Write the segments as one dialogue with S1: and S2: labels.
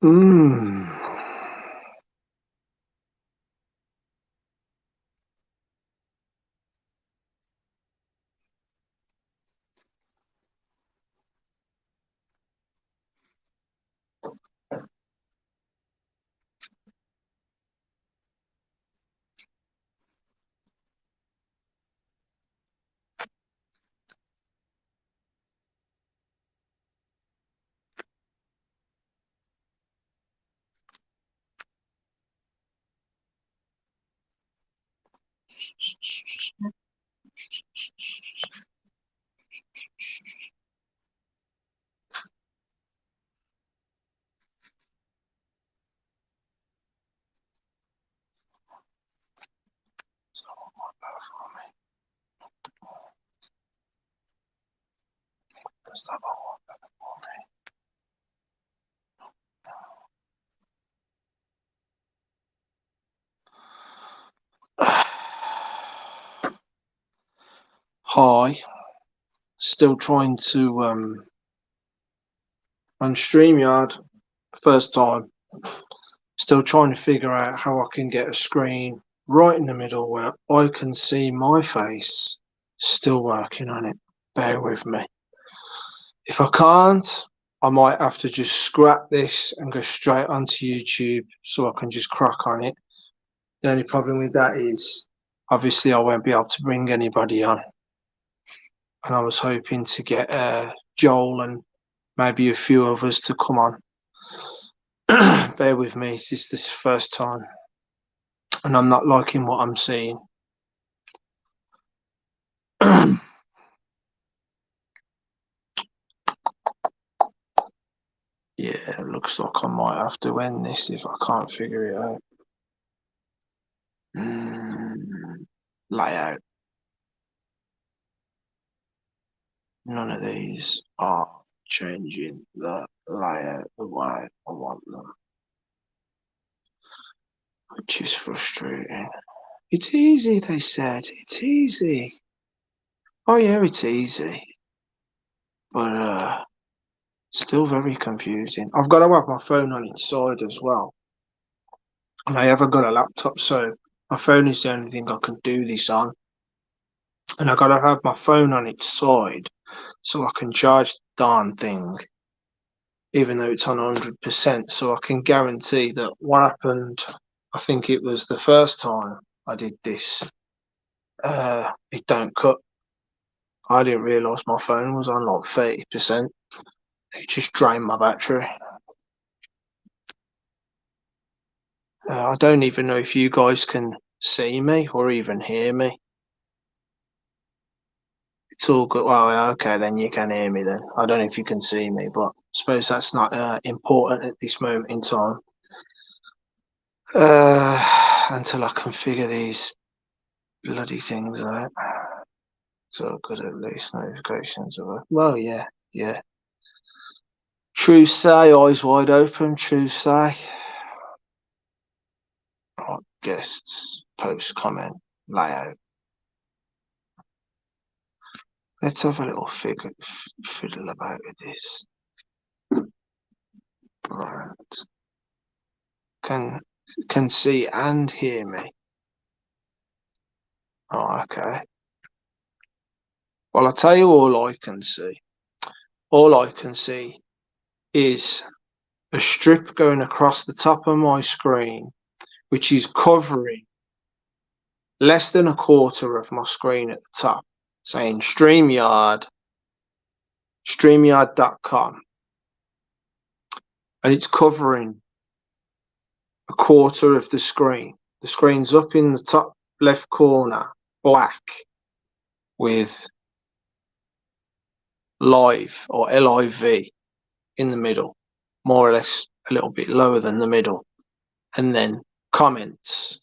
S1: Mm. Hi, still trying to on StreamYard, first time. Still trying to figure out how I can get a screen right in the middle where I can see my face. Still working on it. Bear with me. If I can't, I might have to just scrap this and go straight onto YouTube so I can just crack on it. The only problem with that is obviously I won't be able to bring anybody on. And I was hoping to get Joel and maybe a few others to come on. Bear with me, this is the first time and I'm not liking what I'm seeing. Yeah, it looks like I might have to end this if I can't figure it out. Layout. None of these are changing the layout the way I want them, which is frustrating. It's easy, they said. It's easy. Oh yeah, it's easy. But still very confusing. I've got to have my phone on its side as well. And I haven't got a laptop, so my phone is the only thing I can do this on. And I gotta have my phone on its side so I can charge the darn thing, even though it's on 100%. So I can guarantee that what happened, I think it was the first time I did this, it don't cut. I didn't realise my phone was on like 30%. It just drained my battery. I don't even know if you guys can see me or even hear me. It's all good. Well, okay, then you can hear me then. I don't know if you can see me, but I suppose that's not important at this moment in time. Until I can figure these bloody things out. So good at least notifications of it. Well, yeah. True say, eyes wide open, true say. Right, guests, post, comment, layout. Let's have a little fiddle about with this. Right. Can see and hear me. Oh, okay. Well, I'll tell you all I can see. All I can see is a strip going across the top of my screen, which is covering less than a quarter of my screen at the top, saying StreamYard, StreamYard.com. And it's covering a quarter of the screen. The screen's up in the top left corner, black, with live or LIV in the middle, more or less a little bit lower than the middle, and then comments.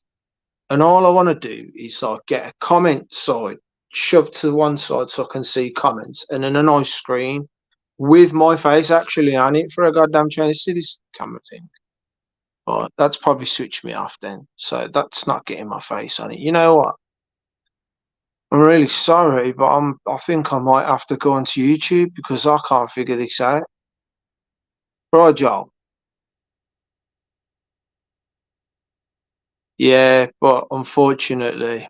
S1: And all I want to do is like get a comment side shoved to one side so I can see comments, and then a nice screen with my face actually on it for a goddamn change. See this camera thing. But that's probably switched me off then. So that's not getting my face on it. You know what? I'm really sorry, but I think I might have to go onto YouTube because I can't figure this out. Right, Joel. Yeah, but unfortunately,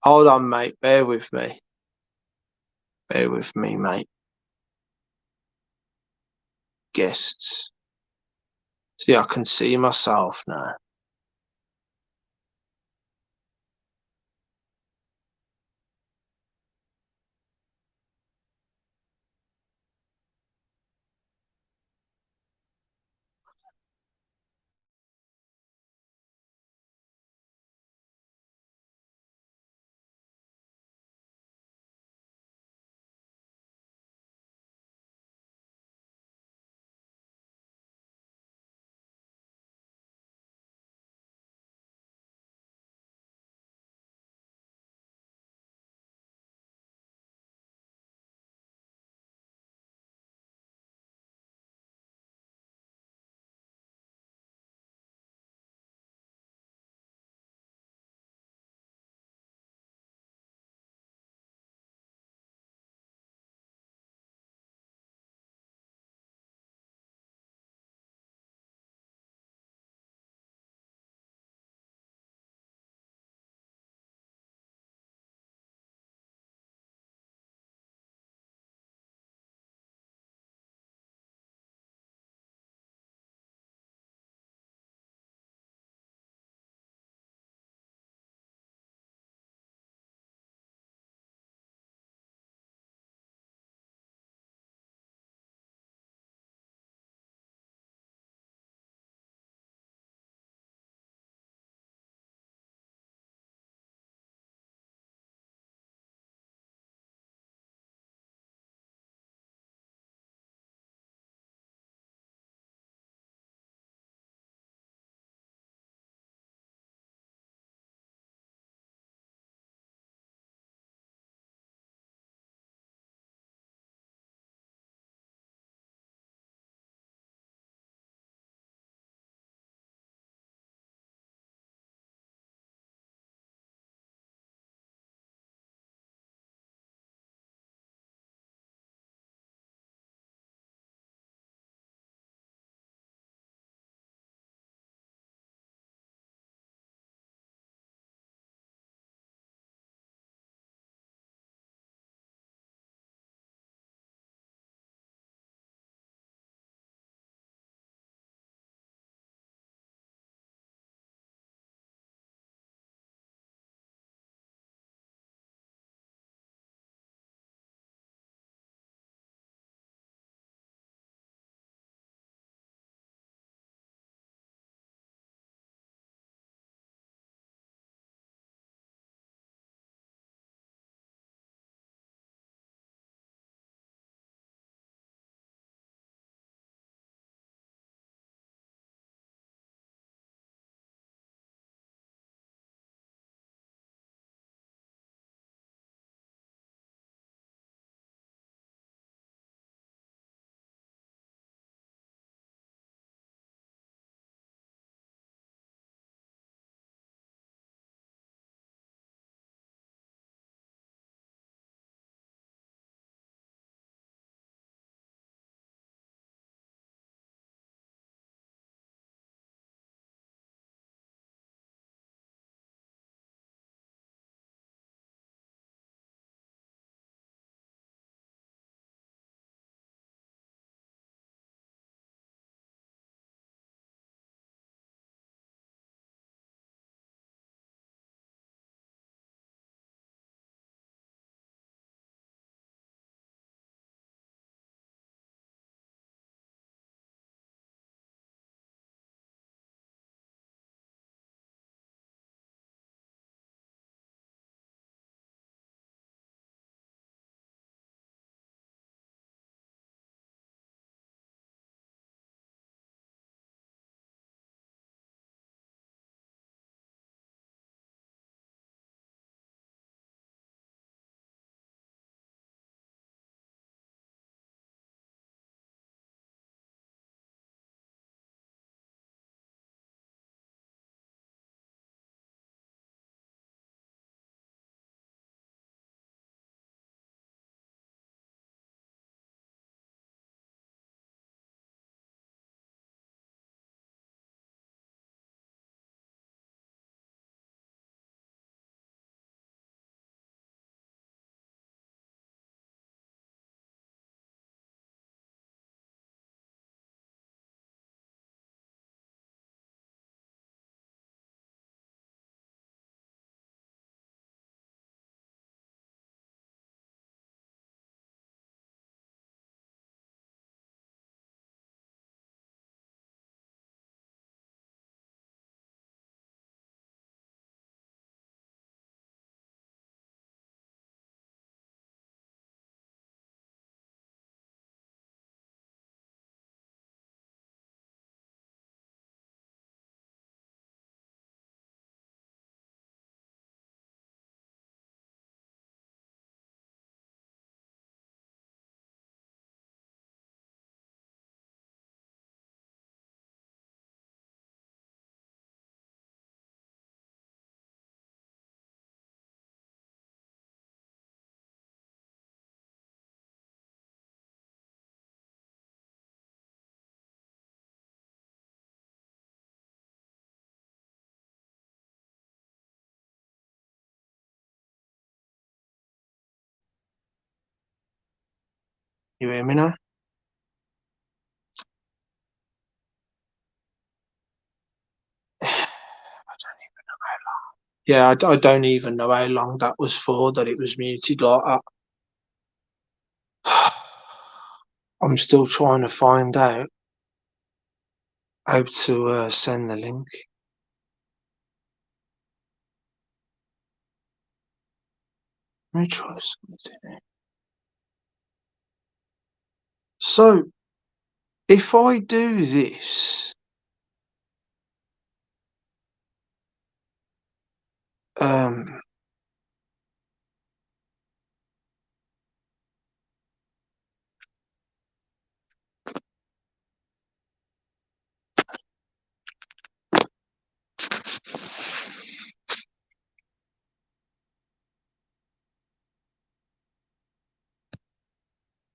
S1: hold on, mate. Bear with me. Bear with me, mate. Guests. See, I can see myself now. You hear me now? Yeah, I don't even know how long that was for, that it was muted like that. I'm still trying to find out how to send the link. Let me try something. So, if I do this,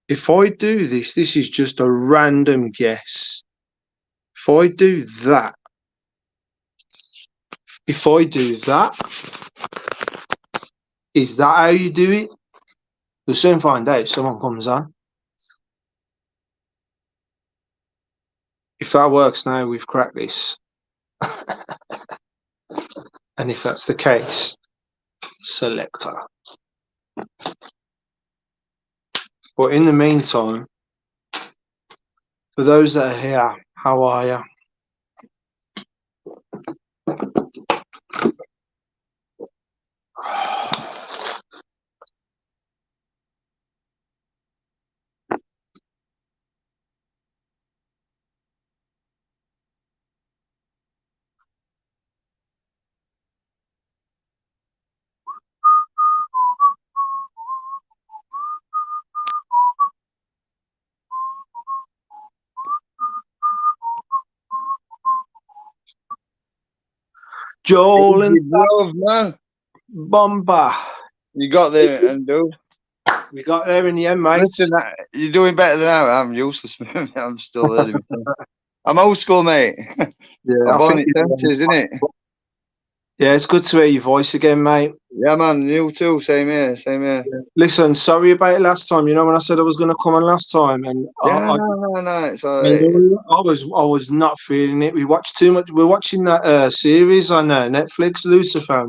S1: if I do this, this is just a random guess. If I do that, is that how you do it? We'll soon find out if someone comes on. If that works now, we've cracked this. And if that's the case, selector. But in the meantime, for those that are here, how are you? Joel and
S2: Love, man.
S1: Bomber.
S2: You got there and do.
S1: We got there in the end, mate.
S2: Listen, you're doing better than I am. I'm useless, man. I'm still learning. I'm old school, mate.
S1: Yeah,
S2: I'm
S1: I
S2: born
S1: think
S2: in the 70s, isn't it?
S1: yeah, it's good to hear your voice again, mate.
S2: Yeah, man. You too. Same here. Same here.
S1: Yeah. Listen, sorry about it last time. You know when I said I was going to come on last time, and
S2: Yeah, no. It's all
S1: I
S2: right.
S1: was not feeling it. We watched too much. We're watching that series on Netflix, Lucifer.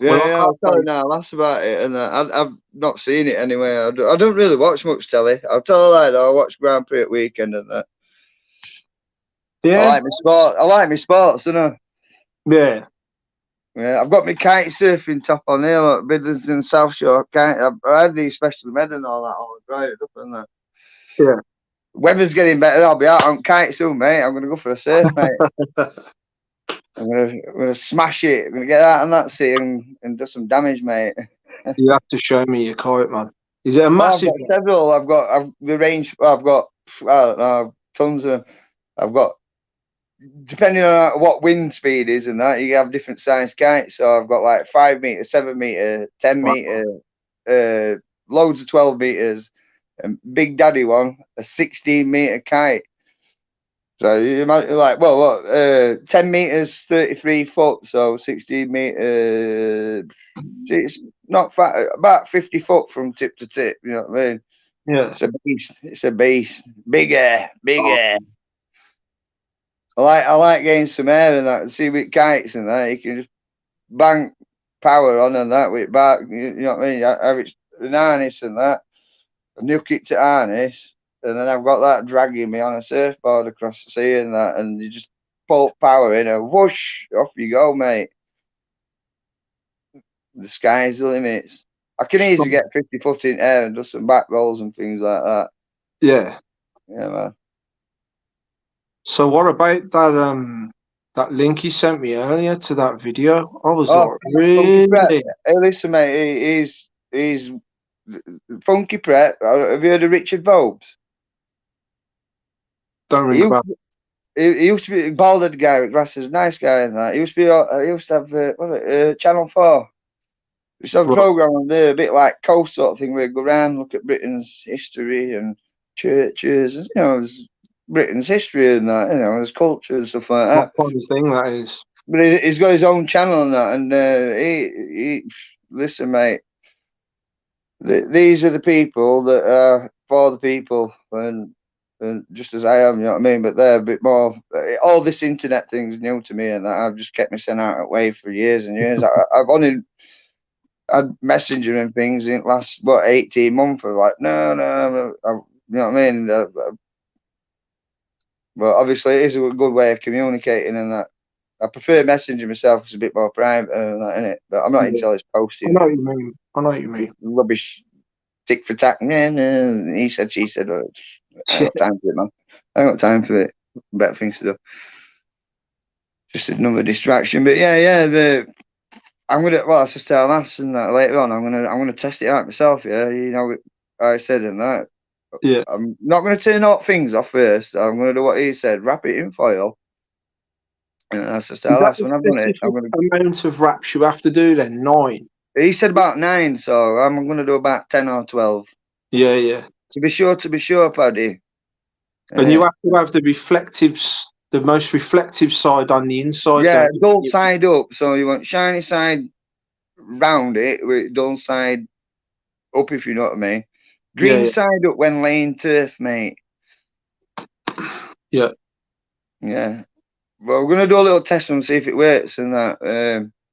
S2: Yeah, I'll tell you now. That's about it. And I've not seen it anyway. I don't really watch much telly. I'll tell you like though. I watch Grand Prix at weekend and that.
S1: Yeah,
S2: I like my sport. I like my sports, you know.
S1: yeah.
S2: Yeah, I've got my kite surfing top on here, like Bidlands in South Shore. I had these specially made and all that, all dried up and that.
S1: Yeah.
S2: Weather's getting better. I'll be out on kite soon, mate. I'm gonna go for a surf, mate. I'm gonna smash it. I'm gonna get out on that sea and do some damage, mate.
S1: You have to show me your kite, man. Is it a
S2: Oh, I've
S1: massive
S2: got several. I've the range. I've got I don't know, tons of. I've got depending on what wind speed is and that, you have different size kites. So I've got like 5 meter, 7 meter, 10
S1: one?
S2: meter, loads of 12 meters, and Big Daddy one, a 16-meter kite. So you might like, well, what, 10 meters, 33 foot, so 16 meter. It's not fat, about 50 foot from tip to tip. You know what I mean?
S1: Yeah.
S2: It's a beast. It's a beast. Bigger,
S1: Oh,
S2: bigger. I like getting some air and that. See with kites and that, you can just bang power on and that with back. You know what I mean? Have it an harness and that, and hook it to harness, and then I've got that dragging me on a surfboard across the sea and that, and you just pull power in and whoosh, off you go, mate. The sky's the limits. I can easily get 50 foot in air and do some back rolls and things like that.
S1: yeah.
S2: Yeah, man.
S1: So what about that link you sent me earlier to that video? I was
S2: Oh,
S1: like,
S2: Funky Prep.
S1: really?
S2: Hey, listen, mate. He's Funky Prep. Have you heard of Richard Vobes?
S1: Don't ring
S2: He
S1: a
S2: used,
S1: bell.
S2: he used to be a bald guy with glasses, nice guy and that. He used to be. He used to have Channel 4. He used to have a
S1: Right.
S2: program on there, a bit like Coast sort of thing, where we go around, look at Britain's history and churches, and Britain's history and that, his culture and stuff like
S1: What
S2: that.
S1: kind of thing that is?
S2: But he's got his own channel on that, and he listen, mate. These are the people that are for the people, and just as I am, you know what I mean. But they're a bit more. All this internet thing's new to me, and I've just kept me sent out of way for years and years. I've only had Messenger and things in the last 18 months. I'm like, no, you know what I mean. But obviously, it is a good way of communicating, and that I prefer Messenger myself. It's a bit more private, that, innit? But I'm not
S1: Yeah.
S2: into all this
S1: I
S2: posting
S1: know what you mean. I know what you mean.
S2: rubbish, tick for tack. Yeah, no, he said, she said. I ain't got time for it, man. I ain't got time for it. Better things to do. Just another distraction. But yeah. I'm gonna. Well, I just tell Lass and that later on. I'm gonna test it out myself. Yeah, you know, I said in that.
S1: Yeah.
S2: I'm not gonna turn all things off first. I'm gonna do what he said. Wrap it in foil. And I just
S1: Is
S2: tell
S1: that
S2: Lass
S1: the
S2: when I've done it. I'm
S1: specific
S2: gonna.
S1: amount of wraps you have to do then? 9.
S2: He said about 9, so I'm gonna do about 10 or 12.
S1: Yeah, yeah.
S2: To be sure, Paddy.
S1: And you
S2: Uh,
S1: have to have the most reflective side on the inside,
S2: yeah,
S1: don't
S2: dull
S1: you?
S2: side up. So you want shiny side round it with dull side up, if you know what I mean. Green
S1: Yeah,
S2: side up when laying turf, mate.
S1: yeah,
S2: Yeah. Well, we're gonna do a little test and see if it works and that.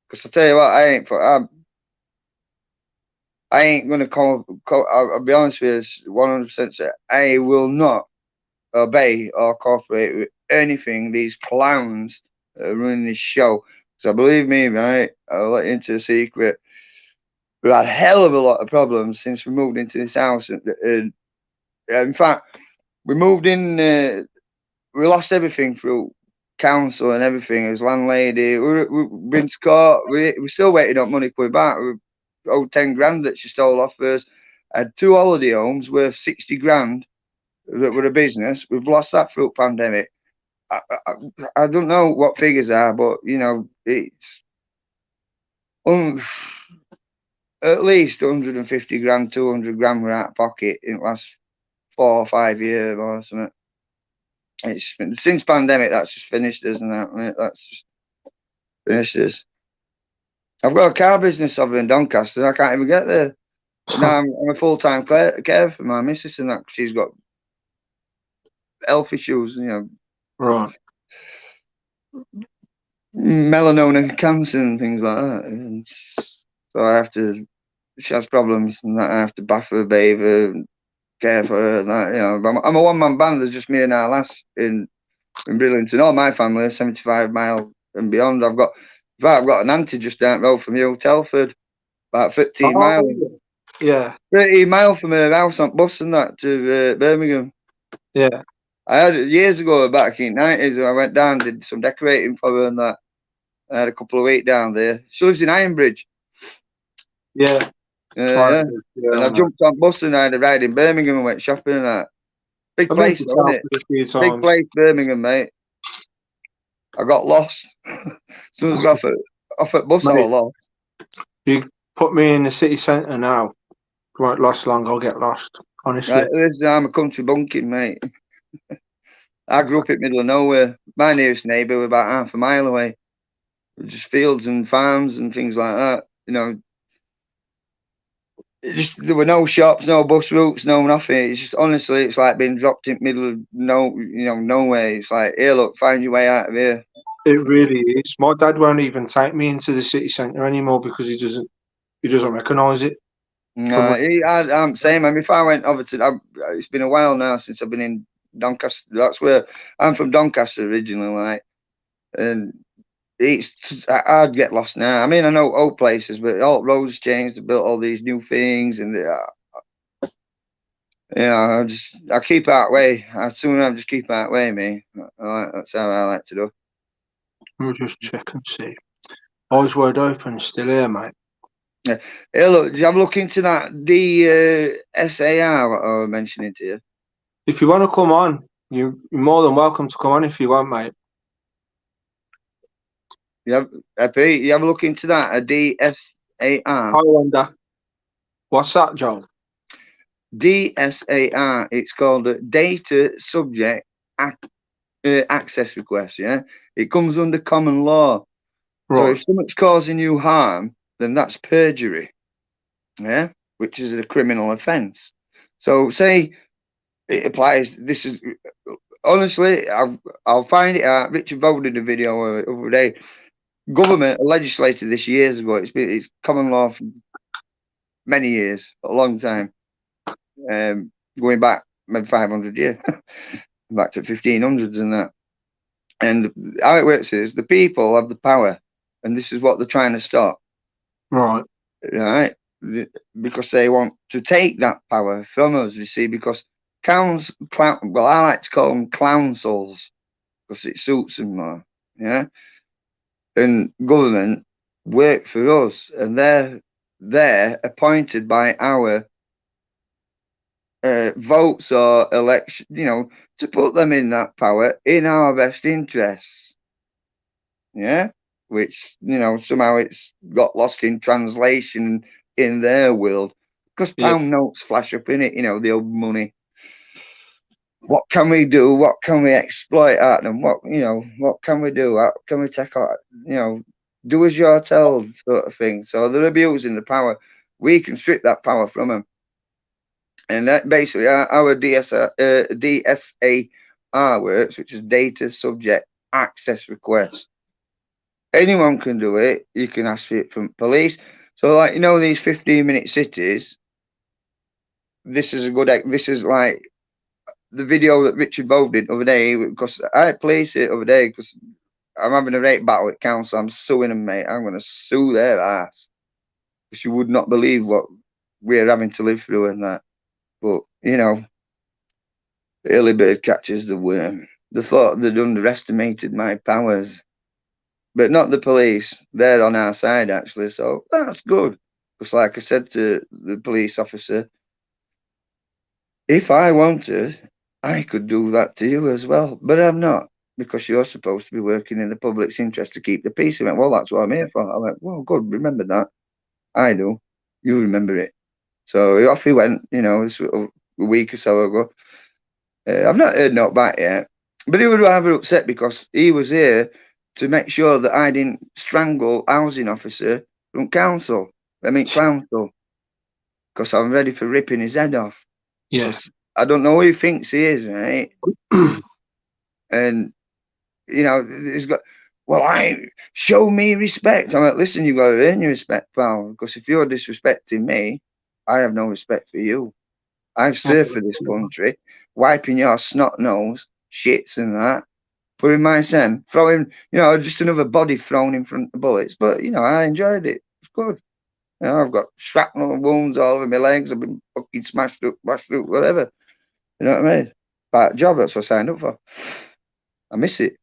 S2: Because I tell you what, I ain't gonna I'll be honest with you, 100%. I will not obey or cooperate with anything these clowns that are running this show. So believe me, right? I'll let you into a secret. We've had a hell of a lot of problems since we moved into this house, and in fact, we moved in. We lost everything through council and everything as landlady. We've been to court. We still waiting on money coming back. We owed 10 grand that she stole off us. I had 2 holiday homes worth 60 grand that were a business. We've lost that through pandemic. I don't know what figures are, but you know, it's um, at least 150 grand, 200 grand were out of pocket in the last 4 or 5 years or something. It's since pandemic, that's just finished us, and that, that's just finished us. I've got a car business over in Doncaster. I can't even get there. Now I'm a full-time care for my missus and that. She's got health issues, you know,
S1: right.
S2: melanoma, cancer, and things like that. And so I have to. She has problems, and that I have to bath her, bathe her, and care for her. And that, you know, I'm a one-man band. There's just me and our lass in Bridlington. All my family are 75 mile and beyond. I've got an auntie just down the road from you, Telford, about 13
S1: Oh,
S2: mile.
S1: yeah,
S2: 30 mile from her house on bus and that to Birmingham.
S1: yeah,
S2: I had it years ago, back in the 90s. I went down, did some decorating for her and that. I had a couple of weeks down there. She lives in Ironbridge.
S1: yeah.
S2: Yeah.
S1: Yeah,
S2: And
S1: I
S2: I
S1: know.
S2: jumped on bus and I had a ride in Birmingham and went shopping and that. Big
S1: I've been to
S2: place though, isn't it?
S1: Telford a few
S2: Big
S1: times.
S2: place, Birmingham, mate. I got lost. As soon as I got off at bus, I was
S1: Mate,
S2: lost.
S1: you put me in the city centre now. Won't last long. I'll get lost.
S2: Right,
S1: Honestly.
S2: listen, I'm a country bunking, mate. I grew up in the middle of nowhere. My nearest neighbour was about half a mile away. Just fields and farms and things like that. You know, there were no shops, no bus routes, no nothing. It's just honestly, it's like being dropped in the middle of nowhere. It's like, here, look, find your way out of here.
S1: It really is. My dad won't even take me into the city centre anymore because he doesn't recognise it from.
S2: I'm saying, man, if I went over to, it's been a while now since I've been in Doncaster. That's where I'm from, Doncaster originally, like, and I'd get lost now. I mean, I know old places, but all roads changed. They built all these new things, and you know, I keep out way. As soon as I just keep out way, me. That's how I like to do.
S1: We'll just check and see. Eyes wide open, still here, mate.
S2: Yeah. Hey, look, did you have a look into that DSAR what I was mentioning to you?
S1: If you want to come on, you're more than welcome to come on if you want, mate.
S2: You have a look into that, a
S1: I
S2: DSAR.
S1: wonder. What's that, Joel?
S2: DSAR, it's called a Data Subject Access Request, yeah? It comes under common law. So
S1: Right.
S2: if someone's causing you harm, then that's perjury, yeah? Which is a criminal offence. So say it applies. This is honestly, I'll find it out. Richard Bowe did a video the other day. Government legislated this years ago. It's common law for many years, a long time, going back maybe 500 years, back to 1500s and that. And how it works is the people have the power, and this is what they're trying to stop,
S1: Right.
S2: right? Because they want to take that power from us. You see, because well, I like to call them councils because it suits them more. Yeah, and government work for us, and they're appointed by our votes or election, to put them in that power in our best interests. Yeah, which somehow it's got lost in translation in their world because
S1: Yeah.
S2: pound notes flash up in it. The old money. What can we do? What can we exploit at them? What can we do? How can we take out? Do as you're told, sort of thing. So they're abusing the power. We can strip that power from them. And that basically our DSAR works, which is Data Subject Access Request. Anyone can do it. You can ask for it from police. So, like, these 15-minute cities, this is like the video that Richard Bowe did the other day, because I placed it the other day because I'm having a rate battle at council. I'm suing them, mate. I'm going to sue their ass because you would not believe what we're having to live through and that. But, early bird catches the worm. They thought they'd underestimated my powers, but not the police. They're on our side, actually. So that's good. Because, like I said to the police officer, if I wanted, I could do that to you as well. But I'm not, because you're supposed to be working in the public's interest to keep the peace. He went, well, that's what I'm here for. I went, well, good. Remember that. I do. You remember it. So off he went, a week or so ago. I've not heard no back yet, but he was rather upset because he was here to make sure that I didn't strangle housing officer from council. Council, because I'm ready for ripping his head off.
S1: Yeah.
S2: Because I don't know who he thinks he is, right? And he's got. Well, show me respect. I'm like, listen, you got to earn your respect, pal. Because if you're disrespecting me, I have no respect for you. I've served for this country, wiping your snot nose, shits and that, putting my son, throwing, just another body thrown in front of bullets. But, I enjoyed it. It's good. I've got shrapnel wounds all over my legs. I've been fucking smashed up, whatever. You know what I mean? Part job, that's what I signed up for. I miss it.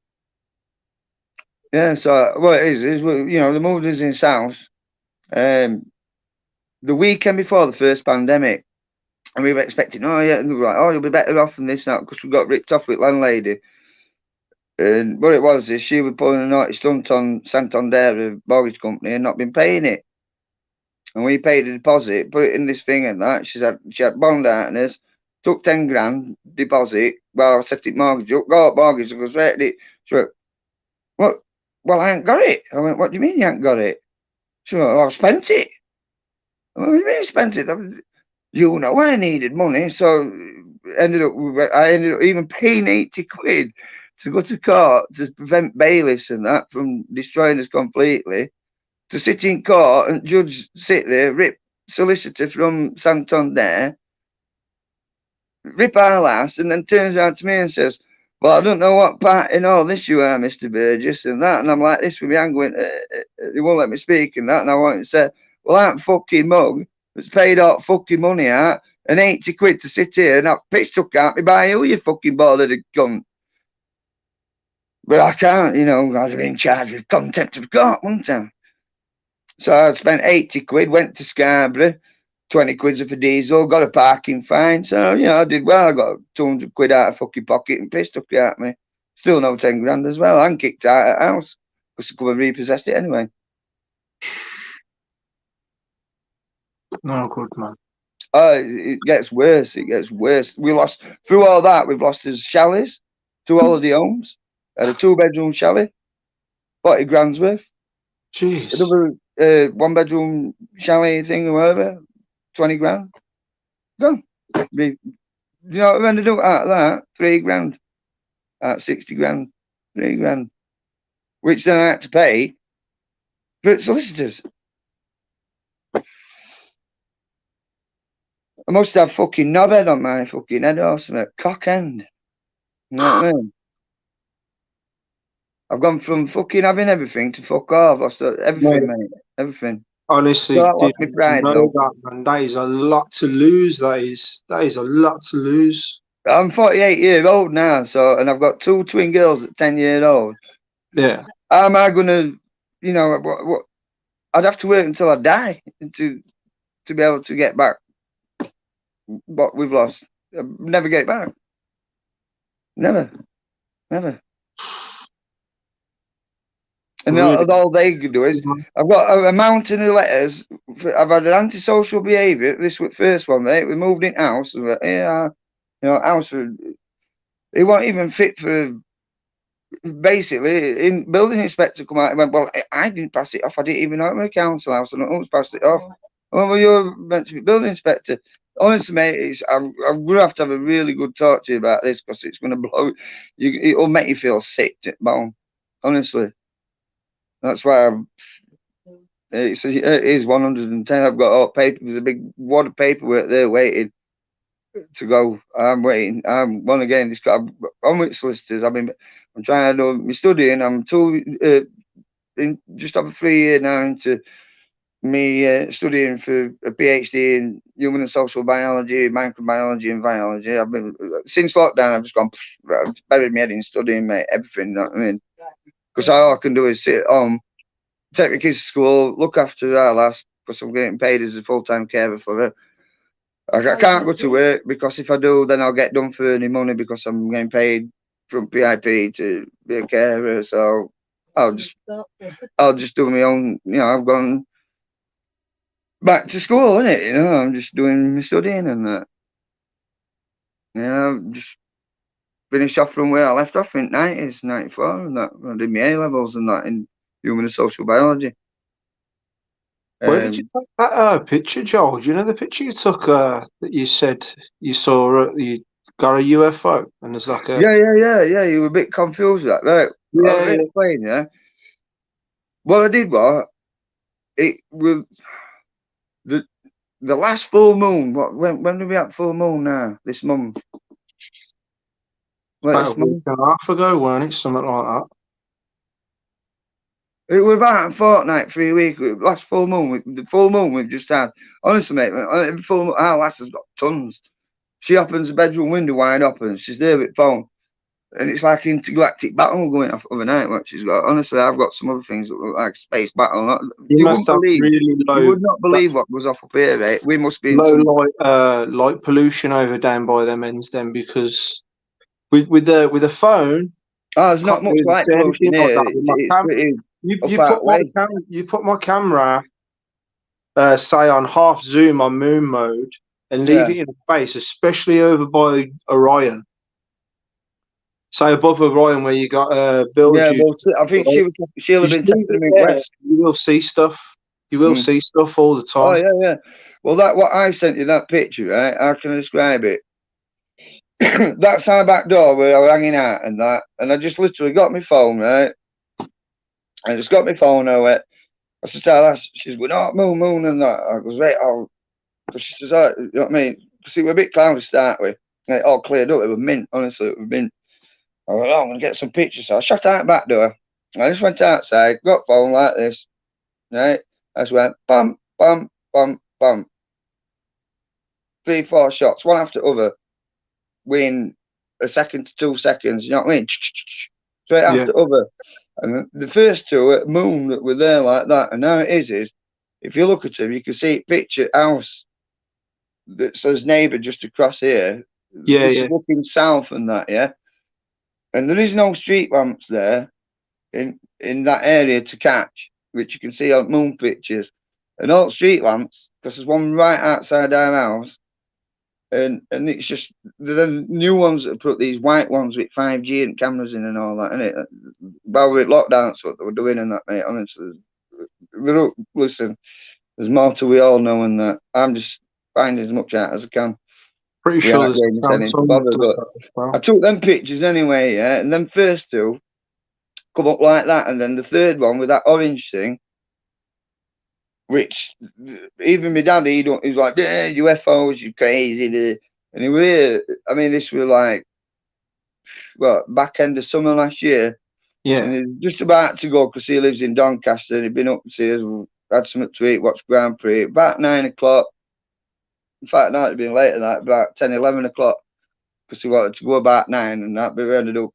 S2: Yeah, so what it is, they moved us in South the weekend before the first pandemic. And we were expecting, oh yeah, and we were like, oh, you'll be better off than this now because we got ripped off with landlady. And what it was is she was pulling a naughty stunt on Santander mortgage company and not been paying it. And we paid a deposit, put it in this thing and that. She had bond out on us, took 10 grand deposit. Well, I set it mortgage up, got mortgage, I was ready. She went, what? Well, I ain't got it. I went, what do you mean you ain't got it? She went, well, I've spent it. I went, what do you mean you spent it? I needed money, so I ended up even paying 80 quid to go to court to prevent bailiffs and that from destroying us completely. To sit in court and judge sit there, rip solicitor from Santander, rip our ass, and then turns around to me and says, well, I don't know what part in all this you are, Mr. Burgess, and that. And I'm like this with my hand going, he won't let me speak and that. And I want to say, well, I'm fucking mug that's paid all fucking money out and 80 quid to sit here and I've pitch took out me by you, you fucking bothered a cunt. But I can't, I'd have been charged with contempt of court, wouldn't I? So I spent 80 quid, went to Scarborough, 20 quid's for diesel, got a parking fine. So, I did well. I got 200 quid out of fucking pocket and piss took it at me. Still no 10 grand as well. I'm kicked out of the house because I come and repossessed it anyway.
S1: No good, man.
S2: It gets worse. It gets worse. We lost, through all that, we've lost his chalets, 2 holiday homes, had a 2-bedroom chalet, 40 grand's worth.
S1: Jeez.
S2: Another 1-bedroom chalet thing or whatever, 20 grand. Gone. You know what I ended up out of that? 3 grand. At 60 grand. 3 grand. Which then I had to pay for solicitors. I must have fucking knobhead on my fucking head or something. Cock end. You know what I mean? I've gone from fucking having everything to fuck off. Lost everything,
S1: Mate,
S2: mate. Everything. So
S1: honestly,
S2: that lost my
S1: didn't
S2: pride,
S1: know
S2: though.
S1: that, man. That is a lot to lose. That is a lot to lose.
S2: I'm 48 years old now, so and I've got 2 twin girls at 10 years old.
S1: Yeah.
S2: How am I gonna, you know, what I'd have to wait until I die to be able to get back what we've lost. Never get it back. Never, never. And
S1: Really.
S2: all they could do is, I've got a mountain of letters. I've had an antisocial behaviour. This was the first one, mate. We moved in house. Yeah, you know, house. It wasn't even fit for. Basically, in building inspector come out and went, well, I didn't pass it off. I didn't even know it was a council house, and I always passed it off. Oh, well, you're meant to be building inspector. Honestly, mate, I'm gonna have to have a really good talk to you about this because it's gonna blow you. It'll make you feel sick to the bone. Honestly, that's why it is 110. I've got all paper. There's a big wad of paperwork there waiting to go. I'm waiting. I'm one again. I'm with solicitors. I'm trying to do my studying. I'm in just over 3 years now into me studying for a PhD in human and social biology, microbiology, and biology. I've been since lockdown. I've just gone I've buried my head in studying, mate. Everything. You know what I mean? Because all I can do is sit at home, take the kids to school, look after our lass because I'm getting paid as a full-time carer for her. I can't go to work because if I do, then I'll get done for any money because I'm getting paid from PIP to be a carer. So I'll just do my own. You know, I've gone back to school, innit? You know, I'm just doing my studying and that. You know, just finished off from where I left off in 90s, 94, and that. I did my A levels and that in human and social biology.
S1: Where did you
S2: Um,
S1: take that picture, Joel? Do you know the picture you took that you said you saw you got a UFO and there's like a
S2: yeah. You were a bit confused with that, right?
S1: yeah,
S2: I'll
S1: yeah.
S2: explain, yeah. What I did was it was the the last full moon. When did we have full moon now? This month.
S1: About a
S2: Latest
S1: week
S2: month.
S1: and a half ago, weren't it? Something like that.
S2: It was about a fortnight, 3 weeks. Last full moon, the full moon we've just had. Honestly, mate, every full moon, our lass has got tons. She opens the bedroom window wide open. She's there with phone, and it's like intergalactic battle going off overnight. What she's got. Honestly, I've got some other things that look like space battle.
S1: You
S2: You
S1: must
S2: wouldn't
S1: have
S2: believe.
S1: really
S2: You
S1: low
S2: would not believe what goes off up here, mate. We must be in
S1: low
S2: some.
S1: light pollution over down by them ends then because with the phone
S2: Oh, there's not
S1: can't
S2: much
S1: really
S2: light
S1: see anything
S2: pollution
S1: like
S2: here.
S1: that with my
S2: It's
S1: cam.
S2: pretty
S1: You
S2: up
S1: you
S2: that
S1: put my
S2: way.
S1: camera say on half zoom on moon mode and leave
S2: Yeah.
S1: it in space, especially over by Orion. Say above Orion where you got
S2: Yeah,
S1: Betelgeuse.
S2: well, I think
S1: Right?
S2: she'll have
S1: Just
S2: been
S1: leave
S2: testing
S1: it
S2: them in
S1: there.
S2: West.
S1: You will see stuff. You will
S2: Mm.
S1: see stuff all the
S2: Oh
S1: time.
S2: yeah. Well, that what I sent you that picture, right? How can I describe it? That's our back door where I was hanging out and that, and I just literally got my phone, right? I just got my phone. I said, "Oh, she's going, oh, moon, and that." I goes, right, oh, because she says, oh, you know what I mean? Because it was a bit cloudy to start with, and it all cleared up. It was mint, honestly, it was mint. I went, oh, I'm gonna get some pictures. So I shut out the back door. I just went outside, got phone like this, right? I just went, bum, bum, bum, bum. 3, 4 shots, one after the other, within a second to 2 seconds. You know what I mean? Straight
S1: Yeah,
S2: after the other. And the first two at Moon that were there like that. And now it is if you look at them, you can see picture house that says neighbour just across here.
S1: yeah,
S2: This is
S1: yeah,
S2: looking south and that, yeah. And there is no street lamps there in that area to catch, which you can see on Moon pictures. And all street lamps, because there's one right outside our house, and it's just the new ones that put these white ones with 5G and cameras in and all that, and it while we're at lockdown, that's what they were doing and that, mate. Honestly, listen, there's more to we all know, and that I'm just finding as much out as I can.
S1: Pretty
S2: without
S1: sure there's
S2: getting
S1: a
S2: anything to
S1: Samsung
S2: bother.
S1: that does
S2: But
S1: that as
S2: I
S1: well.
S2: took them pictures anyway, yeah, and then first two come up like that, and then the third one with that orange thing, which even my daddy, he's like, yeah, UFOs, you crazy, and he was here. I mean, this was like, what, back end of summer last year, and
S1: Yeah,
S2: he's just about to go because he lives in Doncaster, and he'd been up to see us, had something to eat, watched Grand Prix, about 9 o'clock. In fact, no, it'd been later than that, about 10, 11 o'clock, because he wanted to go about 9, and that, but we ended up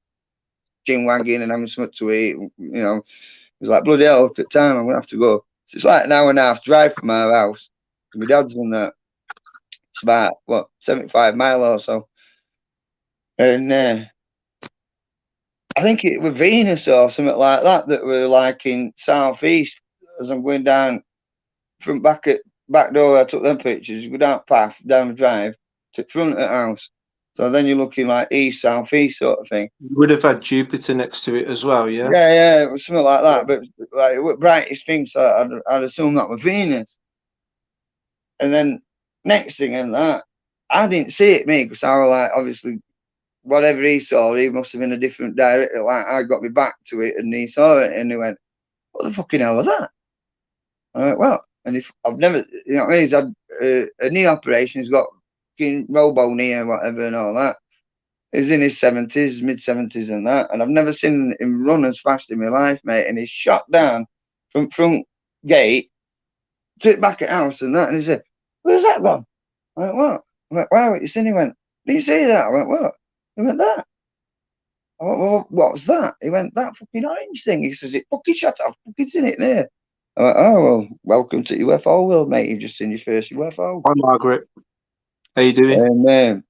S2: gin wagging and having something to eat. You know, it was like, bloody hell, look at time, I'm going to have to go. So it's like an hour and a half drive from our house. My dad's in that. It's about, what, 75 mile or so. And I think it was Venus or something like that that were like in southeast as I'm going down from back door. I took them pictures. You go down path, down the drive to front of the house. So then you're looking like east, southeast sort of thing.
S1: you would have had Jupiter next to it as well, yeah?
S2: Yeah, yeah, it was something like that. But like it was brightest thing, so I'd assume that was Venus. And then next thing in that, I didn't see it me because I was like, obviously, whatever he saw, he must have been a different director. Like I got me back to it, and he saw it, and he went, "What the fucking hell was that?" I went, "Well," and if I've never, you know, what I mean, he's had a knee operation, he's got fucking robo knee and whatever and all that. He's in his 70s, mid 70s, and that, and I've never seen him run as fast in my life, mate. And he's shot down from front gate to back at house and that, and he said, "Where's that gone?" I went, "What?" I went, "Wow, what you seen?" He went, "Did you see that?" I went, "What?" He went, "That." I went, "Well, what's that?" He went, "That fucking orange thing." He says, "It fucking shut off, fucking seen it there." I went, "Oh, well, welcome to UFO world, mate. You've just seen your first UFO."
S1: Hi, Margaret. How you doing?
S2: And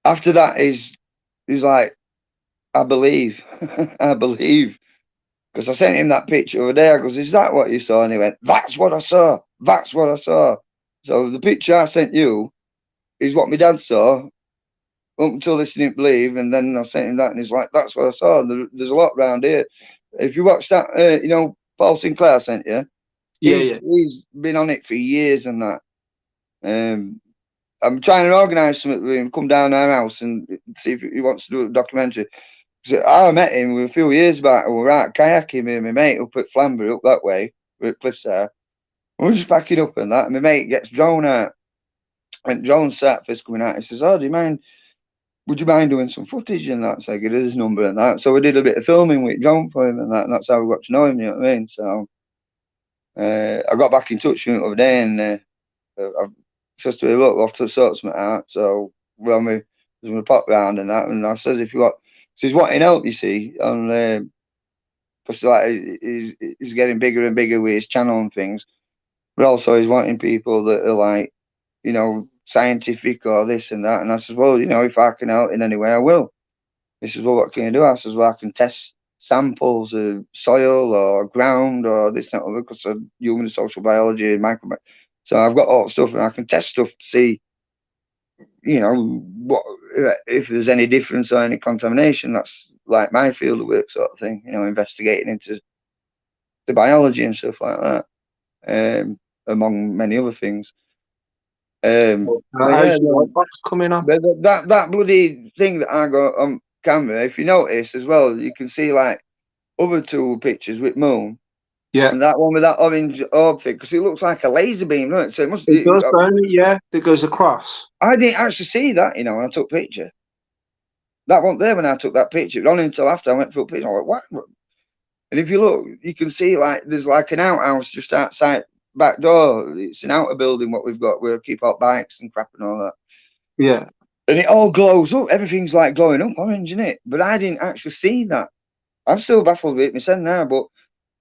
S2: after that, he's like, "I believe, I believe." Because I sent him that picture over there. I goes, "Is that what you saw?" And he went, "That's what I saw. That's what I saw." So the picture I sent you is what my dad saw up until this he didn't believe. And then I sent him that, and he's like, "That's what I saw." There's a lot around here. If you watch that, Paul Sinclair I sent you,
S1: Yeah, yeah.
S2: he's been on it for years and that. Um, I'm trying to organise something with him, come down our house and see if he wants to do a documentary. So I met him a few years back. We were out kayaking, me and my mate up at Flambury, up that way, where the cliffs there. We were just packing up and that, and my mate gets drone out. And drone sat first coming out. He says, "Oh, would you mind doing some footage?" And that? So I get his number and that. So we did a bit of filming with drone for him and that, and that's how we got to know him, you know what I mean? So I got back in touch with him the other day, and I says to him, "Look, we'll have to sort something out." So when we pop round and that, and I says, "If you want," says, "Wanting help, you see, on because like he's getting bigger and bigger with his channel and things, but also he's wanting people that are like, scientific or this and that." And I says, "Well, if I can help in any way, I will." He says, "Well, what can you do?" I says, "Well, I can test samples of soil or ground or this and that because of human and social biology and microbiology. So I've got all the stuff and I can test stuff to see, what if there's any difference or any contamination." That's like my field of work sort of thing, investigating into the biology and stuff like that, among many other things. But yeah,
S1: How's your light box coming on?
S2: that bloody thing that I got on camera, if you notice as well, you can see like other two pictures with moon,
S1: Yeah,
S2: and that one with that orange orb thing, because it looks like a laser beam, right? So it must.
S1: it does, don't it? Yeah, it goes across.
S2: I didn't actually see that, when I took picture. That wasn't there when I took that picture. It was only until after I went for a picture. I went, "What?" And if you look, you can see like there's like an outhouse just outside back door. It's an outer building what we've got where we keep our bikes and crap and all that.
S1: Yeah,
S2: And it all glows up. Everything's like glowing up, orange, isn't it? But I didn't actually see that. I'm still baffled with it myself now, but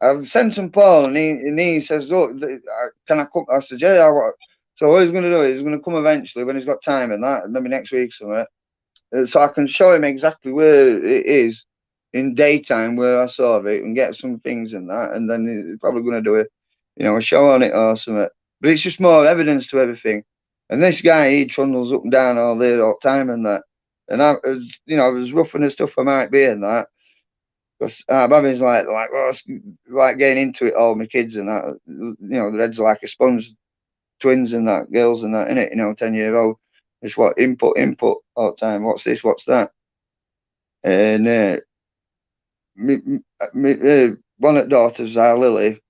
S2: I've sent him Paul, and he says, "Look, can I come?" I said, "Yeah, I want." So what he's going to do is he's going to come eventually when he's got time and that, maybe next week somewhere, so I can show him exactly where it is in daytime where I saw it and get some things in that, and then he's probably going to do a show on it or something. But it's just more evidence to everything. And this guy, he trundles up and down all day, all the time, and that. And as rough and as tough I might be in that, because Babby's well, it's like getting into it all, my kids and that. The heads are like a sponge, twins and that, girls and that, innit, 10-year-old. It's what input all the time. What's this? What's that? And one of the daughters, Lily,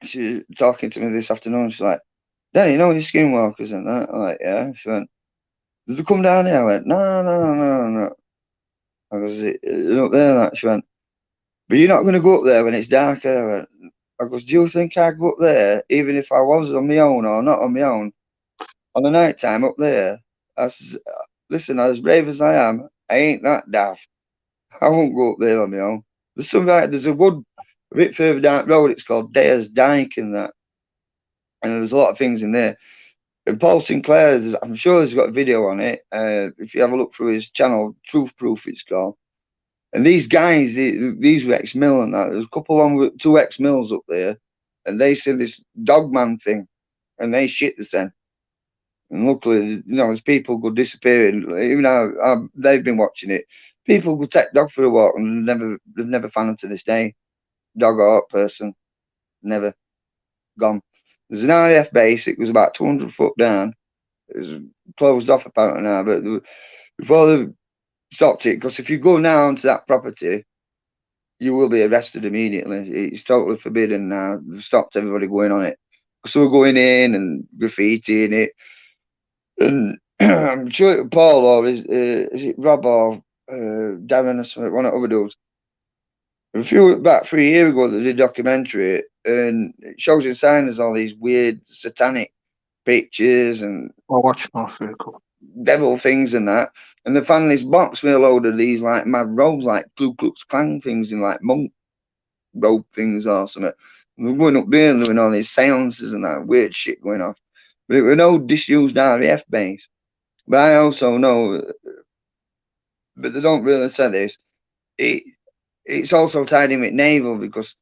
S2: she's talking to me this afternoon. She's like, "Daddy, you know your skinwalkers and that?" I'm like, "Yeah." She went, "Did they come down here?" I went, "No, no, no, no." I goes, "Is it up there?" That she went, "But you're not going to go up there when it's dark." I goes, "Do you think I'd go up there even if I was on my own or not on my own on a night time up there?" I says, "Listen, as brave as I am, I ain't that daft. I won't go up there on my own. There's a wood a bit further down the road. It's called Dare's Dyke and that, and there's a lot of things in there." And Paul Sinclair, I'm sure he's got a video on it. If you have a look through his channel, Truth Proof, it's called. And these guys, these were ex-mill and that. There's a couple of two ex-mills up there, and they said this dogman thing, and they shit the thing. And luckily, there's people go disappearing. Even now, they've been watching it. People go take dog for a walk, and they've never found them to this day. Dog or person, never gone. There's an RAF base. It was about 200 foot down. It was closed off apparently now, but before they stopped it, because if you go now onto that property, you will be arrested immediately. It's totally forbidden now. They've stopped everybody going on it. So we're going in and graffitiing it. And I'm sure Paul or is it Rob or Darren or something, one of the other dudes. About 3 years ago, they did a documentary, and it shows in signs all these weird satanic pictures and
S1: I watched my vehicle.
S2: devil things and that. And they found this box with a load of these like mad robes, like Ku Klux Klan things in like monk robe things or something. And we're going up there and doing all these seances and that weird shit going off. But it was no disused RAF base. But I also know, but they don't really say this, it's also tied in with naval because,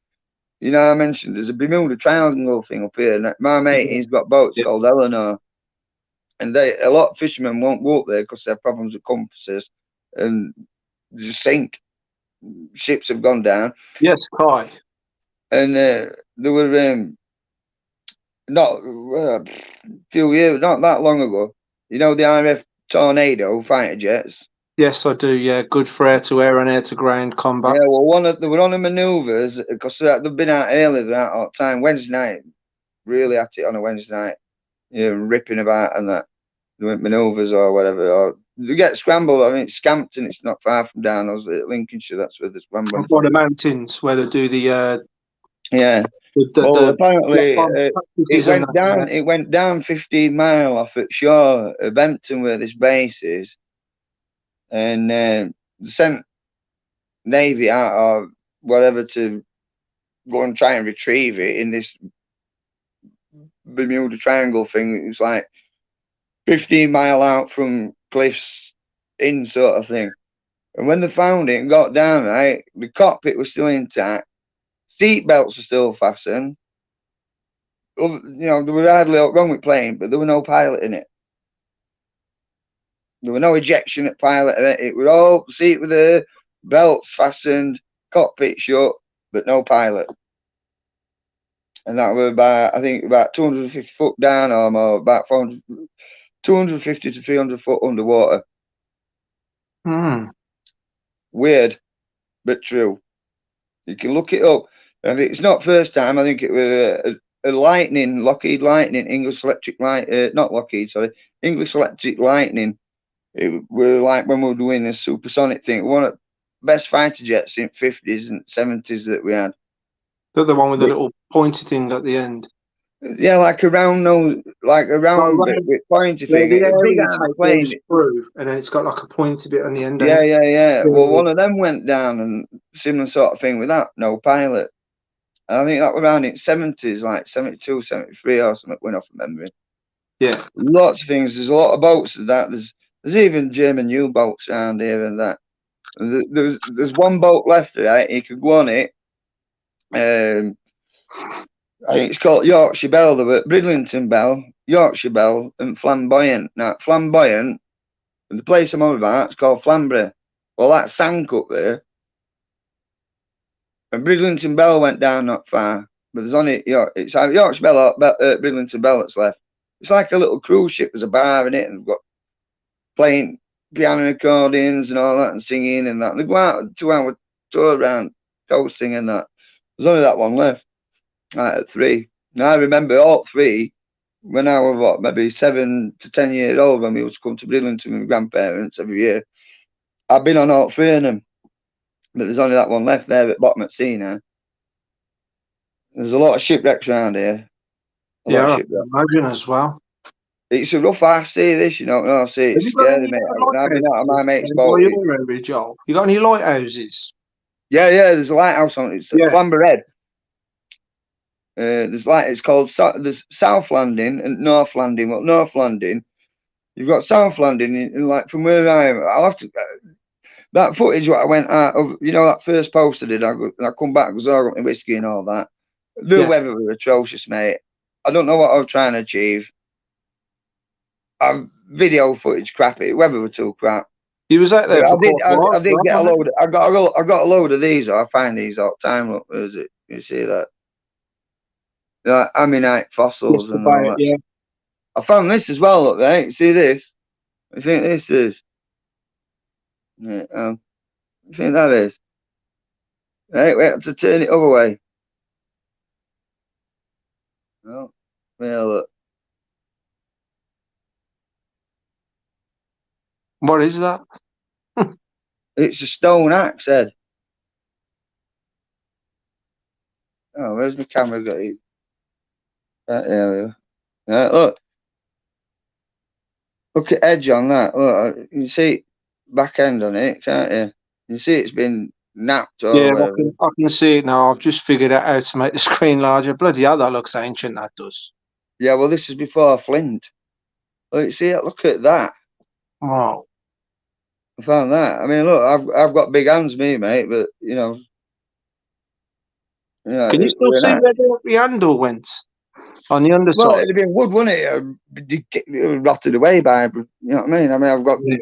S2: I mentioned there's a Bermuda Triangle thing up here. And my mate, he's got boats
S1: Yeah.
S2: called Eleanor. And a lot of fishermen won't go up there because they have problems with compasses and they just sink. Ships have gone down.
S1: Yes, Kai.
S2: And there were not a few years, not that long ago. The RF Tornado fighter jets.
S1: Yes, I do. Yeah, good for air to air and air to ground combat.
S2: Yeah, well, they were on the manoeuvres because they've been out early. They're out all the time. Wednesday night, really at it on a Wednesday night. Ripping about and that. They went manoeuvres or whatever. Or they get scrambled. I mean, it's Scampton. It's not far from down. I was at Lincolnshire. That's where they're scrambling.
S1: By the mountains where they do the
S2: Yeah.
S1: the
S2: Well, apparently
S1: practices and that.
S2: It went down 15 mile off at shore of Empton where this base is, and they sent Navy out or whatever to go and try and retrieve it in this Bermuda Triangle thing. It was like 15 mile out from cliffs in sort of thing. And when they found it and got down, right, the cockpit was still intact, seat belts were still fastened. There were hardly wrong with plane, but there were no pilot in it. There were no ejection at pilot in it. It was all seat with the belts fastened, cockpit shut, but no pilot. And that were about, I think, about 250 foot down or more, about 250 to 300 foot underwater. Weird, but true. You can look it up. And it's not first time. I think it was a Lightning, Lockheed Lightning, English Electric Light, not Lockheed, sorry, English Electric Lightning. It were like when we were doing a supersonic thing. One of the best fighter jets in 50s and 70s that we had.
S1: The one with the little pointy thing at the end.
S2: Yeah, like a round nose, like a round bit with pointy thing.
S1: The
S2: Big ass plane.
S1: Through, and then it's got like a pointy bit on the end.
S2: Yeah. Well, one of them went down and similar sort of thing with that, no pilot. And I think that was around in 70s, like 72, 73 or something, went off of memory.
S1: Yeah.
S2: Lots of things. There's a lot of boats of that. There's even German U-boats around here and that. There's one boat left, right? You could go on it. I think it's called Yorkshire Belle. There were Bridlington Belle, Yorkshire Belle, and Flamboyant. Now, Flamboyant, the place I'm on about, it's called Flamborough. Well, that sank up there. And Bridlington Belle went down not far. But there's only it's either Yorkshire Belle or Bridlington Belle that's left. It's like a little cruise ship. There's a bar in it, and got playing piano recordings and all that and singing and that. They go out 2 hour tour around coasting and that. There's only that one left, like at 3. And I remember all 3 when I was what, maybe 7 to 10 years old when we used to come to Bridlington with my grandparents every year. I've been on all 3 of them, but there's only that one left there at bottom at sea now. There's a lot of shipwrecks around here. A lot of
S1: Yeah, I
S2: shipwrecks.
S1: can imagine as well.
S2: It's a rough ass sea, this, you know. No, see,
S1: Have
S2: it's
S1: you got
S2: scary,
S1: any
S2: mate. I've been out of
S1: lighthouses
S2: my mate's
S1: by
S2: boat.
S1: your area, Joel? You got any lighthouses?
S2: Yeah, there's a lighthouse on it. It's
S1: Yeah,
S2: Clamber Head. It's called there's South Landing and North Landing. Well, North Landing, you've got South Landing, and like from where I am, I'll have to that footage what I went out of, you know, that first post I did. I come back because I got my whiskey and all that. The
S1: yeah.
S2: weather was atrocious, mate. I don't know what I was trying to achieve. Video footage crappy. The weather was too crap.
S1: You was out
S2: But
S1: there for quite a while,
S2: I did get a
S1: wasn't
S2: load. I got a load of these. I find these all the time. Look, where is it? You see that? Ammonite
S1: it?
S2: fossils
S1: Just
S2: and all
S1: about,
S2: that.
S1: yeah.
S2: I found this as well. Look, right? See this? I think this is. Yeah, I think that is. Right, we have to turn it other way. Oh, yeah, look.
S1: What is that?
S2: It's a stone axe head. Oh, where's my camera got it? Right, there we go. Right, look. Look at edge on that. Look, you can see back end on it, can't you? You see it's been napped or
S1: Yeah,
S2: whatever.
S1: I can see it now. I've just figured out how to make the screen larger. Bloody hell, that looks ancient, that does.
S2: Yeah, well, this is before Flint. Look, see it? Look at that.
S1: Oh.
S2: I found that. I mean, look, I've got big hands, me, mate, but
S1: Can you still
S2: they're
S1: see
S2: not.
S1: where the handle went? On the
S2: Well,
S1: underside?
S2: it'd have been wood, wouldn't it? Rotted away by, you know what I mean? I mean, I've got
S1: Yeah.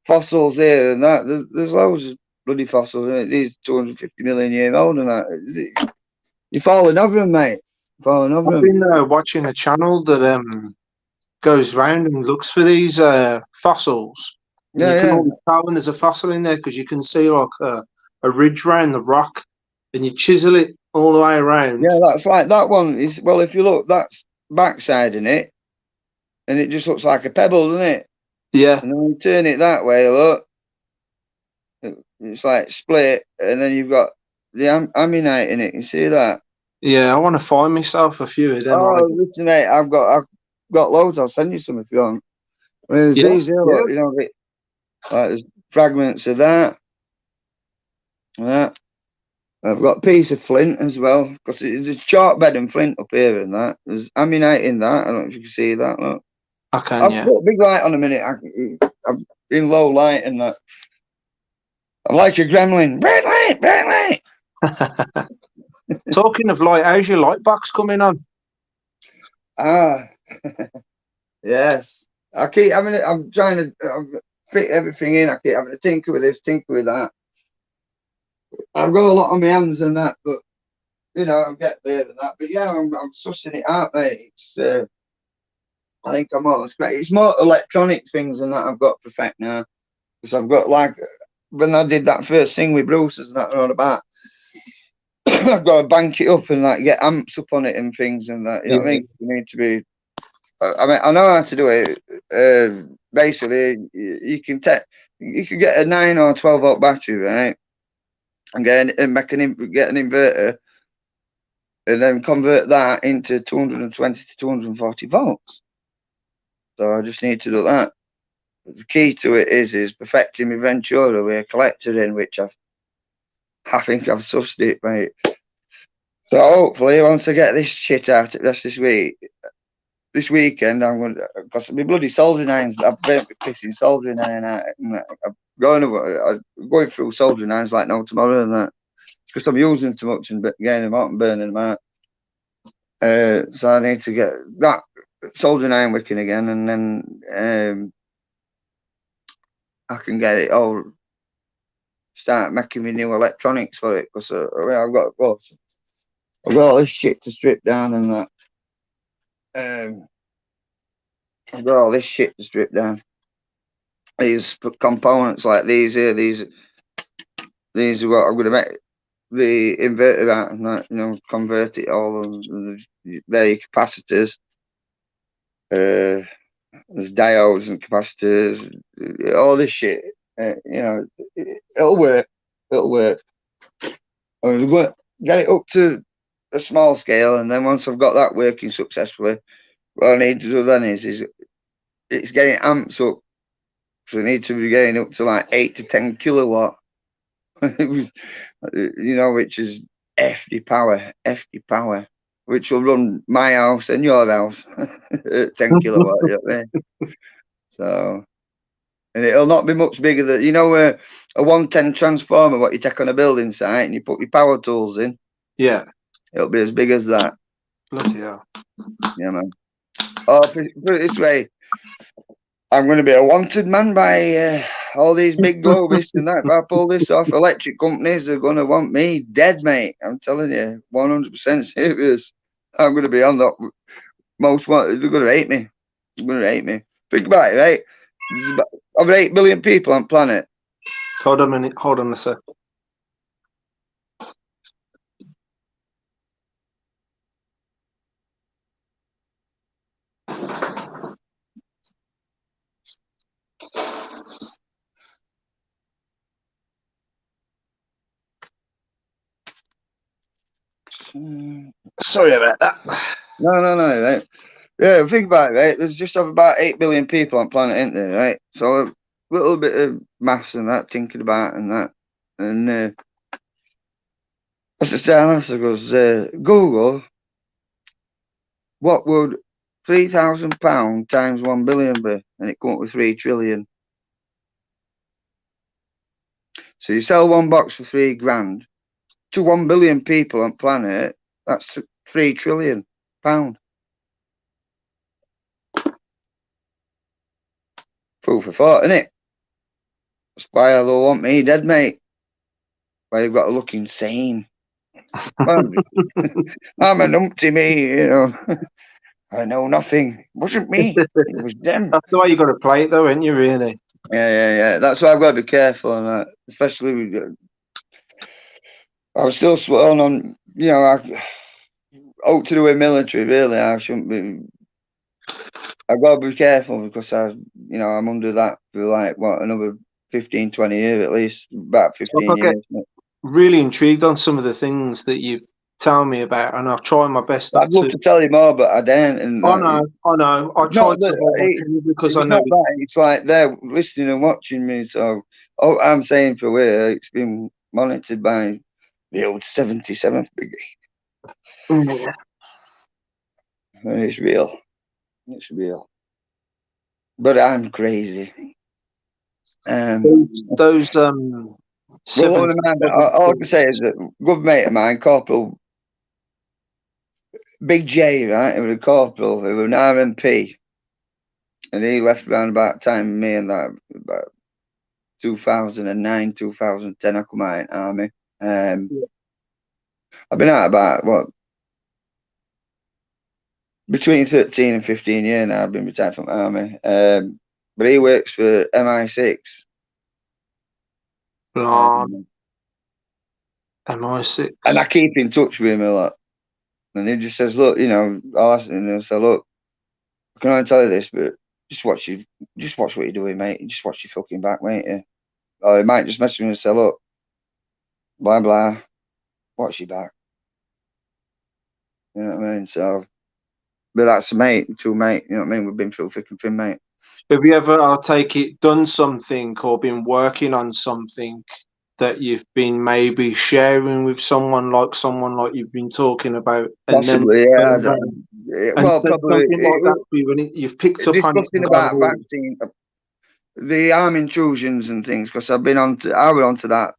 S2: fossils here and that. There's loads of bloody fossils. These 250 million year old and that. You're falling over them, mate. Falling over
S1: I've
S2: them.
S1: been watching a channel that goes round and looks for these fossils. And you
S2: Yeah,
S1: can
S2: yeah.
S1: always tell when there's a fossil in there because you can see like a ridge round the rock and you chisel it all the way around.
S2: Yeah, that's like that one. Well, if you look, that's backside in it, and it just looks like a pebble, doesn't it?
S1: Yeah,
S2: And then when you turn it that way, look, it's like split, and then you've got the ammonite in it. You see that?
S1: yeah. I want to find myself a few of them.
S2: Oh, listen, mate, I've got loads. I'll send you some if you want. There's
S1: Yeah,
S2: these here,
S1: yeah.
S2: look, like there's fragments of that. That. I've got a piece of flint as well, because it's a chalk bed and flint up here and that. There's ammonite in that. I don't know if you can see that. Look.
S1: I can,
S2: I've
S1: yeah.
S2: put a big light on a minute. I'm in low light and that. I'm like a gremlin. Bright light, bright light.
S1: Talking of light, how's your light box coming on?
S2: Ah, yes. I keep having it. I'm trying to fit everything in. I keep having to tinker with this, tinker with that. I've got a lot on my hands and that, but I'll get there and that. But yeah, I'm sussing it out, mate. I think I'm almost great. It's more electronic things and that I've got to perfect now. Because I've got when I did that first thing with Bruce's and that and all about, I've got to bank it up and get amps up on it and things and that. You know what I mean? You need to be. I mean, I know how to do it. Basically, you can get a 9 or 12 volt battery, right? And get an inverter, and then convert that into 220 to 240 volts. So I just need to do that. But the key to it is perfecting my Ventura with a collector in, which I think I've sussed it, mate. So hopefully, once I get this shit out of this weekend, I'm going to, because my bloody soldering irons, I've burnt my pissing soldering iron out. I'm going through soldering irons like no tomorrow and that. It's because I'm using too much and getting them out and burning them out. So I need to get that soldering iron working again, and then I can get it all, start making me new electronics for it, because I've got all this shit to strip down and that. I've got all this shit to strip down. these components like these here, these are what I'm going to make the inverter out and that, convert it all of their capacitors. There's diodes and capacitors, all this shit. It'll work. It'll work. I'm going to get it up to a small scale, and then once I've got that working successfully, what I need to do then is it's getting amps up. So I need to be getting up to like 8 to 10 kilowatt. Which is hefty power, which will run my house and your house at 10 kilowatt. You know what I mean? So, and it'll not be much bigger than, a 110 transformer, what you take on a building site and you put your power tools in.
S1: Yeah.
S2: It'll be as big as that.
S1: Bloody hell.
S2: Yeah, man. Oh, put it this way. I'm going to be a wanted man by all these big globists and that. If I pull this off, electric companies are going to want me dead, mate. I'm telling you, 100% serious. I'm going to be on that most wanted. They're going to hate me. They're going to hate me. Think about it, right? There's about over 8 billion people on the planet.
S1: Hold on a minute. Hold on a sec. Sorry about that.
S2: No, right? Yeah, think about it, right? There's just over about 8 billion people on the planet, isn't there, right? So a little bit of maths and that, thinking about and that. And that's the same answer goes, Google, what would £3,000 times 1 billion be? And it come up with 3 trillion. So you sell one box for £3,000 to 1 billion people on the planet, that's £3 trillion. Food for thought, innit? That's why they'll want me dead, mate. Why you've got to look insane. I'm a numpty, me, I know nothing. It wasn't me. It was them.
S1: That's the way you got to play it, though, ain't you? Really?
S2: Yeah. That's why I've got to be careful on that, especially with. I'm still swearing on. I ought to do with military. Really, I shouldn't be. I've got to be careful because I'm under that for like another 15, 20 years at least, about 15 years.
S1: Really intrigued on some of the things that you tell me about, and I'll try my best not
S2: I'd love to tell you more, but I don't. And
S1: I know. I tried to because I know
S2: it's like they're listening and watching me. So I'm saying for where it's been monitored by the old 77th Brigade.
S1: Yeah.
S2: And it's real. It's real. But I'm crazy.
S1: Those
S2: all I can say is that a good mate of mine, Corporal Big J, right? He was a corporal, he was an RMP. And he left around about time me and that about 2009, 2010 I come out in army. I've been out about between 13 and 15 years now. I've been retired from army. But he works for MI6.
S1: MI6.
S2: And I keep in touch with him a lot. And he just says, look, I'll ask him and say, look, I can only tell you this, but just watch what you're doing, mate. Just watch your fucking back, mate. Or he might just message me and say, look, blah, blah, watch your back. You know what I mean? So, but that's a mate, two mate, you know what I mean? We've been through thick and thin, mate.
S1: Have you ever, I'll take it, done something or been working on something that you've been maybe sharing with someone like you've been talking about? And
S2: Possibly,
S1: then,
S2: yeah.
S1: And
S2: Well,
S1: said
S2: probably
S1: something like that to you, and you've picked up on it.
S2: Discussing about vaccine, the arm intrusions and things, because I went onto that.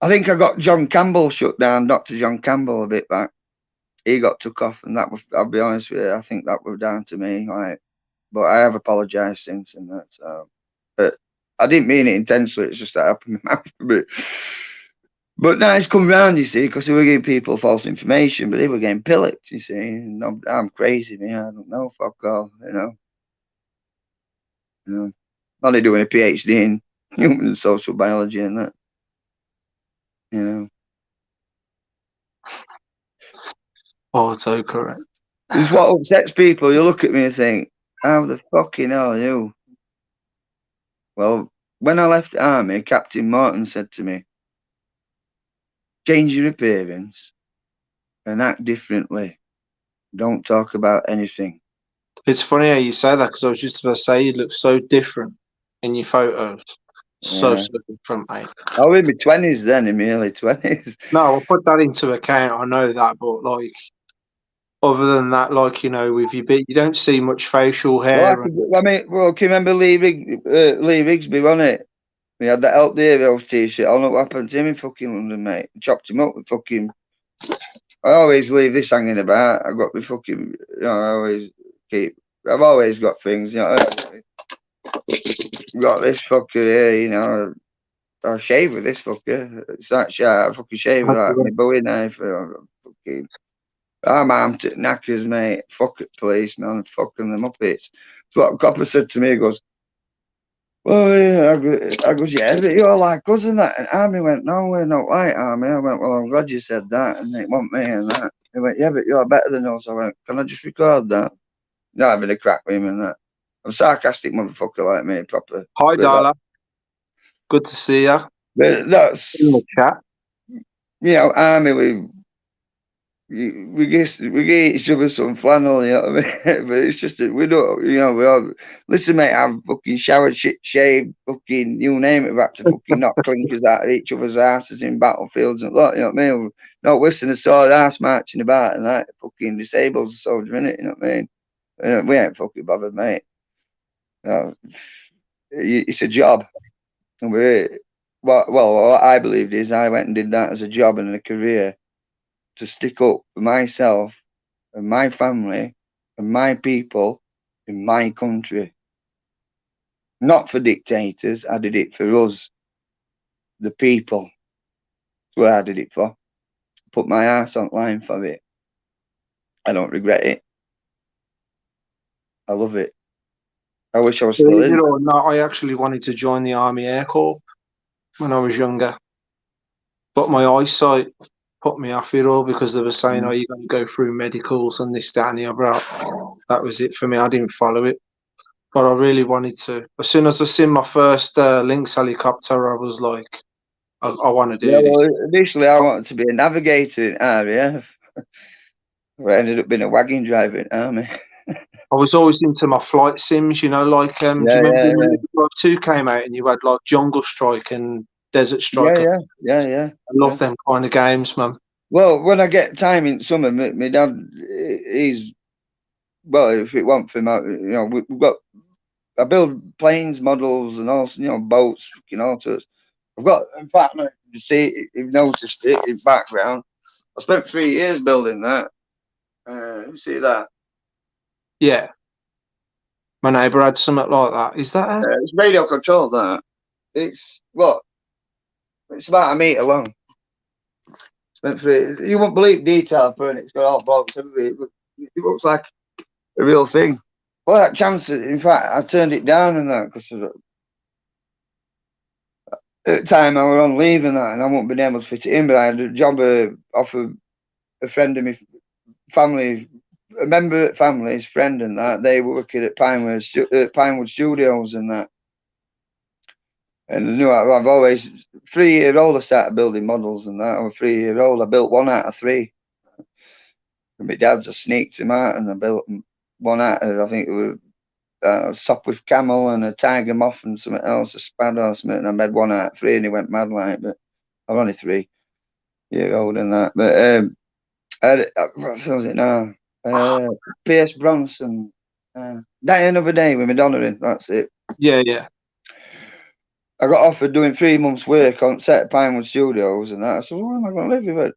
S2: I think I got John Campbell shut down, Dr. John Campbell, a bit back. He got took off, and that was, I'll be honest with you, I think that was down to me. But I have apologised since and that. So, but I didn't mean it intentionally. It's just that happened. But now it's come round, you see, because they were giving people false information, but they were getting pillaged, you see. And I'm crazy, man. I don't know, fuck all, you know. only doing a PhD in human and social biology and that, you know.
S1: Auto correct.
S2: This is what upsets people. You look at me and think, how the fucking hell are you? Well, when I left the army, Captain Morton said to me, change your appearance and act differently. Don't talk about anything.
S1: It's funny how you say that because I was just about to say you look so different in your photos. So,
S2: Yeah.
S1: so different, mate.
S2: I was in my 20s then, in my early 20s.
S1: No, I'll put that into account. I know that, but like, other than that, like, you know, with your bit, you don't see much facial
S2: Well,
S1: hair. And
S2: I mean, well, can you remember Lee Rigsby, wasn't it? We had that Help the Heroes t-shirt. I don't know what happened to him in fucking London, mate. Chopped him up with fucking... I always leave this hanging about. I've got my fucking... You know, I always keep... I've always got things, you know. Got this fucker here, you know. I shave with this fucker. It's that shit. I fucking shave with that. My Bowie knife. Fucking... I'm armed to knackers, mate. Fuck it, police, man. Fucking them Muppets. That's what Copper said to me. He goes, well, yeah, I goes, yeah, but you're like us and that. And Army went, no, we're not like Army. I went, well, I'm glad you said that. And it wasn't me and that. He went, yeah, but you're better than us. I went, can I just record that? No, I'm in a crack with him and that. I'm a sarcastic motherfucker like me, proper.
S1: hi,
S2: But,
S1: Darla. Good to see you
S2: but that's,
S1: in the chat.
S2: you know, Army, we get each other some flannel, you know what I mean? But it's just that we don't, you know, we all listen, mate. I've fucking showered, shit, shaved, fucking you name it. We've had to fucking knock clinkers out of each other's asses in battlefields and lot, you know what I mean? Not whistling a sword ass marching about and that fucking disables the soldier in it, you know what I mean? We ain't fucking bothered, mate. It's a job, and well, what I believed is I went and did that as a job and a career to stick up for myself and my family and my people in my country. Not for dictators. I did it for us, the people. That's what I did it for. Put my ass on line for it. I don't regret it. I love it. I wish I was still
S1: Believe
S2: in
S1: it
S2: it.
S1: or not, I actually wanted to join the Army Air Corps when I was younger, but my eyesight put me off it all because they were saying, "Oh, you're going to go through medicals and this, that, and the other." That was it for me. I didn't follow it, but I really wanted to. As soon as I seen my first Lynx helicopter, I was like, "I want to
S2: Yeah,
S1: do this."
S2: well, initially I wanted to be a navigator in RAF. I ended up being a wagon driver in Army.
S1: I was always into my flight sims, you know, like do you
S2: Yeah,
S1: remember
S2: yeah,
S1: when
S2: yeah.
S1: Living Life 2 came out and you had like Jungle Strike and Desert
S2: Yeah,
S1: Strike? I
S2: yeah, yeah, yeah.
S1: love them kind of games, man.
S2: Well, when I get time in summer, my dad, he's, well, if it weren't for him, you know, we've got, I build planes, models, and all, you know, boats, you know, to, I've got, in fact, you see, you've noticed it in background. I spent 3 years building that. You see that?
S1: Yeah, my neighbour had something like that. Is that a...
S2: It's radio controlled, that. It's, what? It's about a metre long. Spent you won't believe detail for it. It's got all bolts, everything. It looks like a real thing. Well, that chance, in fact, I turned it down and that because at the time I was on leave and that, and I wouldn't been able to fit it in. But I had a job off of a friend of my family, a member of family's friend, and that they were working at Pinewood Studios and that. And I knew I've always 3 year old. I started building models and that. I was 3 year old. I built 1 out of 3. And my dad's just sneaked him out, and I built one out of, I think it was a Sopwith camel and a tiger moth and something else, a spad or something. And I made 1 out of 3, and he went mad like. But I'm only 3 year old and that. But what was it now? Pierce Bronson. Die Another Day with Madonna in. That's it.
S1: Yeah, yeah.
S2: I got offered doing 3 months' work on set at Pinewood Studios and that. I said, well, where am I going to live? He went,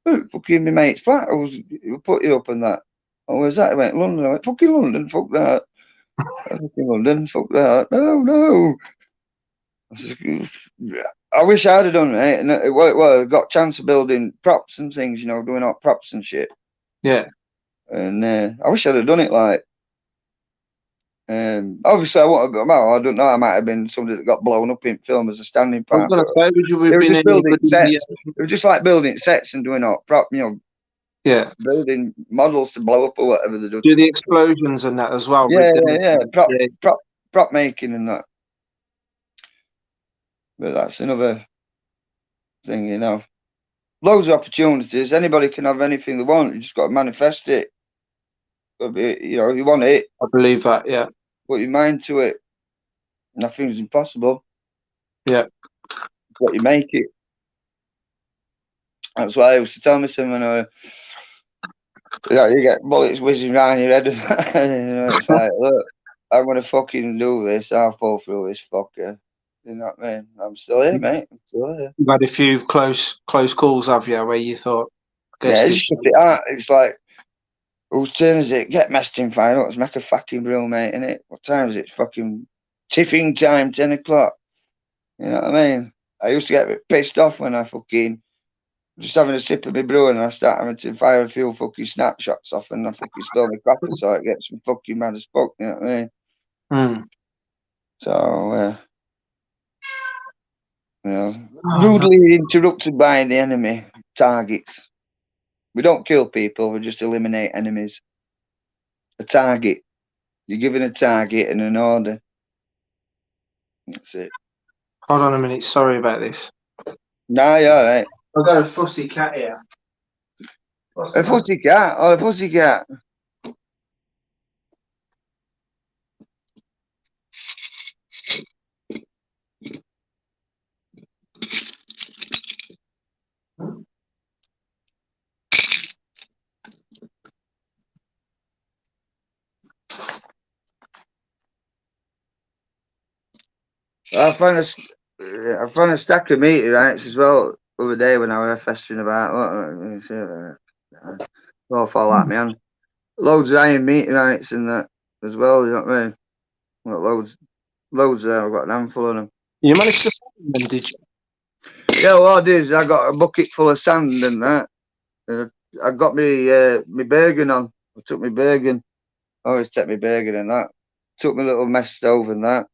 S2: oh, fucking my mate's flat. We'll put you up on that. Oh, where's that? He went, London. I went, fucking London, fuck that. Fucking London, fuck that. No, no. I wish I'd have done it. And well, I got a chance of building props and things, you know, doing all props and shit.
S1: Yeah.
S2: And I wish I'd have done it like. Obviously, well, I don't know. I might have been somebody that got blown up in film as a standing
S1: I was
S2: part,
S1: going
S2: but
S1: to say, would you
S2: they
S1: have
S2: were
S1: been
S2: just
S1: any
S2: building
S1: good in the?
S2: sets. It was just like building sets and doing all prop,
S1: Yeah.
S2: building models to blow up or whatever they do.
S1: Do the explosions and that as well,
S2: Yeah,
S1: rigged
S2: yeah,
S1: them.
S2: yeah.
S1: Yeah.
S2: Prop making and that. But that's another thing, Loads of opportunities. Anybody can have anything they want. You just got to manifest it. If you want it,
S1: I believe that. Yeah.
S2: put your mind to it. Nothing's impossible.
S1: Yeah.
S2: But you make it. That's why I used to tell my son when you get bullets whizzing around your head. It's like, look, I'm going to fucking do this. I'll fall through this fucker. You know what I mean? I'm still here, mate. I'm still here.
S1: You've had a few close calls, have you, where you thought,
S2: Yeah,
S1: guess
S2: just shut it out. It's like, whose turn is it? Get messed in fire. Let's make a fucking brew, mate, innit? What time is it? Fucking tiffing time, 10 o'clock. You know what I mean? I used to get a bit pissed off when I fucking just having a sip of my brew and I start having to fire a few fucking snapshots off and I fucking spill my crap so it gets me fucking mad as fuck, you know what I mean? So, rudely interrupted by the enemy targets. We don't kill people, we just eliminate enemies. A target. You're given a target and an order. That's it.
S1: Hold on a minute. Sorry about this.
S2: Nah, you're all right.
S1: I've got a fussy cat here.
S2: A pussy cat? Oh, a pussy cat. I found a stack of meteorites as well the other day when I was festering about. All fall at me, and loads of iron meteorites in that as well. You know what I mean? Got loads there. I've got an handful of them.
S1: You managed to find them, did you?
S2: Yeah, what I did is I got a bucket full of sand and that. I got me Bergen on. I took my Bergen. I always take my Bergen and that. Took my little mess stove and that.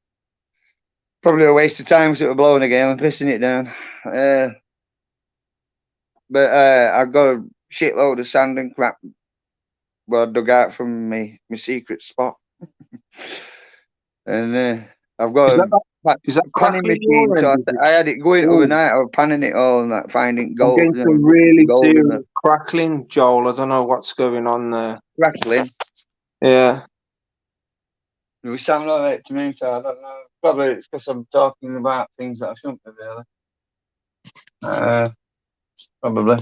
S2: Probably a waste of time because it was blowing again. I'm pissing it down. But I got a shitload of sand and crap. Well, I dug out from my secret spot. And I've got
S1: Is that
S2: a panning
S1: crackling
S2: machine.
S1: your
S2: So
S1: end?
S2: I had it going
S1: Ooh.
S2: overnight. I was panning it all and that, finding
S1: I'm
S2: gold.
S1: getting some really
S2: gold in
S1: serious crackling, Joel. I don't know what's going on there.
S2: crackling.
S1: Yeah.
S2: It sound all right to me, so I don't know. Probably it's because I'm talking about things that I shouldn't be, really. Probably.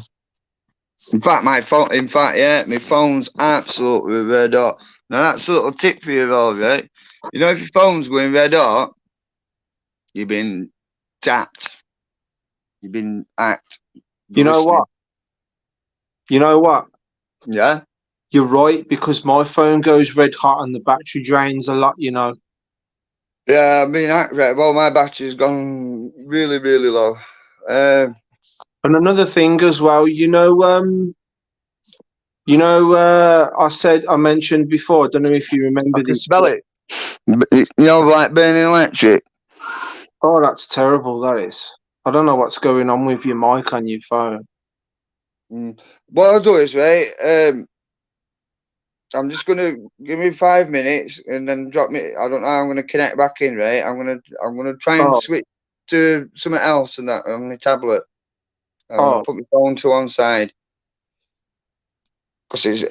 S2: In fact, my phone's absolutely red hot. Now that's a little tip for you all, right? You know, if your phone's going red hot, you've been tapped. You've been hacked.
S1: You know what?
S2: Yeah.
S1: You're right, because my phone goes red hot and the battery drains a lot,
S2: Yeah, I've been hacked. Right. Well, my battery's gone really, really low.
S1: And another thing as well, I mentioned before, I don't know if you remember
S2: I can
S1: this.
S2: smell it. Like burning electric.
S1: Oh, that's terrible, that is. I don't know what's going on with your mic on your phone.
S2: What I'll do is, right, I'm just gonna give me 5 minutes and then drop me. I don't know. I'm gonna connect back in, right? I'm gonna try and switch to something else and that on my tablet. I'm gonna put my phone to one side because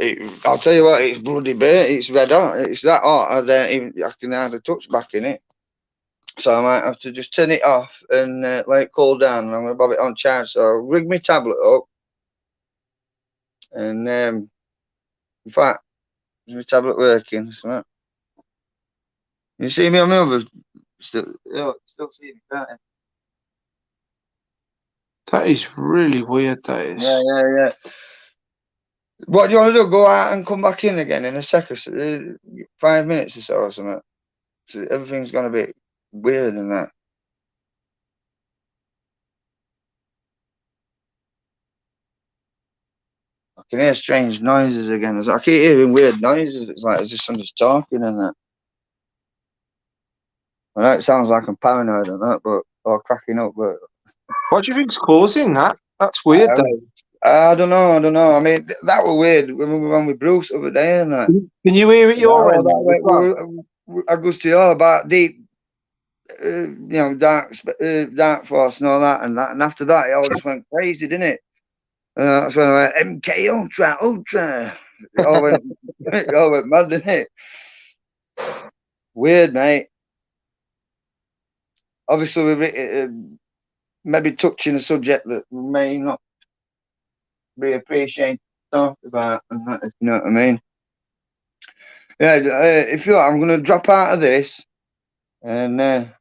S2: I'll tell you what, it's bloody burnt. It's red hot. It's that hot. I can hardly touch back in it. So I might have to just turn it off and let it cool down. And I'm gonna bob it on charge. So I'll rig my tablet up and in fact, is my tablet working? So, you see me on my other? Still see me, can't you?
S1: That is really weird, that is.
S2: Yeah. What do you want to do? Go out and come back in again in a second, 5 minutes or so or something. So everything's gonna be weird and that. I can hear strange noises again. I keep hearing weird noises. It's like as if somebody's talking and that. I know it sounds like I'm paranoid and that, but or cracking up, but
S1: What do you think's causing that? That's weird, though.
S2: I don't know. I don't know. I mean, that was weird when we were on with Bruce the other day, and that.
S1: Can you hear it your
S2: Oh,
S1: end
S2: that
S1: though, as
S2: way,
S1: well?
S2: I goes to you about deep, dark force and all that, and after that, it all just went crazy, didn't it? That's when I went MK Ultra. It all went, it all went mad, didn't it? Weird, mate. Obviously, we're maybe touching a subject that may not be appreciated to talk about, and that, if you know what I mean. Yeah, if you want, I'm going to drop out of this, and I'm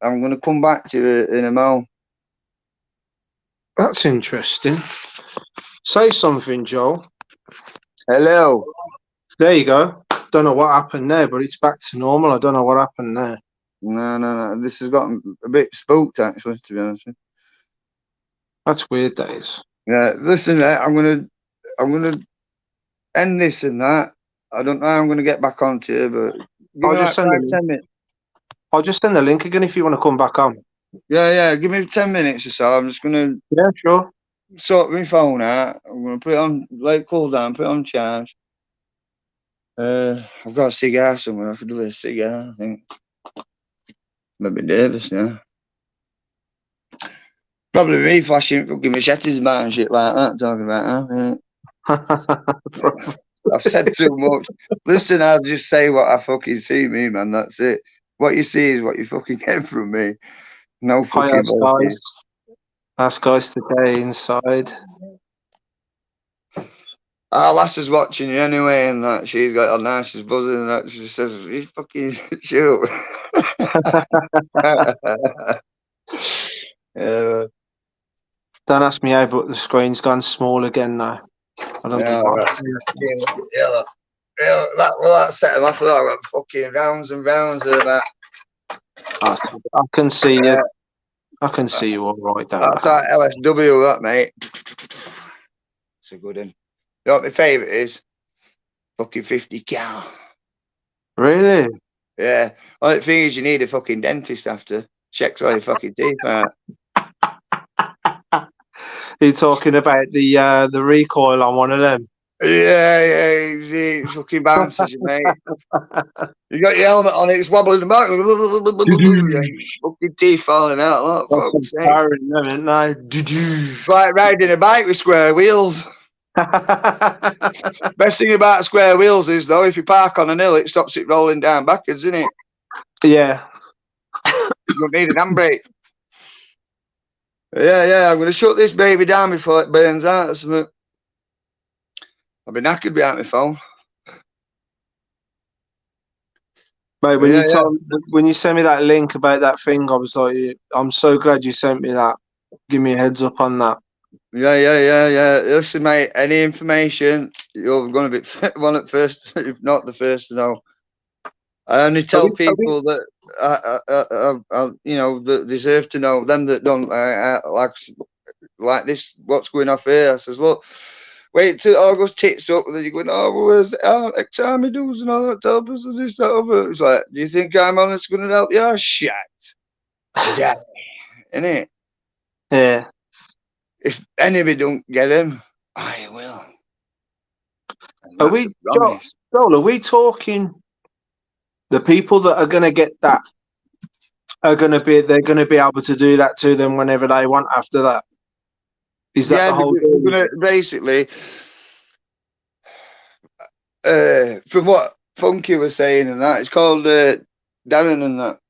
S2: going to come back to you in a moment.
S1: That's interesting. Say something, Joel.
S2: Hello.
S1: There you go. Don't know what happened there, but it's back to normal. I don't know what happened there.
S2: No. This has gotten a bit spooked, actually, to be honest with
S1: That's weird, that is.
S2: you. Yeah, listen, I'm gonna end this and that. I don't know how I'm gonna get back onto you, but give
S1: I'll
S2: me
S1: just
S2: like
S1: send the
S2: 5, 10
S1: link.
S2: minutes.
S1: I'll just send the link again if you want to come back on.
S2: Yeah, give me 10 minutes or so. I'm just gonna
S1: Yeah, sure.
S2: sort my phone out. I'm gonna put it on, let it cool down, put it on charge. I've got a cigar somewhere. I could do a cigar, I think. Maybe nervous now. Probably me flashing fucking machetes about and shit like that, talking about that. I've said too much. Listen, I'll just say what I fucking see, me, man. That's it. What you see is what you fucking get from me. No
S1: Hi,
S2: fucking
S1: guys.
S2: bullshit.
S1: That's guys today inside.
S2: Our lass is watching you anyway, and that she's got her nicest buzzing, and that she says, "You fucking shoot." Yeah,
S1: Don't ask me how, but the screen's gone small again now. I don't
S2: yeah,
S1: know why.
S2: right. Yeah, that set him off. I went fucking rounds and rounds of that.
S1: I can see you. I can see you all right, don't
S2: That's our LSW, that mate. It's a good one. You know what my favourite is? Fucking 50 cal.
S1: Really?
S2: Yeah. Only thing is, you need a fucking dentist after. Checks all your fucking teeth out.
S1: You're talking about the recoil on one of them.
S2: Yeah, he fucking bounces you, mate. You got your helmet on, it's wobbling back. Fucking teeth falling out. Like, fuck's sake. It's like riding a bike with square wheels. Best thing about square wheels is, though, if you park on an hill, it stops it rolling down backwards, isn't it?
S1: Yeah.
S2: You don't need an handbrake. Yeah, I'm going to shut this baby down before it burns out. I've been knackered behind my phone.
S1: Mate, when you sent me that link about that thing, I was like, I'm so glad you sent me that. Give me a heads up on that.
S2: Yeah. Listen, mate, any information, you're going to be one at first, if not the first to know. I only tell people that, that deserve to know. Them that don't, like this, what's going off here. I says, look, wait till it all goes tits up, and then you're going, oh, well, where's ex-army dudes and all that, help us and this, that, other. It's like, do you think I'm honest going to help you? Oh, shit. Yeah. Innit?
S1: Yeah.
S2: If anybody don't get him, I will.
S1: Joel, are we talking the people that are going to get that they're going to be able to do that to them whenever they want after that? Is that the whole
S2: thing? We're gonna basically, from what Funky was saying and that, it's called Darren and that.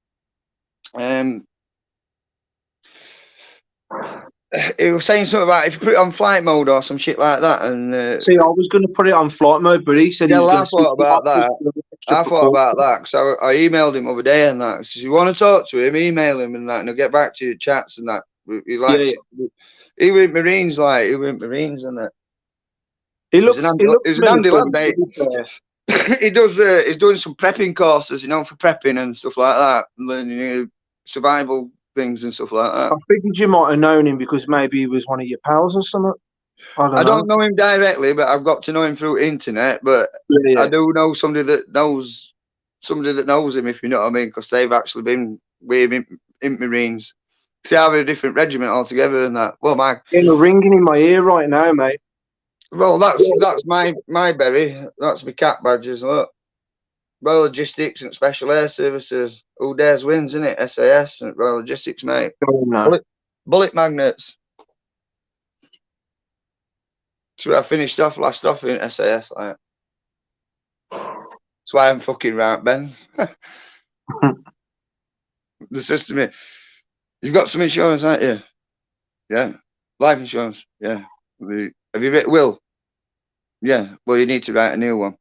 S2: He was saying something about if you put it on flight mode or some shit like that. And
S1: see, I was going to put it on flight mode, but he said he was going to.
S2: I thought about that because I emailed him over day and that. So if you want to talk to him, email him and that, and he'll get back to you, chats and that. He likes. Yeah. He went Marines, and that. He's an handy lad, mate. He does. He's doing some prepping courses, for prepping and stuff like that, and learning survival things and stuff like that.
S1: I figured you might have known him because maybe he was one of your pals or something.
S2: I don't know him directly, but I've got to know him through internet. But I do know somebody that knows somebody that knows him, if you know what I mean, because they've actually been with him in Marines. See, I have a different regiment altogether and that. Well,
S1: Getting a ringing in my ear right now, mate.
S2: that's my berry. That's my cat badges. Look, Royal Logistics and Special Air Services. Who dares wins, isn't it? SAS and Royal Logistics, mate.
S1: Oh, no.
S2: Bullet magnets. So I finished off last off in SAS. Like. That's why I'm fucking right, Ben. The system is, you've got some insurance, haven't you? Yeah. Life insurance. Yeah. Have you written will? Yeah. Well, you need to write a new one.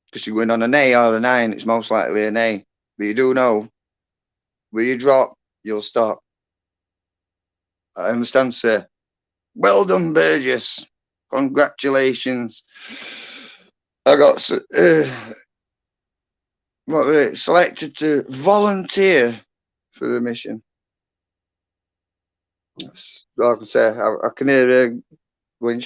S2: Because you're going on an A or an I, and it's most likely an A. But you do know, where you drop, you'll stop. I understand, sir. Well done, Burgess. Congratulations. I got what were it? Selected to volunteer for the mission. That's all I can say. I can hear going.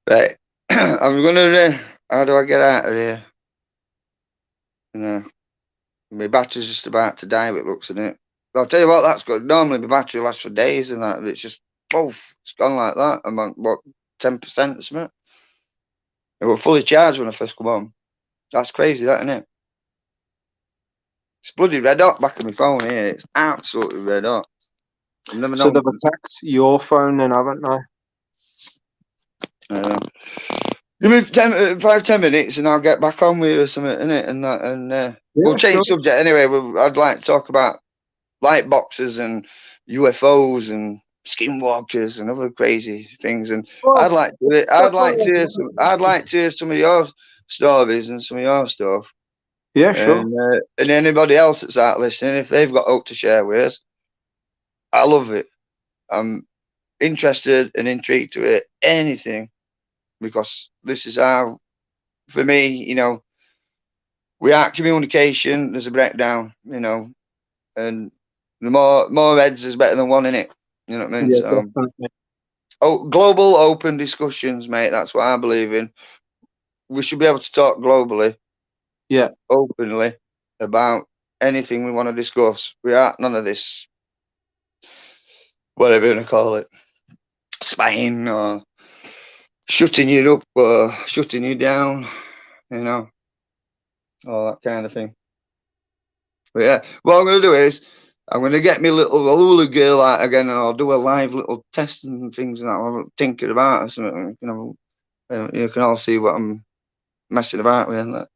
S2: Right. I'm gonna. How do I get out of here? You know, my battery's just about to die. It looks in it. I'll tell you what. That's good. Normally my battery lasts for days, and that. But it's just poof. It's gone like that. I'm on what 10% or something. It was fully charged when I first come home. That's crazy, that, isn't it? It's bloody red hot back on my phone here. It's absolutely red hot. I've never
S1: So
S2: known.
S1: they've attacked your phone then, haven't they?
S2: Give me 5-10 minutes and I'll get back on with you or something, innit? And that, and we'll change subject anyway. I'd like to talk about light boxes and UFOs and skinwalkers and other crazy things. And I'd like to hear some of your stories and some of your stuff.
S1: Yeah, sure.
S2: And anybody else that's out listening, if they've got hope to share with us, I love it. I'm interested and intrigued to hear anything, because this is how, for me, you know, without communication, there's a breakdown, you know, and the more heads is better than one, in it. You know what I mean?
S1: Yeah,
S2: So,
S1: definitely.
S2: global open discussions, mate. That's what I believe in. We should be able to talk globally,
S1: Yeah,
S2: openly about anything we want to discuss. We are none of this, whatever you want to call it, spying or shutting you up or shutting you down, you know, all that kind of thing. But yeah, what I'm going to do is I'm going to get me little hula girl out again, and I'll do a live little test and things and that. I'll tinker about or something, you know. You can all see what I'm messing about with, and that.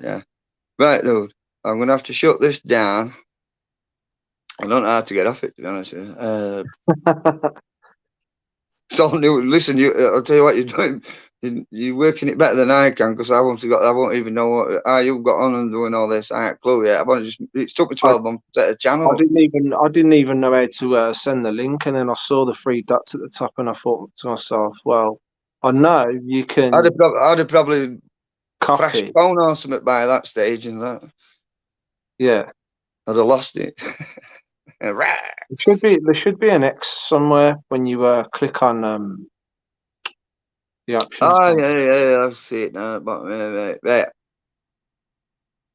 S2: Yeah. Right, dude. I'm going to have to shut this down. I don't know how to get off it, to be honest with you. So new. Listen, I'll tell you what you're doing. You're working it better than I can, because I won't even know how you've got on and doing all this. I ain't clue yet. It took me 12 months to set a channel.
S1: I didn't even know how to send the link, and then I saw the three dots at the top, and I thought to myself, well, I know you can
S2: I'd have probably crashed
S1: copy.
S2: phone or something by that stage, and that
S1: Yeah,
S2: I'd have lost it.
S1: there should be an X somewhere when you click on the options.
S2: Oh yeah, I see it now. But right.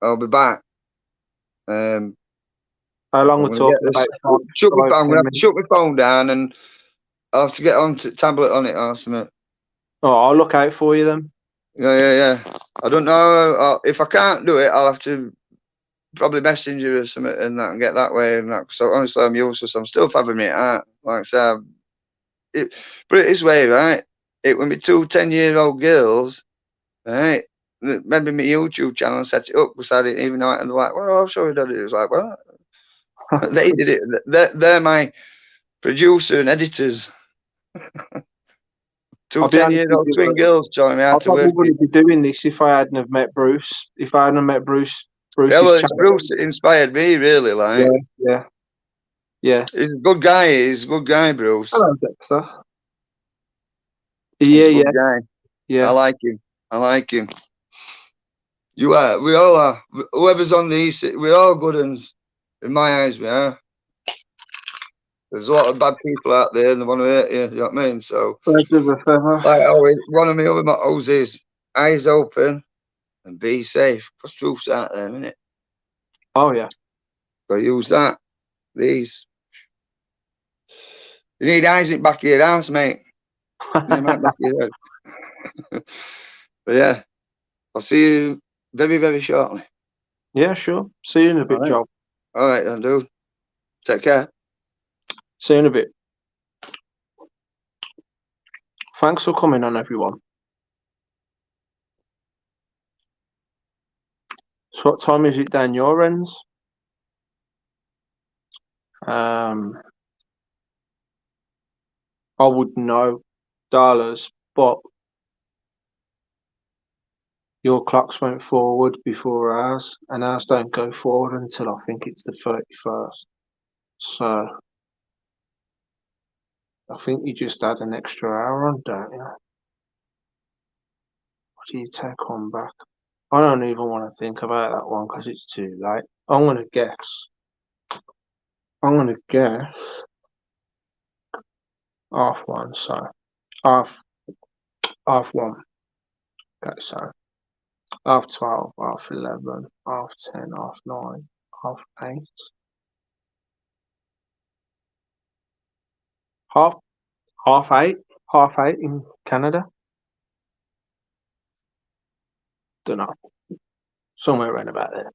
S2: I'll be back.
S1: How long we're talking about?
S2: I'm gonna have to shut my phone down, and I'll have to get on to tablet on it or something.
S1: Oh, I'll look out for you then.
S2: Yeah. I don't know if I can't do it. I'll have to probably messenger or something and that, and get that way and that. So honestly, I'm useless. I'm still fabbing it out. Like I said, put it this way, right? It when me 2 10-year-old girls, right? Remember my YouTube channel and set it up because I didn't even know it, and they're like, "Well, I'll show you that." It was like, "Well, they did it. They're my producer and editors." 2 10-year-old twin girls showing me how to work.
S1: I probably wouldn't be doing this if I hadn't have met Bruce. If I hadn't have met Bruce,
S2: Yeah, well, it's Bruce that inspired me, really. Like,
S1: yeah.
S2: He's a good guy. He's a good guy, Bruce.
S1: Hello, Dexter.
S2: He's a good guy.
S1: Yeah.
S2: I like him. You are. We all are. Whoever's on these, we're all good uns. In my eyes, we are. There's a lot of bad people out there and they want to hurt you, you know what I mean? So,
S1: Birds of a feather.
S2: like always, one of my other mottos is eyes open and be safe. Because truth's out there, innit?
S1: Oh yeah.
S2: So use that. These. You need eyes in the back of your house, mate. You need 'em out the back of your head. But yeah, I'll see you very, very shortly.
S1: Yeah, sure. See you in a bit,
S2: All right.
S1: Joel.
S2: All right, then, dude. Take care.
S1: See you in a bit. Thanks for coming on, everyone. So what time is it down your ends? I would know dollars, but your clocks went forward before ours, and ours don't go forward until I think it's the 31st. So I think you just add an extra hour on, don't you? What do you take on back? I don't even want to think about that one because it's too late. I'm gonna guess. Half one, so half half one. Okay, so half 12, half 11, half 10, half 9, half 8, half half 8 in Canada. Don't know, somewhere around about there.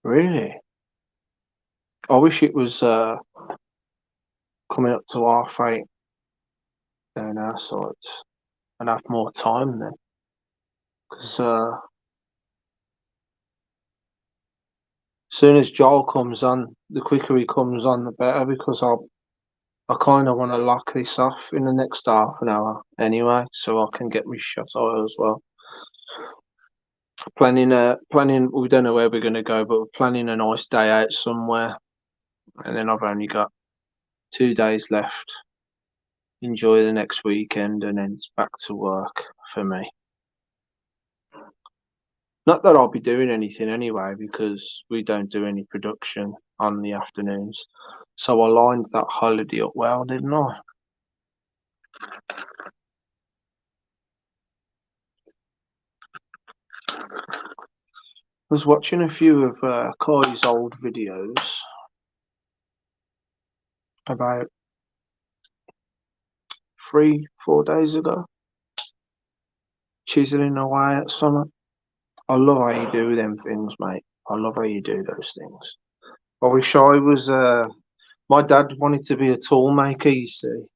S1: Really? I wish it was coming up to half 8 down our side and have more time then, because as soon as Joel comes on, the quicker he comes on, the better, because I kind of want to lock this off in the next half an hour anyway, so I can get my shot out as well. Planning. We don't know where we're going to go, but we're planning a nice day out somewhere, and then I've only got 2 days left. Enjoy the next weekend, and then it's back to work for me. Not that I'll be doing anything anyway, because we don't do any production on the afternoons. So I lined that holiday up well, didn't I? Was watching a few of Kai's old videos about 3, 4 days ago, chiseling away at something. I love how you do them things, mate. I love how you do those things. I wish I was. My dad wanted to be a tool maker, you see,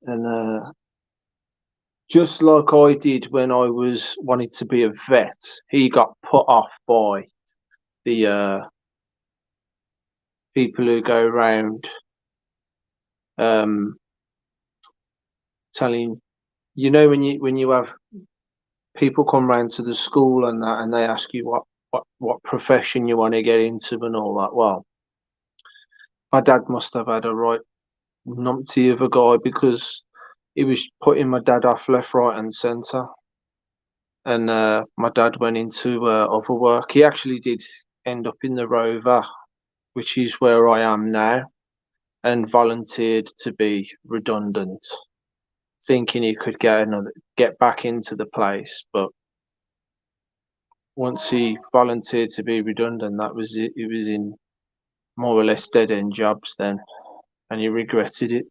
S1: and just like I did when I was wanted to be a vet, he got put off by the people who go around telling, when you have people come round to the school and that, and they ask you what profession you want to get into and all that. Well, my dad must have had a right numpty of a guy, because he was putting my dad off left, right, and centre. And my dad went into other work. He actually did end up in the Rover, which is where I am now, and volunteered to be redundant, thinking he could get back into the place. But once he volunteered to be redundant, that was it. He was in more or less dead end jobs then, and he regretted it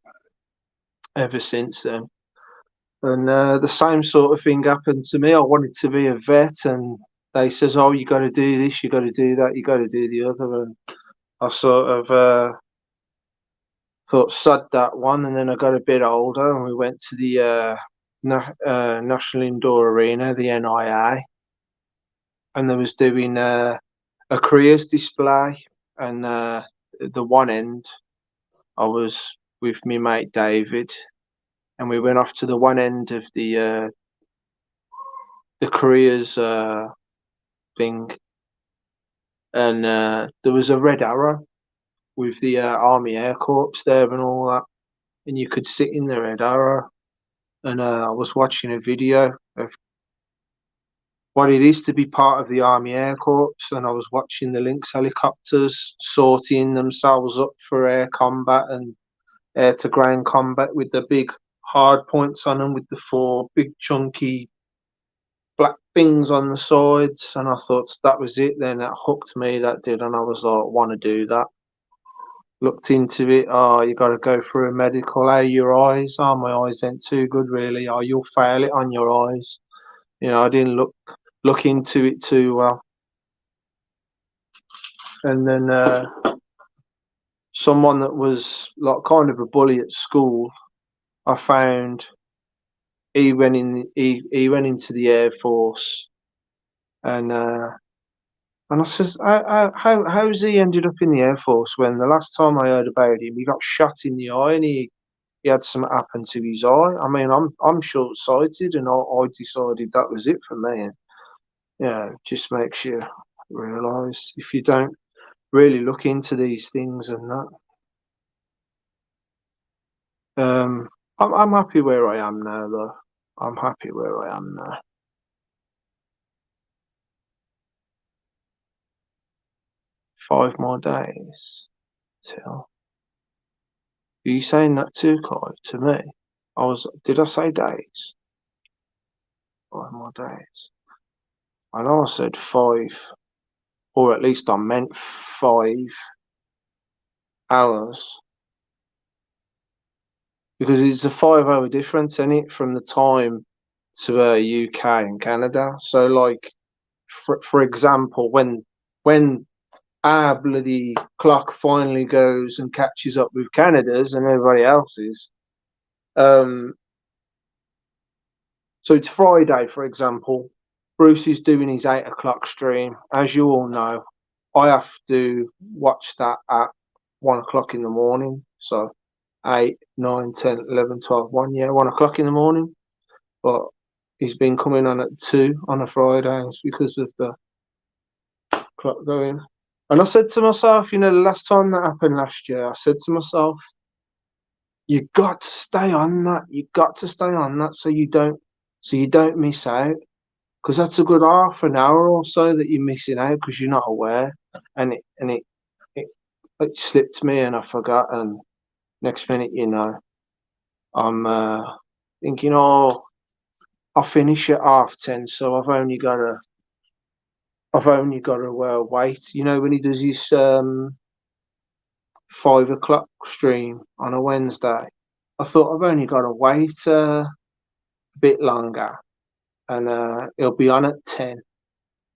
S1: ever since then. And the same sort of thing happened to me. I wanted to be a vet, and they says, "Oh, you got to do this, you got to do that, you got to do the other." And I sort of thought, "Sod that one." And then I got a bit older, and we went to the National Indoor Arena, the NIA, and they was doing a careers display. And the one end, I was with my mate David, and we went off to the one end of the careers thing, and there was a red arrow with the Army Air Corps there and all that, and you could sit in the red arrow. And I was watching a video of what it is to be part of the Army Air Corps, and I was watching the Lynx helicopters sorting themselves up for air combat and air to ground combat with the big hard points on them with the four big chunky black things on the sides. And I thought that was it. Then that hooked me, that did, and I was like, want to do that. Looked into it. Oh, you got to go through a medical. How your eyes? Oh, my eyes ain't too good, really. Oh, you'll fail it on your eyes. I didn't look into it too well. And then someone that was like kind of a bully at school, I found he went into the Air Force, and I says, how's he ended up in the Air Force when the last time I heard about him, he got shot in the eye and he had something happen to his eye. I mean, I'm short sighted, and I decided that was it for me. And yeah, it just makes you realise if you don't really look into these things and that. I'm happy where I am now, though. I'm happy where I am now. 5 more days till. Are you saying that too, Kai? To me? Did I say days? 5 more days. I know I said 5, or at least I meant 5 hours. Because it's a 5 hour difference in it from the time to UK and Canada. So, like, for example, when our bloody clock finally goes and catches up with Canada's and everybody else's, so it's Friday, for example. Bruce is doing his 8 o'clock stream. As you all know, I have to watch that at 1 o'clock in the morning. So 8, 9, 10, 11, 12, 1, yeah, 1 o'clock in the morning. But he's been coming on at 2 on a Friday because of the clock going. And I said to myself, the last time that happened last year, I said to myself, you got to stay on that. You got to stay on that so you don't miss out. Because that's a good half an hour or so that you're missing out because you're not aware, and it it slipped me and I forgot, and next minute I'm thinking, oh, I'll finish at 10:30, so I've only got to wait. When he does his 5 o'clock stream on a Wednesday, I thought I've only got to wait a bit longer, and it'll be on at 10.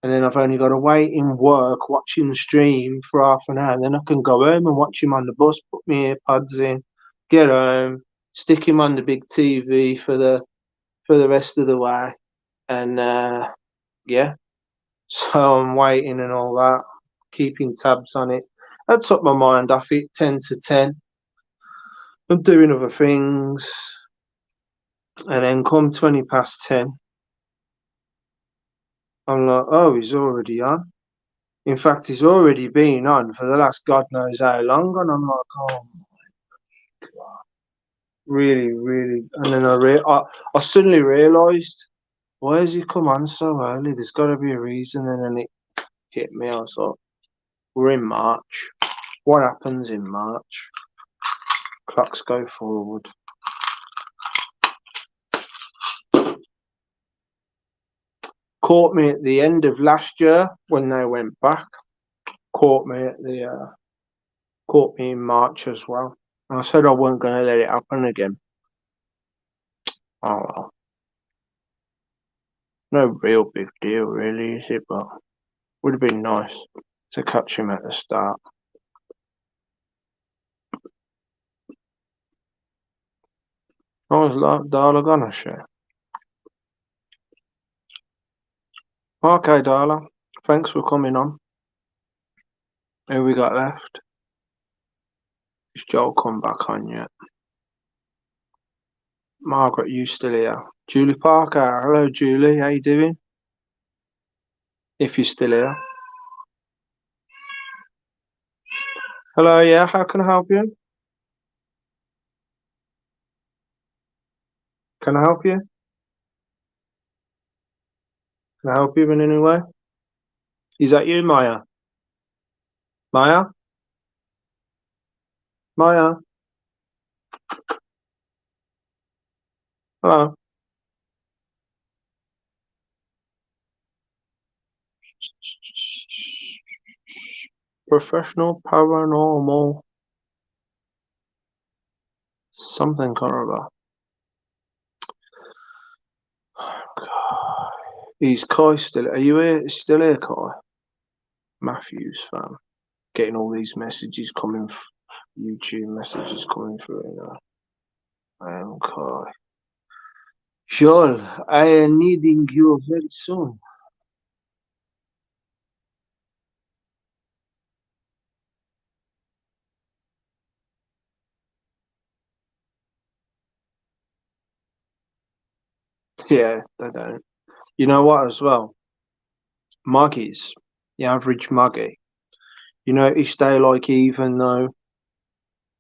S1: And then I've only got to wait in work watching the stream for half an hour. And then I can go home and watch him on the bus, put my earpods in, get home, stick him on the big TV for the rest of the way. And yeah, so I'm waiting and all that, keeping tabs on it. I took my mind off it, 10 to 10. I'm doing other things. And then come 20 past 10, I'm like, oh, he's already on. In fact, he's already been on for the last God knows how long, and I'm like, oh, really, really. And then I suddenly realised, why has he come on so early? There's got to be a reason. And then it hit me. I was like, we're in March. What happens in March? Clocks go forward. Caught me at the end of last year when they went back. Caught me in March as well. I said I wasn't going to let it happen again. Oh well. No real big deal, really, is it? But would have been nice to catch him at the start. I was like, Darla gonna share. Okay, Darla. Thanks for coming on. Who we got left? Is Joel come back on yet? Margaret, you still here? Julie Parker. Hello, Julie. How you doing? If you're still here. Hello, yeah. How can I help you? Can I help you? Can I help you in any way? Is that you, Maya? Maya? Maya? Hello? Professional paranormal something Canada. Is Kai still? Are you here? Still here, Kai? Matthews fan. Getting all these messages coming, YouTube messages coming through. I am Kai. Sure, I am needing you very soon. Yeah, they don't. You know what? As well, muggies. The average muggy. You notice they like, even though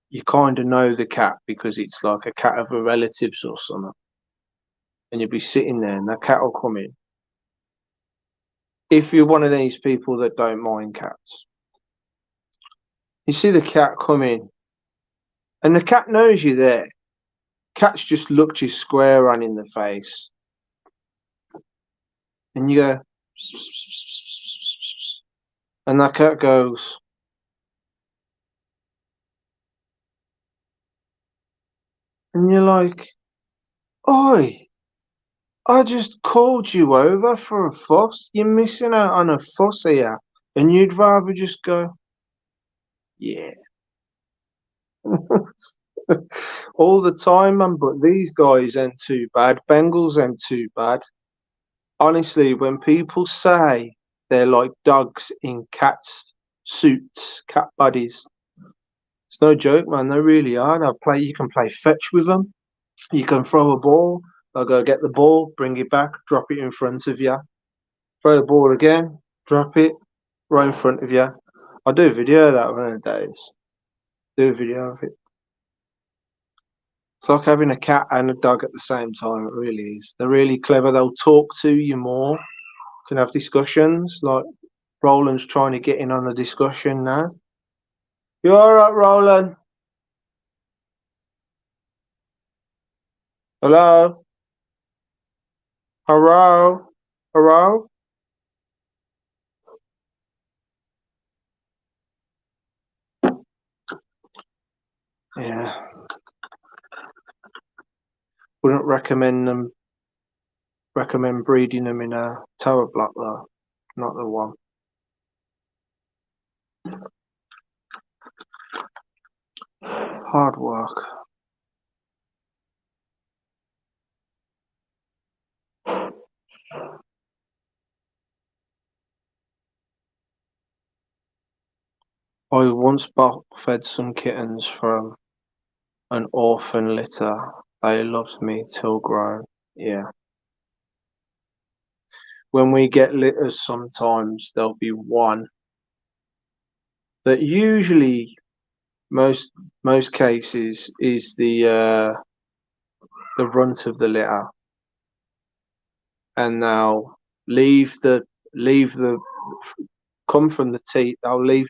S1: you kind of know the cat because it's like a cat of a relatives or something, and you'll be sitting there and that cat will come in. If you're one of these people that don't mind cats, you see the cat come in, and the cat knows you're there. Cat's just looked you square on in the face, and you go, and that cat goes, and you're like, "Oi, I just called you over for a fuss. You're missing out on a fuss here, and you'd rather just go, yeah." All the time, man. But these guys ain't too bad. Bengals ain't too bad. Honestly, when people say they're like dogs in cats suits, cat buddies, it's no joke, man. They really are. You can play fetch with them. You can throw a ball. They'll go get the ball, bring it back, drop it in front of you. Throw the ball again, drop it right in front of you. I'll do a video of that one of the days. Do a video of it. It's like having a cat and a dog at the same time. It really is. They're really clever. They'll talk to you more. Can have discussions. Like Roland's trying to get in on the discussion now. You all right, Roland? Hello? Hello? Hello? Yeah. Wouldn't recommend breeding them in a tower block though. Not the one. Hard work. I once fed some kittens from an orphan litter. They loved me till grown. Yeah. When we get litters, sometimes there'll be one that usually most cases is the runt of the litter, and they'll leave the come from the teat. They'll leave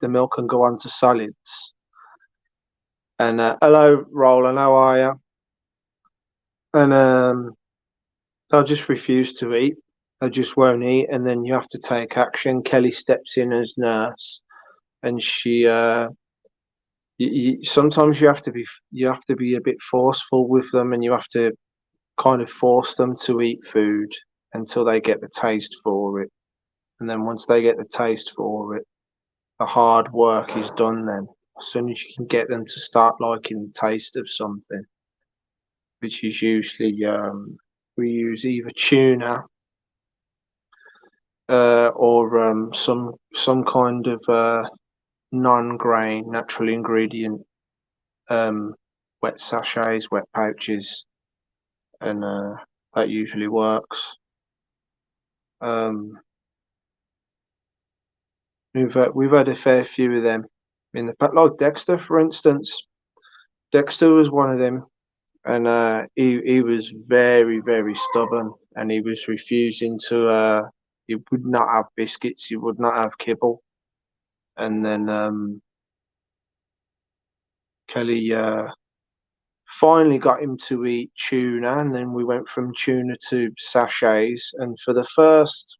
S1: the milk and go on to solids. And hello, Roland, how are you? And they'll just refuse to eat. They just won't eat, and then you have to take action. Kelly steps in as nurse, and she sometimes you have to be a bit forceful with them, and you have to kind of force them to eat food until they get the taste for it. And then once they get the taste for it, the hard work is done then. As soon as you can get them to start liking the taste of something, which is usually we use either tuna or some kind of non-grain natural ingredient, wet sachets, wet pouches, and that usually works. Um, we've had a fair few of them in the past, like Dexter, for instance. Dexter was one of them. and he was very very stubborn, and he was refusing to. He would not have biscuits. He would not have kibble. And then Kelly finally got him to eat tuna, and then we went from tuna to sachets. And for the first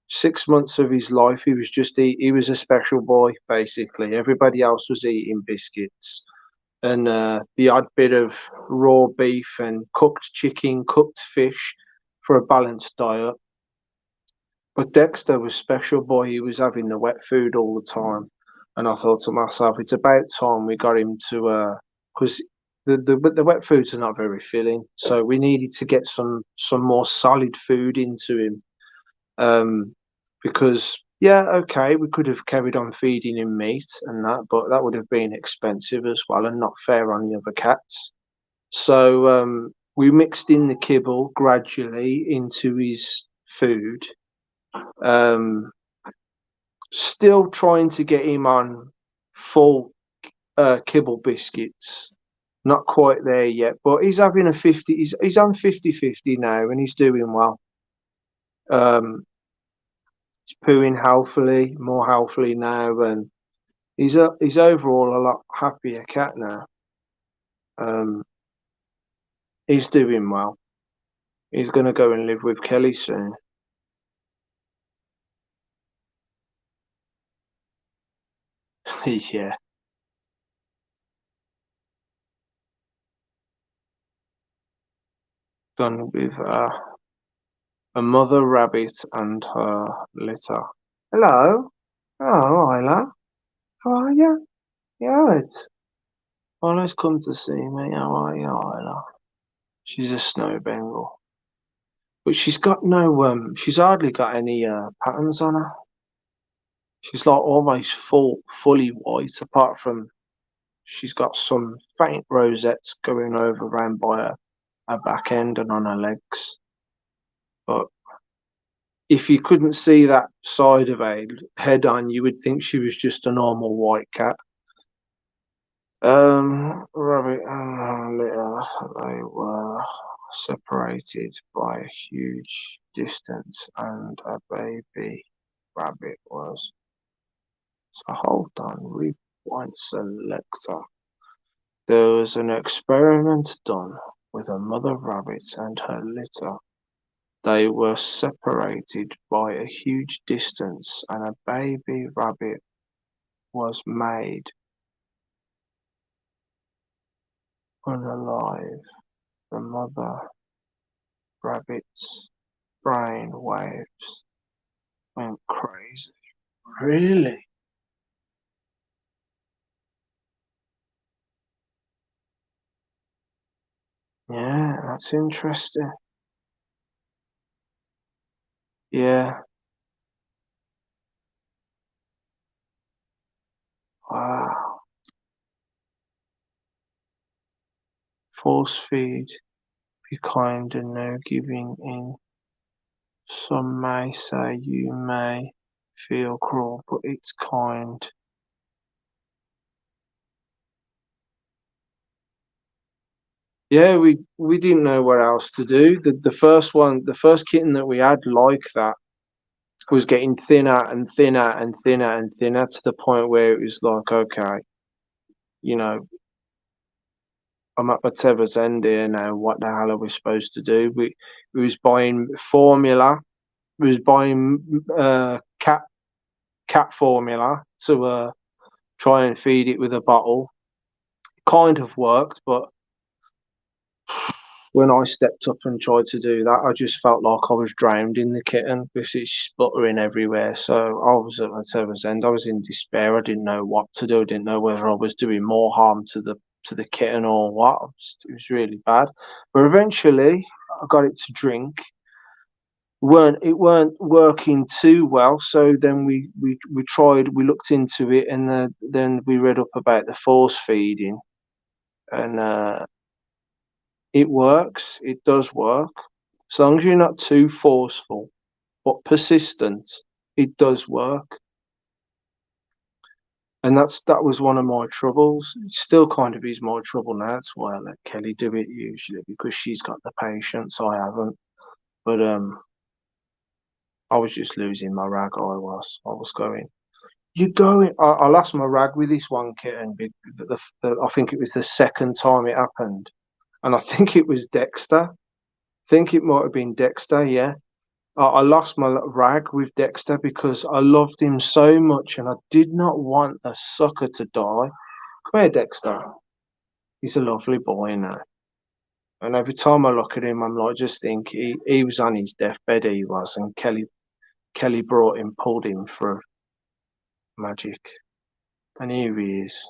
S1: 6 months of his life, he was just he was a special boy basically. Everybody else was eating biscuits and the odd bit of raw beef and cooked chicken, cooked fish for a balanced diet. But Dexter was special boy. He was having the wet food all the time, and I thought to myself, it's about time we got him to because the wet foods are not very filling, so we needed to get some more solid food into him. Um, because yeah, okay, we could have carried on feeding him meat and that, but that would have been expensive as well and not fair on the other cats. So we mixed in the kibble gradually into his food. Um, Still trying to get him on full kibble biscuits. Not quite there yet, but he's having a 50. He's on 50-50 now, and he's doing well. Um, he's pooing healthily, more healthily now, and he's overall a lot happier cat now. Um, he's doing well. He's going to go and live with Kelly soon. Yeah, gone with a mother rabbit and her litter. Hello. Oh, Isla. How are you? You alright? Isla's come to see me. How are you, Isla? She's a snow Bengal. But she's got no she's hardly got any patterns on her. She's like almost fully white, apart from she's got some faint rosettes going over round by her back end and on her legs. But if you couldn't see that side of her head on, you would think she was just a normal white cat. Rabbit and litter, they were separated by a huge distance, and a baby rabbit was. So hold on, rewind selector. There was an experiment done with a mother rabbit and her litter. They were separated by a huge distance, and a baby rabbit was made unalive. The mother rabbit's brain waves went crazy. Really? Yeah, that's interesting. Yeah, wow. Force feed, be kind and no giving in. Some may say you may feel cruel, but it's kind. Yeah, we didn't know what else to do. The first one, the first kitten that we had like that was getting thinner and thinner and thinner and thinner to the point where it was like, okay, you know, I'm at my tether's end here now. What the hell are we supposed to do? We was buying formula. We was buying cat formula to try and feed it with a bottle. Kind of worked, but when I stepped up and tried to do that, I just felt like I was drowned in the kitten because it's sputtering everywhere. So I was at my tether's end. I was in despair. I didn't know what to do. I didn't know whether I was doing more harm to the kitten or what. It was really bad. But eventually, I got it to drink. Weren't working too well. So then we tried. We looked into it, and then we read up about the force feeding, and it works. It does work. As long as you're not too forceful but persistent, it does work. And that was one of my troubles. It still kind of is my trouble now. That's why I let Kelly do it usually because she's got the patience. I haven't. But I was just losing my rag. I was going. You going? I lost my rag with this one kitten. I think it was the second time it happened, and I think it was Dexter. I think it might have been Dexter. Yeah, I lost my rag with Dexter because I loved him so much, and I did not want the sucker to die. Come here, Dexter. He's a lovely boy now. And every time I look at him, I'm like, just think he was on his deathbed, he was, and Kelly brought him, pulled him through magic, and here he is,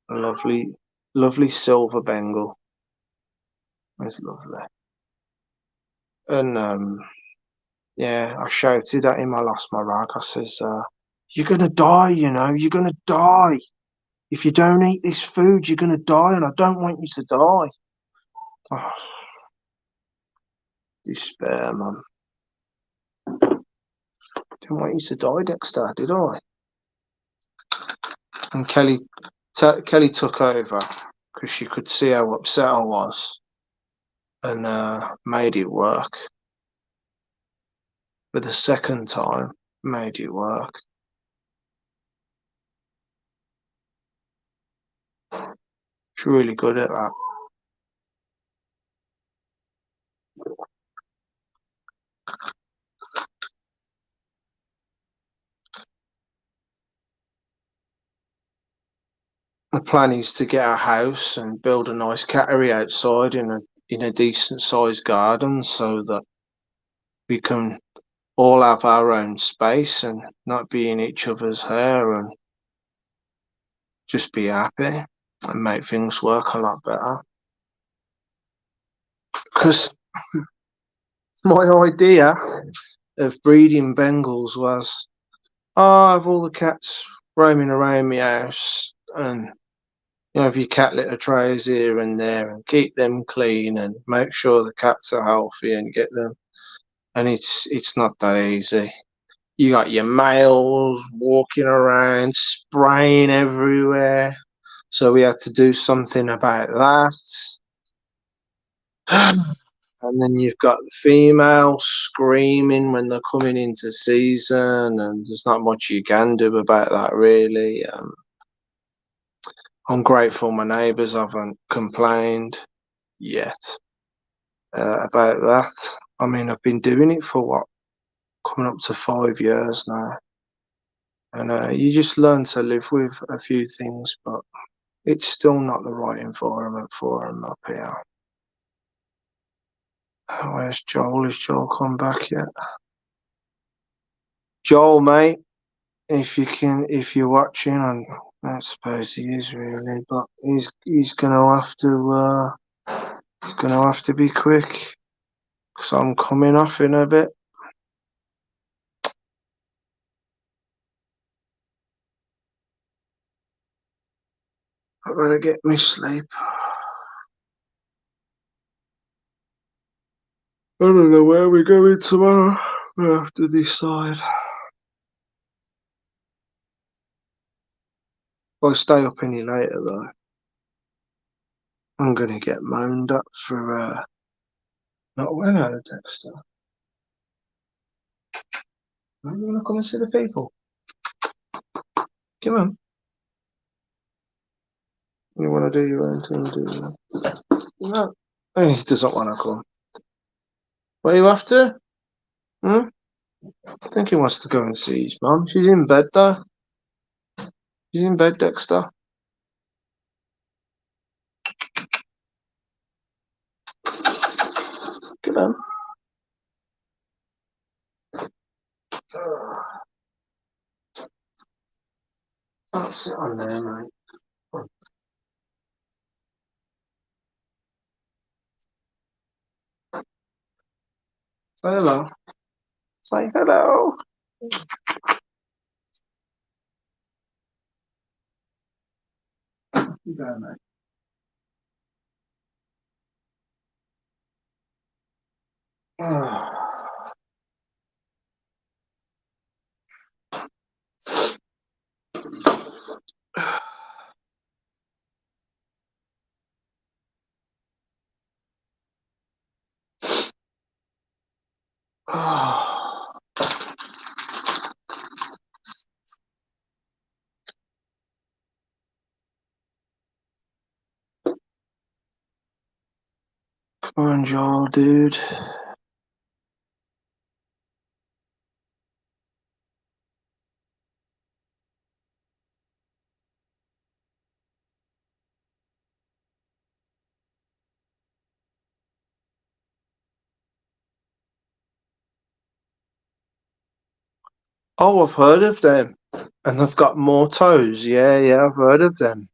S1: a lovely silver Bengal. It's lovely. And yeah, I shouted at him. I lost my rag. I says, "You're gonna die, you know. You're gonna die if you don't eat this food. You're gonna die, and I don't want you to die." Oh, despair, man. Didn't want you to die, Dexter, did I? And Kelly took over because she could see how upset I was and made it work. For the second time, made it work. She's really good at that. The plan is to get a house and build a nice cattery outside in a decent sized garden so that we can all have our own space and not be in each other's hair and just be happy and make things work a lot better. Because my idea of breeding Bengals was, oh, I have all the cats roaming around my house and have your cat litter trays here and there and keep them clean and make sure the cats are healthy and get them. And it's not that easy. You got your males walking around, spraying everywhere. So we had to do something about that. And then you've got the females screaming when they're coming into season, and there's not much you can do about that, really. I'm grateful my neighbours haven't complained yet about that. I mean, I've been doing it for what, coming up to 5 years now. And you just learn to live with a few things, but it's still not the right environment for them up here. Where's Joel? Has Joel come back yet? Joel, mate, if you're watching, I don't suppose he is really, but he's gonna have to be quick because I'm coming off in a bit. I better get me sleep. I don't know where we're going tomorrow. We have to decide. If I stay up any later though, I'm gonna get moaned at for not well out of Dexter. You wanna come and see the people? Come on. You wanna do your own thing, do you? No. Hey, he doesn't wanna come. What are you after? Hmm? I think he wants to go and see his mum. She's in bed though. She's in bed, Dexter. Come on. Can't sit on there, mate. Say hello. Say hello. You go, mate. Oh, come on, Joel, dude. Oh, I've heard of them. And they've got more toes. Yeah, yeah, I've heard of them.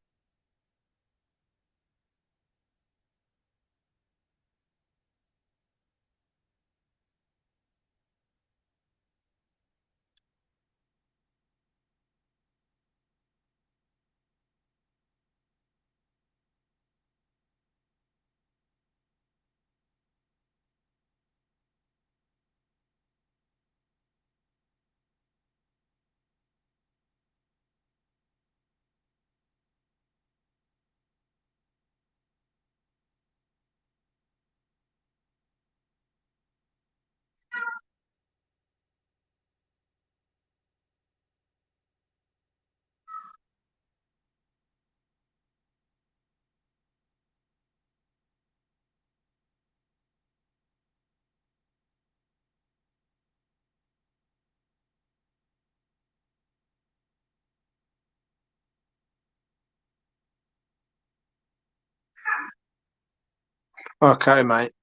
S1: Okay, mate.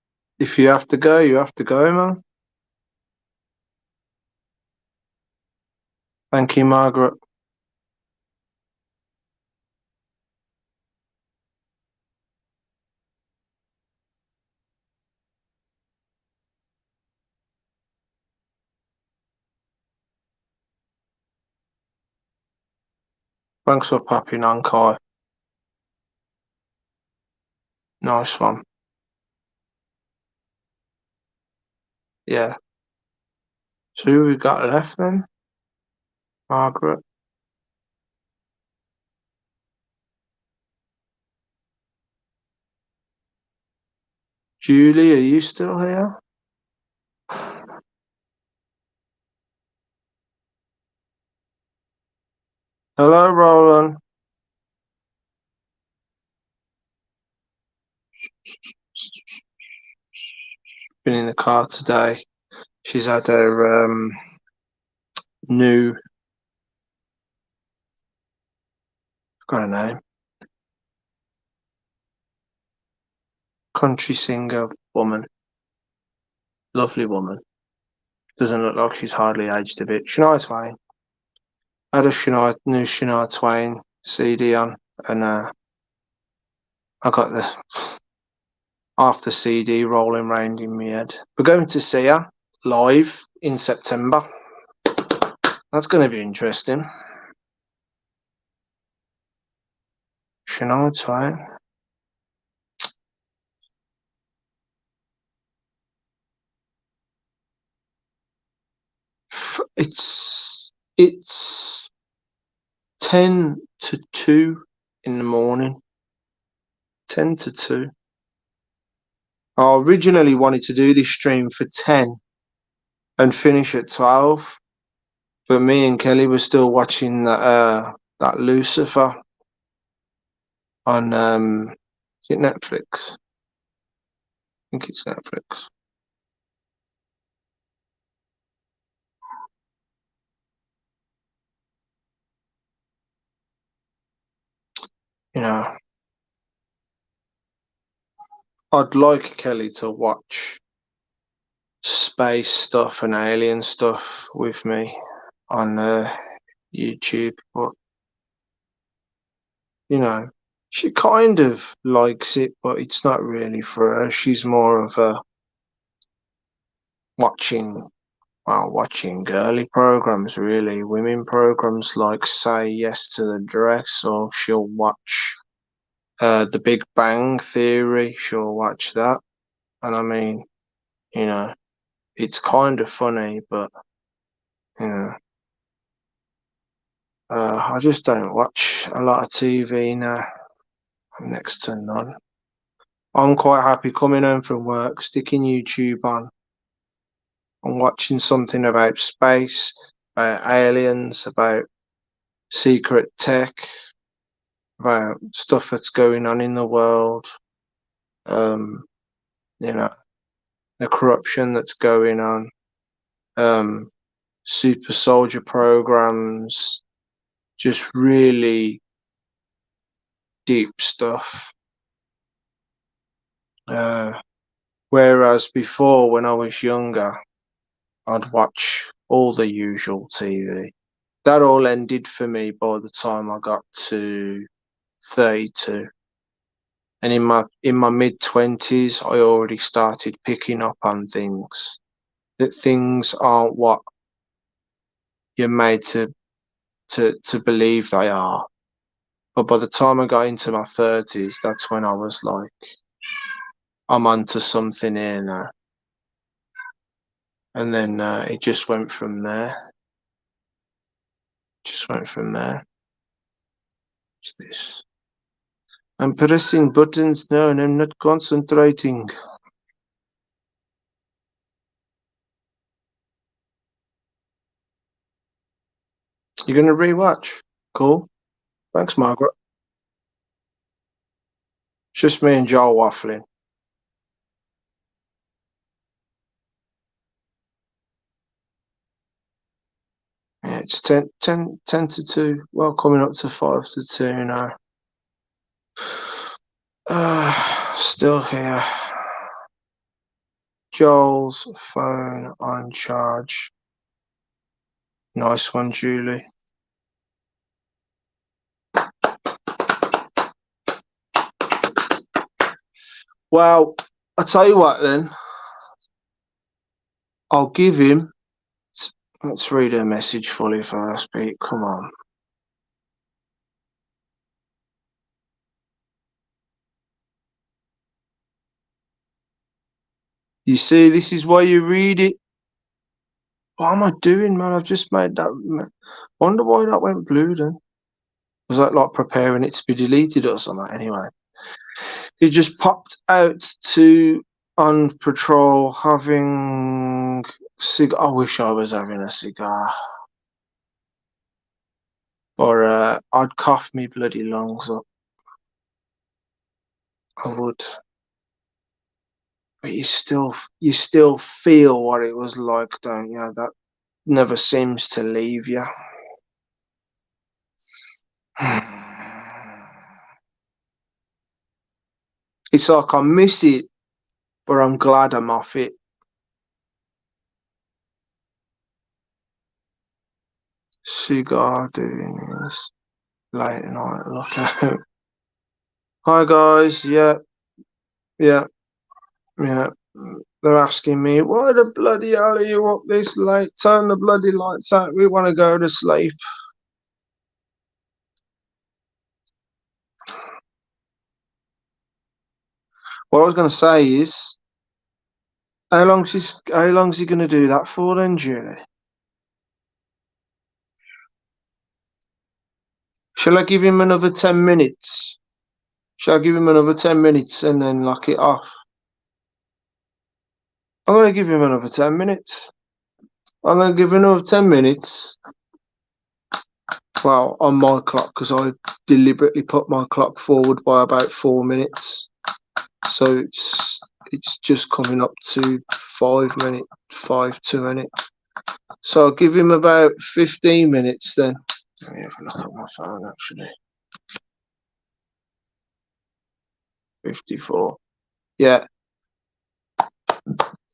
S1: If you have to go, you have to go, man. Thank you, Margaret. Thanks for popping on, Kai. Nice one. Yeah. So who we got left then? Margaret. Julie, are you still here? Hello, Roland. Been in the car today. She's had her new, got a name, country singer woman. Lovely woman. Doesn't look like she's hardly aged a bit. Shania Twain. I had a new Shania Twain CD on, and I got the half the CD rolling round in my head. We're going to see her live in September. That's going to be interesting. Shania Twain. It's 10 to 2 in the morning. 10 to 2. I originally wanted to do this stream for 10 and finish at 12, but me and Kelly were still watching that Lucifer on is it Netflix? I think it's Netflix. You know, I'd like Kelly to watch space stuff and alien stuff with me on YouTube, but you know, she kind of likes it, but it's not really for her. She's more of a watching, well, watching girly programs, really, women programs like Say Yes to the Dress, or she'll watch The Big Bang Theory. She'll watch that, and I mean, you know, it's kind of funny, but you know, I just don't watch a lot of TV now. I'm next to none. I'm quite happy coming home from work, sticking YouTube on, I'm watching something about space, about aliens, about secret tech, about stuff that's going on in the world. Um, you know, the corruption that's going on. Um, super soldier programs, just really deep stuff. Uh, Whereas before, when I was younger, I'd watch all the usual TV. That all ended for me by the time I got to 32. And in my mid 20s, I already started picking up on things. That things aren't what you're made to believe they are. But by the time I got into my 30s, that's when I was like, I'm onto something here now. And then it just went from there. Just went from there. What's this? I'm pressing buttons now and I'm not concentrating. You're going to rewatch? Cool. Thanks, Margaret. It's just me and Joel waffling. Yeah, it's 10 to 2. Well, coming up to 5 to 2 now. Still here. Joel's phone on charge. Nice one, Julie. Well, I'll tell you what then. I'll give him. Let's read her message fully first, Pete. Come on. You see, this is why you read it. What am I doing, man? I've just made that. Wonder why that went blue then. Was that like preparing it to be deleted or something? Anyway, he just popped out to on patrol having cigar. I wish I was having a cigar, or I'd cough me bloody lungs up. I would, but you still feel what it was like, don't you? That never seems to leave you. It's like I miss it, but I'm glad I'm off it. Cigar doing this late night lookout. Hi guys, yeah, yeah. They're asking me, why the bloody hell are you up this late? Turn the bloody lights out. We want to go to sleep. What I was going to say is, how long's he going to do that for then, Julie? Shall I give him another 10 minutes? Shall I give him another 10 minutes and then lock it off? I'm going to give him another 10 minutes. I'm going to give him another 10 minutes. Well, on my clock, because I deliberately put my clock forward by about 4 minutes. So it's just coming up to 5 minutes, 2 minutes. So I'll give him about 15 minutes then. Let me have a look at my phone actually. 54. Yeah.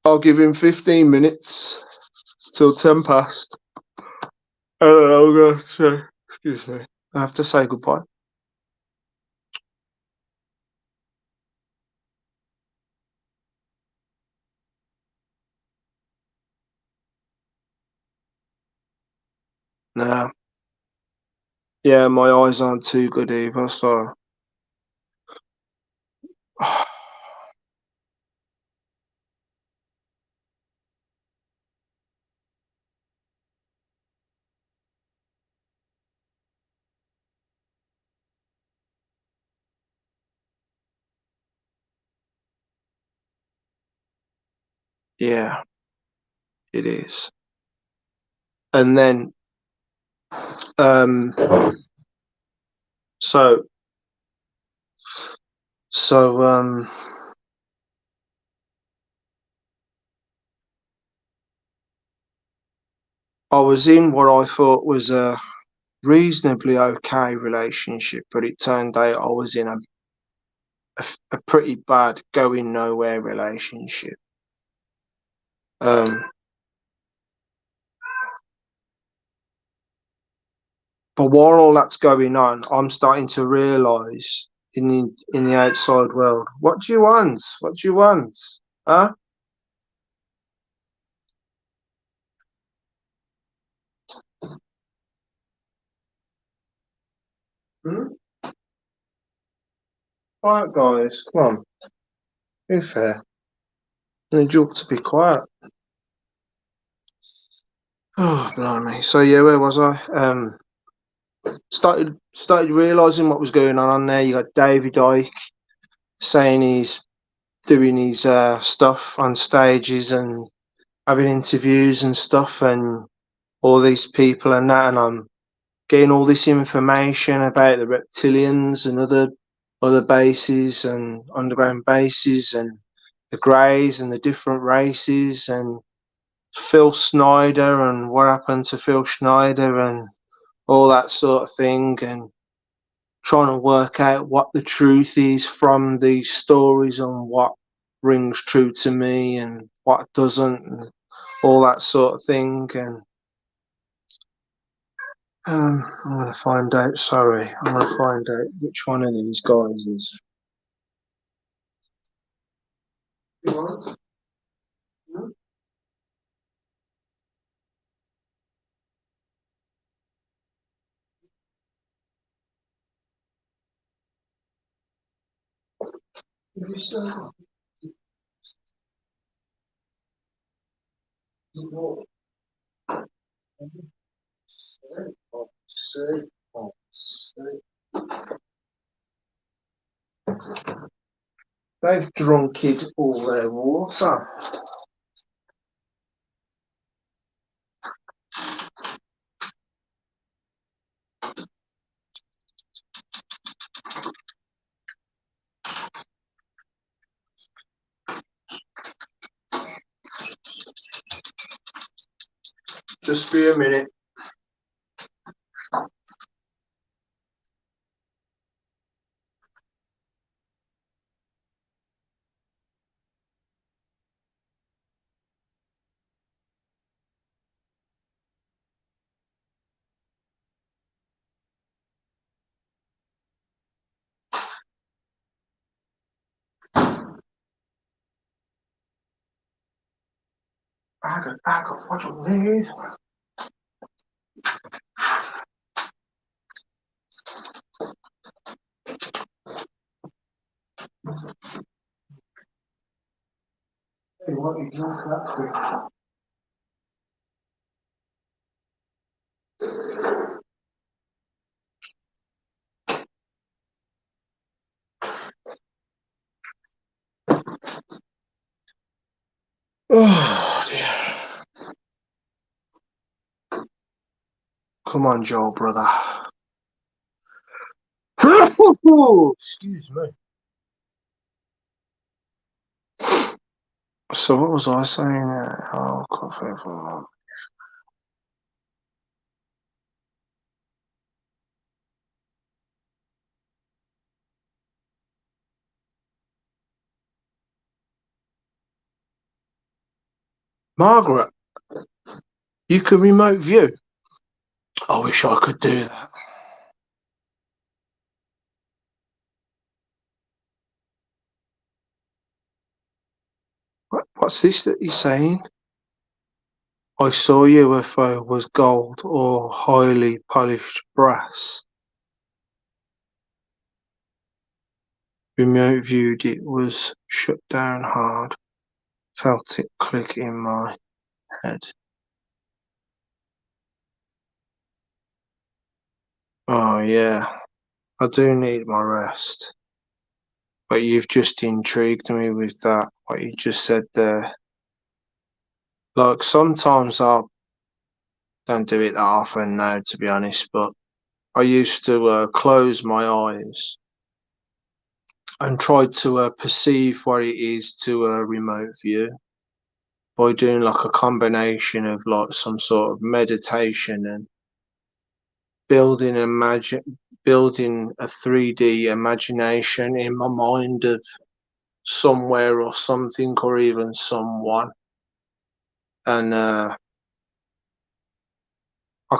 S1: I'll give him 15 minutes till 10 past. And then I'll go say, excuse me. I have to say goodbye. Nah. Yeah, my eyes aren't too good either, so yeah. It is. And then, um, so, so, I was in what I thought was a reasonably okay relationship, but it turned out I was in a pretty bad going nowhere relationship. Um, but while all that's going on, I'm starting to realise in the outside world, what do you want? What do you want? Huh? Hmm? Quiet, guys. Come on. Be fair. I need you all to be quiet. Oh, blimey. So yeah, where was I? Started realising what was going on there. You got David Icke saying he's doing his stuff on stages and having interviews and stuff, and all these people and that, and I'm getting all this information about the reptilians and other bases and underground bases and the greys and the different races and Phil Snyder and what happened to Phil Schneider and all that sort of thing, and trying to work out what the truth is from these stories and what rings true to me and what doesn't, and all that sort of thing. And I'm going to find out, sorry, I'm going to find out which one of these guys is. You want? No? Have you still got the water? See, see. They've drunk it all their water. Just be a minute. I got what you need. Hey, what you drunk that quick? Oh dear. Come on, Joe, brother. Excuse me. So what was I saying? Oh, coffee for Margaret. You can remote view. I wish I could do that. What's this that he's saying? I saw UFO was gold or highly polished brass. Remote viewed it was shut down hard. Felt it click in my head. Oh yeah, I do need my rest. But you've just intrigued me with that, what you just said there. Like sometimes I don't do it that often now, to be honest, but I used to close my eyes and try to perceive what it is to a remote view by doing like a combination of like some sort of meditation and building a 3D imagination in my mind of somewhere or something or even someone. And I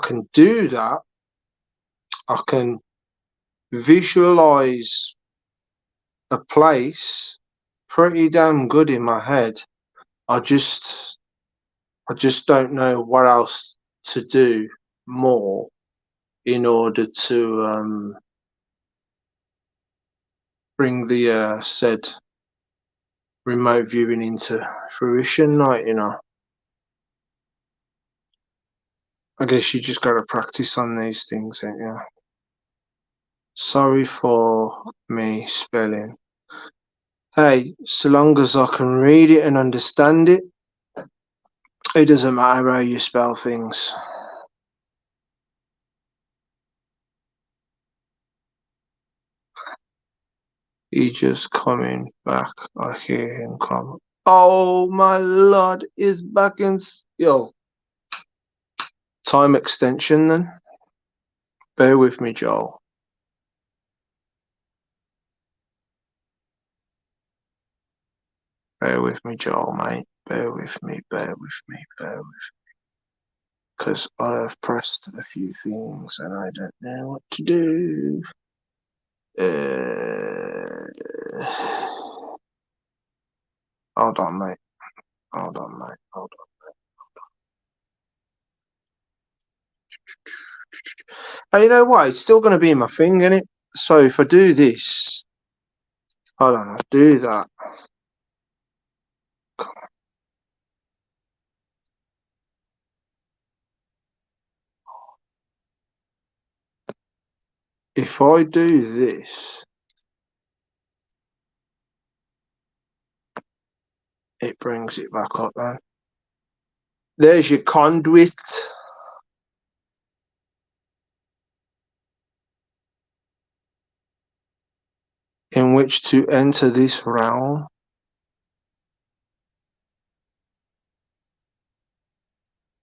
S1: can do that. I can visualize a place pretty damn good in my head. I just I just don't know what else to do more in order to bring the said remote viewing into fruition. Like, I guess you just got to practice on these things, ain't you? Sorry for me spelling. Hey, so long as I can read it and understand it, it doesn't matter how you spell things. He just coming back. I hear him come. Oh my lord, is back in. Yo, time extension then. Bear with me, Joel. Bear with me, Joel, mate. Bear with me, bear with me, bear with me. Because I have pressed a few things and I don't know what to do. Hold on, mate. Hold on, mate. Hold on. Hey, you know what? It's still going to be in my thing, innit? So if I do this, hold on, I'll do that. If I do this, it brings it back up then. There's your conduit. In which to enter this realm.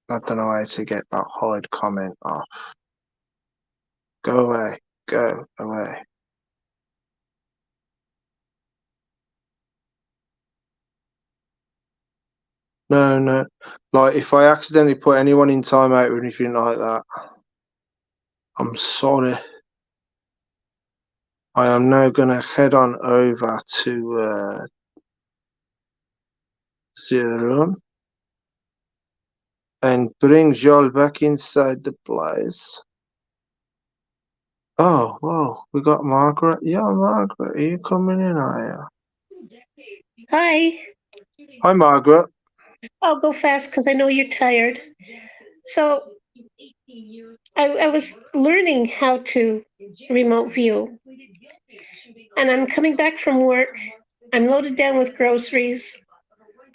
S1: I don't know how to get that hide comment off. Go away. Go away. No, no. Like, if I accidentally put anyone in timeout or anything like that, I'm sorry. I am now going to head on over to Zero and bring Joel back inside the place. Oh, whoa. We got Margaret. Yeah, Margaret. Are you coming in, are
S3: you? Hi.
S1: Hi, Margaret.
S3: I'll go fast because I know you're tired. So I was learning how to remote view, and I'm coming back from work. I'm loaded down with groceries.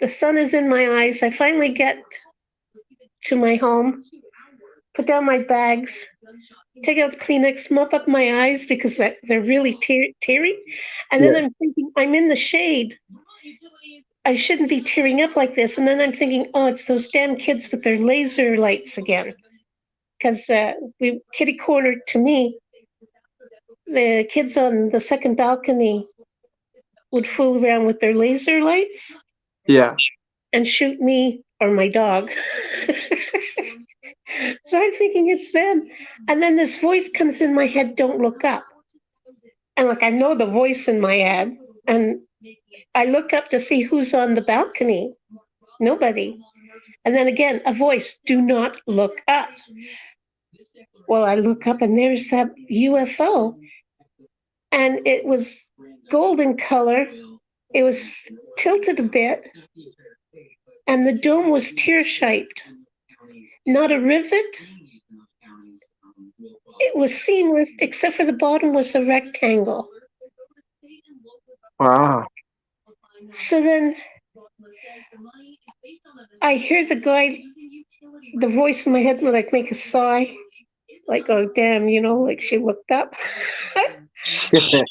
S3: The sun is in my eyes. I finally get to my home, put down my bags, take out the Kleenex, mop up my eyes because they're really teary. And then
S1: Yeah.
S3: I'm thinking, I'm in the shade. I shouldn't be tearing up like this. And then I'm thinking, oh, it's those damn kids with their laser lights again. Because we kitty corner to me, the kids on the second balcony would fool around with their laser lights
S1: Yeah.
S3: and shoot me or my dog. So I'm thinking it's them. And then this voice comes in my head, don't look up. And like I know the voice in my head. And I look up to see who's on the balcony. Nobody. And then again, a voice, do not look up. Well, I look up and there's that UFO. And it was golden color. It was tilted a bit. And the dome was tear shaped. Not a rivet. It was seamless, except for the bottom was a rectangle.
S1: Wow.
S3: So then I hear the guy, the voice in my head, like make a sigh, like, oh, damn, like she looked up.
S1: Yeah.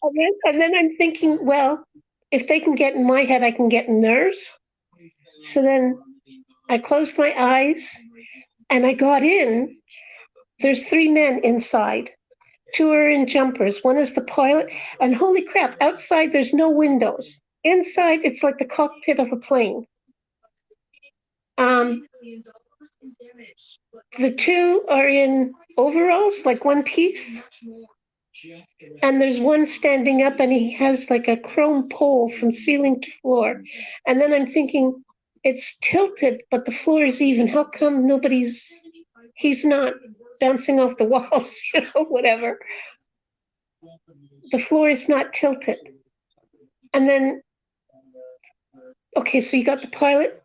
S3: And then I'm thinking, well, if they can get in my head, I can get in theirs. So then I closed my eyes and I got in. There's 3 men inside. 2 are in jumpers. One is the pilot. And holy crap, outside there's no windows. Inside, it's like the cockpit of a plane. Um, the 2 are in overalls, like one piece. And there's one standing up and he has like a chrome pole from ceiling to floor. And then I'm thinking, it's tilted, but the floor is even. How come he's not bouncing off the walls, whatever. The floor is not tilted. And then, okay, so you got the pilot.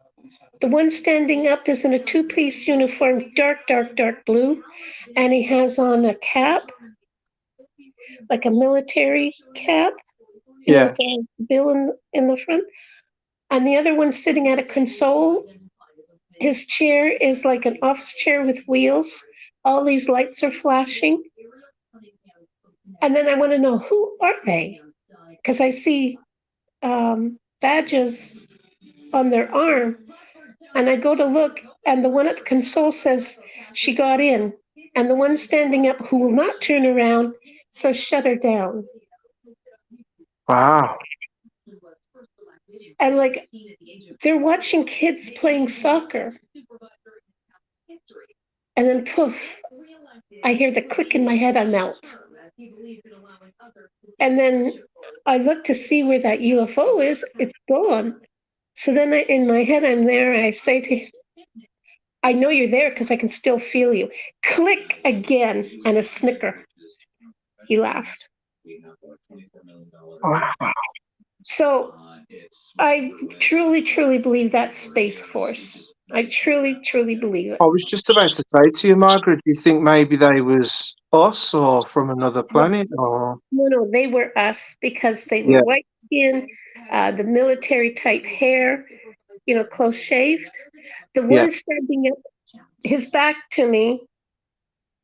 S3: The one standing up is in a 2-piece uniform, dark, dark, dark blue. And he has on a cap, like a military cap.
S1: Yeah.
S3: With a bill in the front. And the other one's sitting at a console. His chair is like an office chair with wheels. All these lights are flashing. And then I want to know, who are they? Because I see badges on their arm. And I go to look, and the one at the console says she got in. And the one standing up who will not turn around says shut her down.
S1: Wow.
S3: And like, they're watching kids playing soccer. And then poof, I hear the click in my head, I'm out. And then I look to see where that UFO is, it's gone. So then in my head, I'm there, and I say to him, I know you're there because I can still feel you. Click again, and a snicker. He laughed.
S1: Wow.
S3: So I truly, truly believe that's Space Force. I truly, truly believe it.
S1: I was just about to say to you, Margaret, do you think maybe they was us or from another planet or?
S3: No, they were us because they were
S1: Yeah.
S3: white skin, the military type hair, close shaved. The
S1: Yeah.
S3: one standing up, his back to me,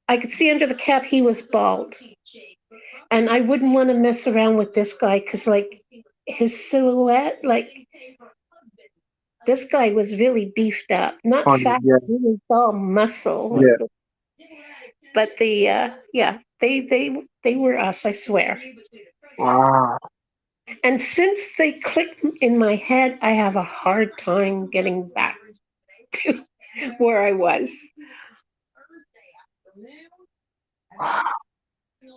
S3: I could see under the cap he was bald. And I wouldn't want to mess around with this guy because, like, his silhouette, like, this guy was really beefed up, not fat,
S1: Yeah.
S3: he was all muscle.
S1: Yeah.
S3: But they were us, I swear.
S1: Wow.
S3: And since they clicked in my head, I have a hard time getting back to where I was.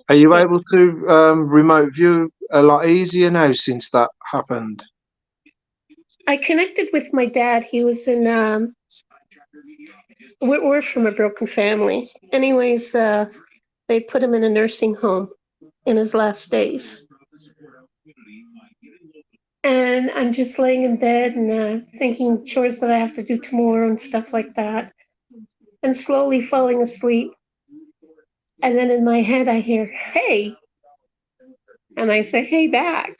S1: Are you able to remote view a lot easier now since that happened?
S3: I connected with my dad. He was in, we're from a broken family. Anyways, they put him in a nursing home in his last days. And I'm just laying in bed and thinking chores that I have to do tomorrow and stuff like that. And slowly falling asleep. And then in my head, I hear, hey. And I say, hey, back.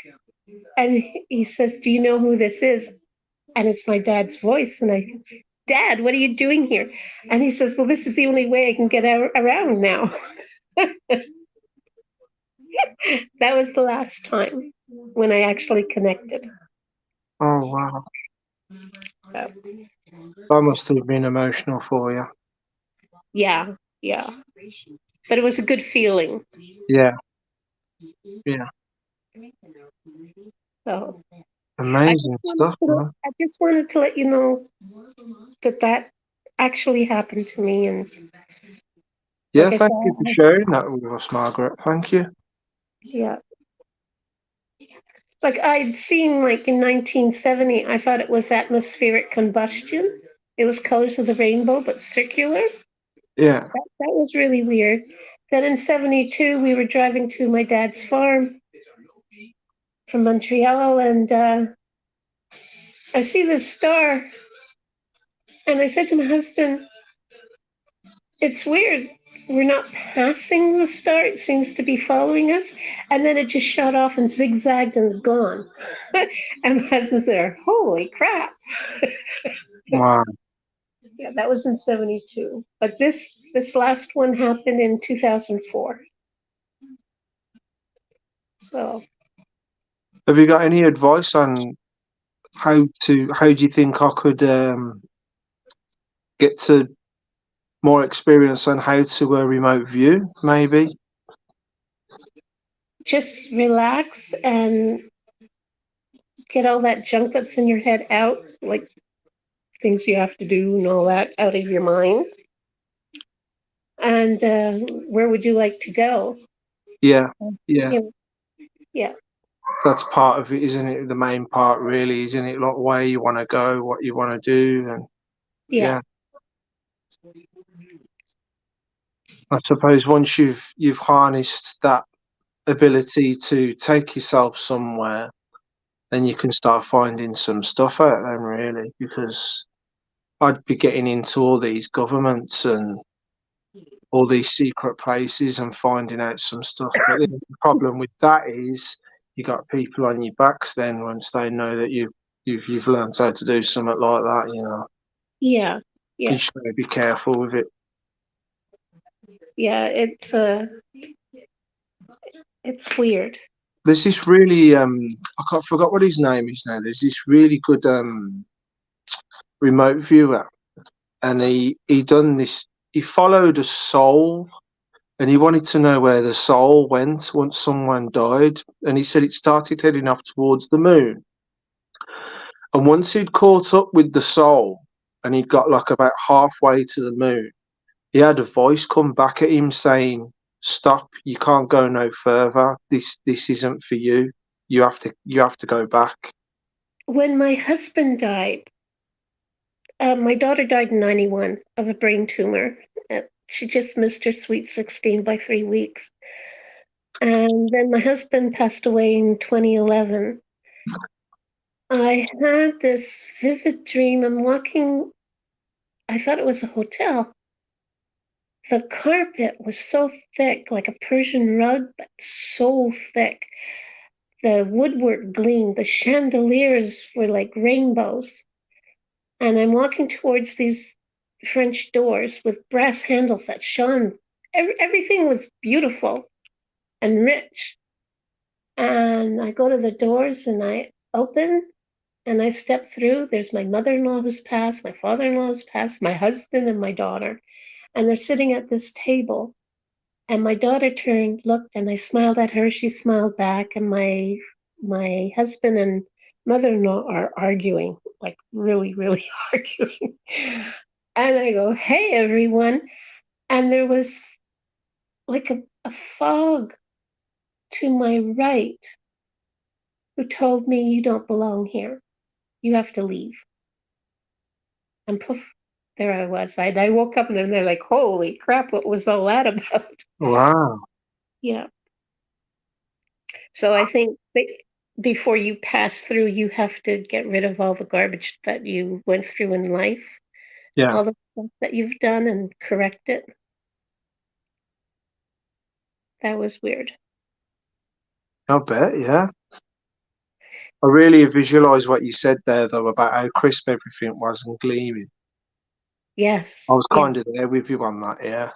S3: And he says, do you know who this is? And it's my dad's voice. And I, Dad, what are you doing here? And he says, well, this is the only way I can get around now. That was the last time when I actually connected.
S1: Oh, wow.
S3: So,
S1: That must have been emotional for you.
S3: yeah. But it was a good feeling.
S1: Yeah. Yeah.
S3: So
S1: Amazing stuff, man.
S3: I just wanted to let you know that actually happened to me. And
S1: Yeah,
S3: like
S1: thank you for sharing that with us, Margaret. Thank you.
S3: Yeah. Like I'd seen, like in 1970, I thought it was atmospheric combustion. It was colors of the rainbow, but circular.
S1: Yeah.
S3: That was really weird. Then in 72, we were driving to my dad's farm from Montreal, and I see this star. And I said to my husband, it's weird. We're not passing the star. It seems to be following us. And then it just shot off and zigzagged and gone. And my husband's there, holy crap.
S1: Wow.
S3: Yeah, that was in 72. But this last one happened in 2004. So
S1: Have you got any advice on how do you think I could get to more experience on how to remote view, maybe?
S3: just relax and get all that junk that's in your head out, like things you have to do and all that out of your mind. And where would you like to go?
S1: Yeah, yeah.
S3: You know, yeah,
S1: That's part of it, isn't it? The main part, really, isn't it? Like where you want to go, what you want to do, and
S3: yeah,
S1: yeah. I suppose once you've harnessed that ability to take yourself somewhere, then you can start finding some stuff out then, really, because I'd be getting into all these governments and all these secret places and finding out some stuff. But the problem with that is you got people on your backs then once they know that you've learned how to do something like that, you know.
S3: yeah,
S1: You
S3: yeah,
S1: just gotta be careful with it.
S3: yeah. It's weird.
S1: There's this really I can't forgot what his name is now. There's this really good remote viewer and he done this he followed a soul and he wanted to know where the soul went once someone died and he said it started heading up towards the moon. And once he'd caught up with the soul and he'd got like about halfway to the moon, he had a voice come back at him saying, "Stop, you can't go no further. This isn't for you. You have to go back."
S3: When my husband died, my daughter died in 91 of a brain tumor. She just missed her sweet 16 by 3 weeks. And then my husband passed away in 2011. I had this vivid dream. I'm walking, I thought it was a hotel. The carpet was so thick, like a Persian rug, but so thick. The woodwork gleamed. The chandeliers were like rainbows. And I'm walking towards these French doors with brass handles that shone. Everything was beautiful and rich. And I go to the doors and I open and I step through. There's my mother in law who's passed, my father in law who's passed, my husband, and my daughter. And they're sitting at this table. And my daughter turned, looked, and I smiled at her. She smiled back, and my husband and mother-in-law are arguing, like really, really arguing. And I go, "Hey, everyone!" And there was like a fog to my right who told me, "You don't belong here. You have to leave." And poof, there I was. I woke up and then they're like, "Holy crap! What was all that about?"
S1: Wow.
S3: Yeah. So I think before you pass through, you have to get rid of all the garbage that you went through in life,
S1: Yeah,
S3: all the stuff that you've done, and correct it. That was weird.
S1: I bet. Yeah, I really visualised what you said there though about how crisp everything was and gleaming. I
S3: Yes,
S1: was
S3: yeah.
S1: kind of there with you on that. Yeah.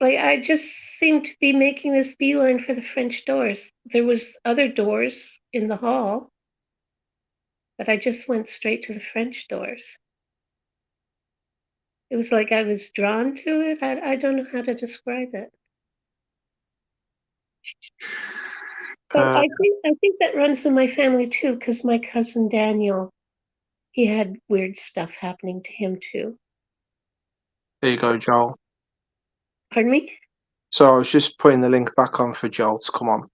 S3: Like I just seemed to be making this beeline for the French doors. There was other doors in the hall, but I just went straight to the French doors. It was like I was drawn to it. I don't know how to describe it. But
S1: Uh,
S3: I think that runs in my family too, because my cousin Daniel, he had weird stuff happening to him too.
S1: there you go, Joel.
S3: Pardon me?
S1: So I was just putting the link back on for Joel to come on.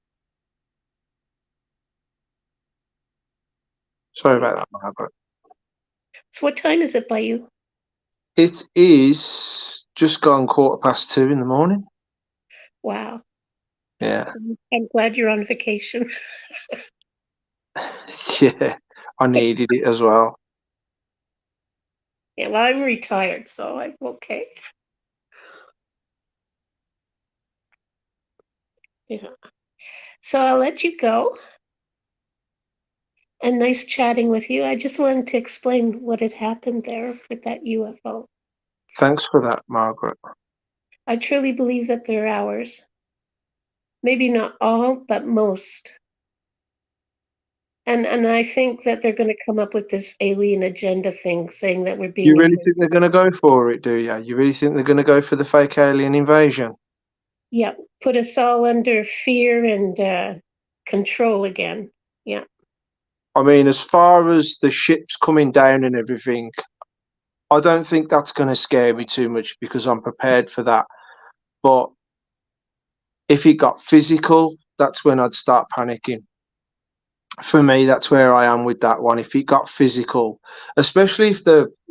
S1: Sorry
S3: Yeah.
S1: about that, Margaret.
S3: So what time is it by you?
S1: It is just gone 2:15 in the morning.
S3: Wow.
S1: Yeah,
S3: I'm glad you're on vacation.
S1: yeah. I needed it as well.
S3: Yeah, well, I'm retired, so I'm okay. Yeah. So I'll let you go. and nice chatting with you. I just wanted to explain what had happened there with that UFO.
S1: Thanks for that, Margaret.
S3: I truly believe that they're ours. Maybe not all, but most. And I think that they're going to come up with this alien agenda thing, saying that we're being
S1: You really
S3: invaded.
S1: think they're going to go for it, do you? You really think they're going to go for the fake alien invasion?
S3: Yeah, put us all under fear and control again. Yeah.
S1: I mean, as far as the ships coming down and everything, I don't think that's going to scare me too much because I'm prepared for that. But if it got physical, that's when I'd start panicking. For me, that's where I am with that one. If it got physical, especially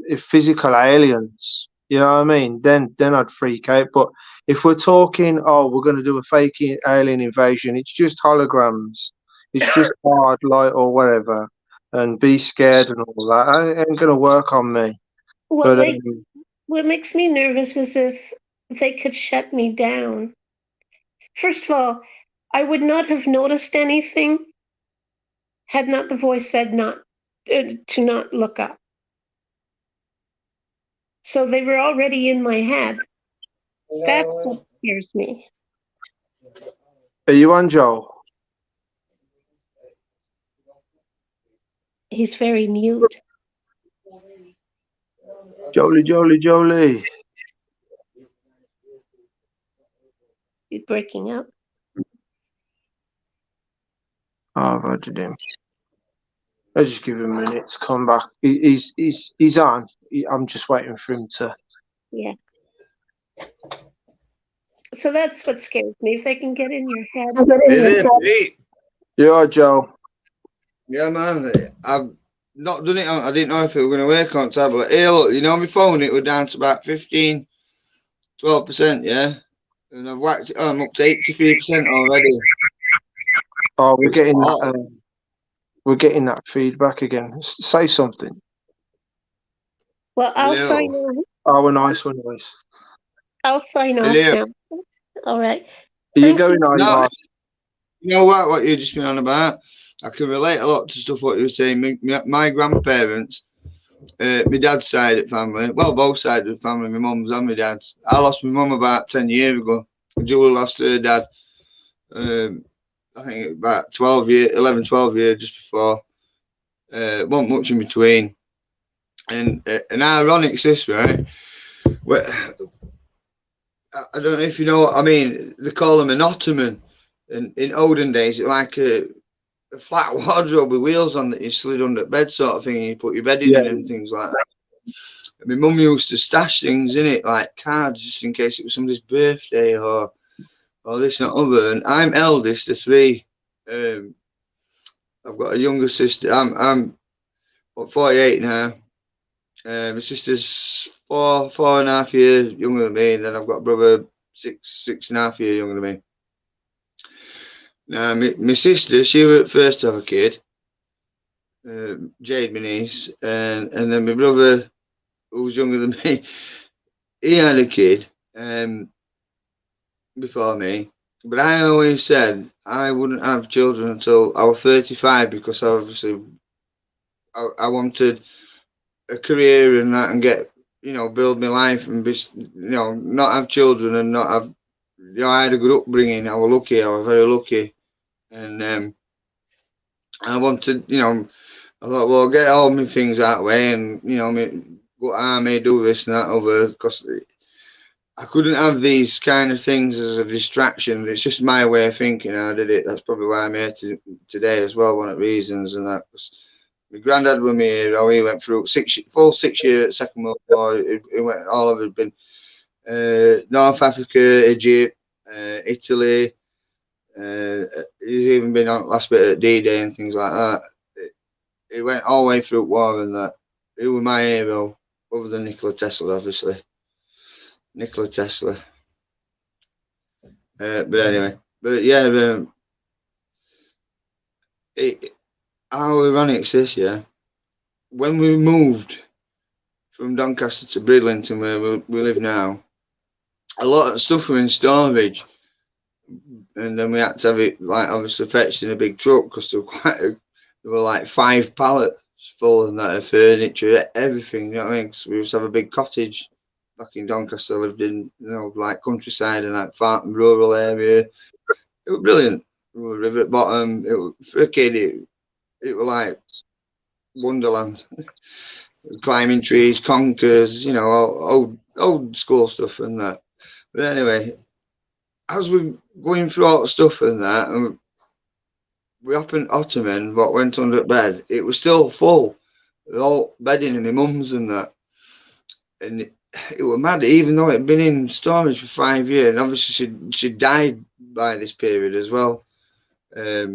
S1: if physical aliens, you know what I mean, then I'd freak out. But if we're talking, oh, we're going to do a fake alien invasion, it's just holograms, it's just hard light or whatever, and be scared and all that. It ain't going to work on me.
S3: What
S1: But
S3: make what makes me nervous is if they could shut me down. First of all, I would not have noticed anything had not the voice said not to not look up. So they were already in my head. That's what scares me.
S1: are you on, Joel?
S3: He's very mute.
S1: Jolie, Jolie, Jolie.
S3: He's breaking up.
S1: Oh, I've added him. I'll just give him a minute to come back. He's on. I'm just waiting for him to.
S3: Yeah. So that's what scares me. If they can get in your head.
S2: Hey there, Pete.
S1: Yeah, Joe.
S2: Yeah, man. I've not done it. I didn't know if it was going to work on tablet. Hey, look, you know, my phone, it was down to about 15, 12%, yeah? And I've whacked it on, I'm up to 83% already.
S1: Oh, we're
S2: It's
S1: getting
S2: hot.
S1: that. We're getting that feedback again. Say something.
S3: Well, I'll
S2: Hello.
S3: sign off.
S1: Oh, nice one, nice.
S3: I'll sign off
S2: Hello.
S3: now. All right.
S1: Are you
S3: Thank
S1: going
S3: you.
S1: on?
S2: No, you know what you've just been on about? I can relate a lot to stuff what you were saying. My grandparents, my dad's side of the family, well, both sides of the family, my mum's and my dad's. I lost my mum about 10 years ago. Julie lost her dad, I think about 12 years, 11, 12 years just before. Wasn't much in between. And ironic this, right? Well, I don't know if you know what I mean. They call them an ottoman. And in olden days, it like a flat wardrobe with wheels on that you slid under the bed sort of thing and you put your bed in
S1: Yeah.
S2: and things like that. And my mum used to stash things in it, like cards, just in case it was somebody's birthday or this and other. And I'm eldest of three. I've got a younger sister. I'm 48 now. My sister's four and a half years younger than me, and then I've got a brother six and a half years younger than me. Now, my sister, she was first to have a kid, Jade, my niece, and then my brother, who was younger than me, he had a kid before me. But I always said I wouldn't have children until I was 35 because obviously I wanted a career and that and get, build my life and be, not have children and not have, I had a good upbringing. I was lucky. I was very lucky. And I wanted, I thought, well, get all my things that way and, go to army, do this and that over, because I couldn't have these kind of things as a distraction. It's just my way of thinking. I did it. That's probably why I'm here today as well, one of the reasons. And that was my granddad with me here. He went through full 6 years at Second World War. He went all over. Been North Africa, Egypt, Italy. He's even been on last bit at D-Day and things like that. He went all the way through war and that. He was my hero, other than Nikola Tesla, obviously. Nikola Tesla. But anyway, yeah, how ironic is this, yeah? When we moved from Doncaster to Bridlington, where we live now, a lot of stuff were in storage. And then we had to have it, like, obviously fetched in a big truck because they were there were like 5 pallets full and that of furniture, everything. You know what I mean? 'Cause we used to have a big cottage back in Doncaster. Lived in, like countryside and like farm rural area. It was brilliant. We were river at bottom. It was, for a kid, it was like Wonderland. Climbing trees, conkers, old school stuff and that. But anyway, as we going through all the stuff and that, and we opened Ottoman, what went under bed, it was still full. All bedding in my mum's and that. And it was mad, even though it had been in storage for 5 years, and obviously she died by this period as well. I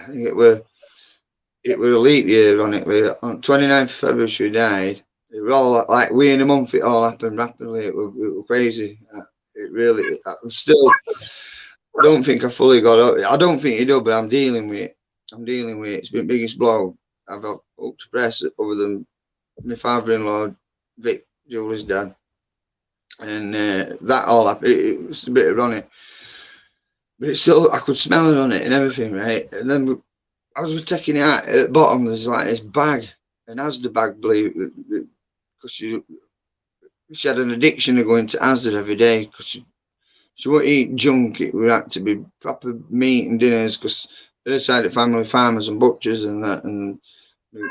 S2: think it were a leap year, ironically. On 29th of February she died. It was all like within a month. It all happened rapidly. It was crazy. It really. I'm still. I don't think I fully got up. I don't think you do, but I'm dealing with it. I'm dealing with it. It's been the biggest blow I've had up to press, other than my father-in-law, Vic, Julie's dad, and that all happened. It was a bit ironic, but it's still. I could smell it on it and everything, right? And then as we're taking it out, at the bottom there's like this bag, and as the bag blew, because she had an addiction to going to Asda every day, because she wouldn't eat junk. It would have to be proper meat and dinners, because her side of the family farmers and butchers and that, and the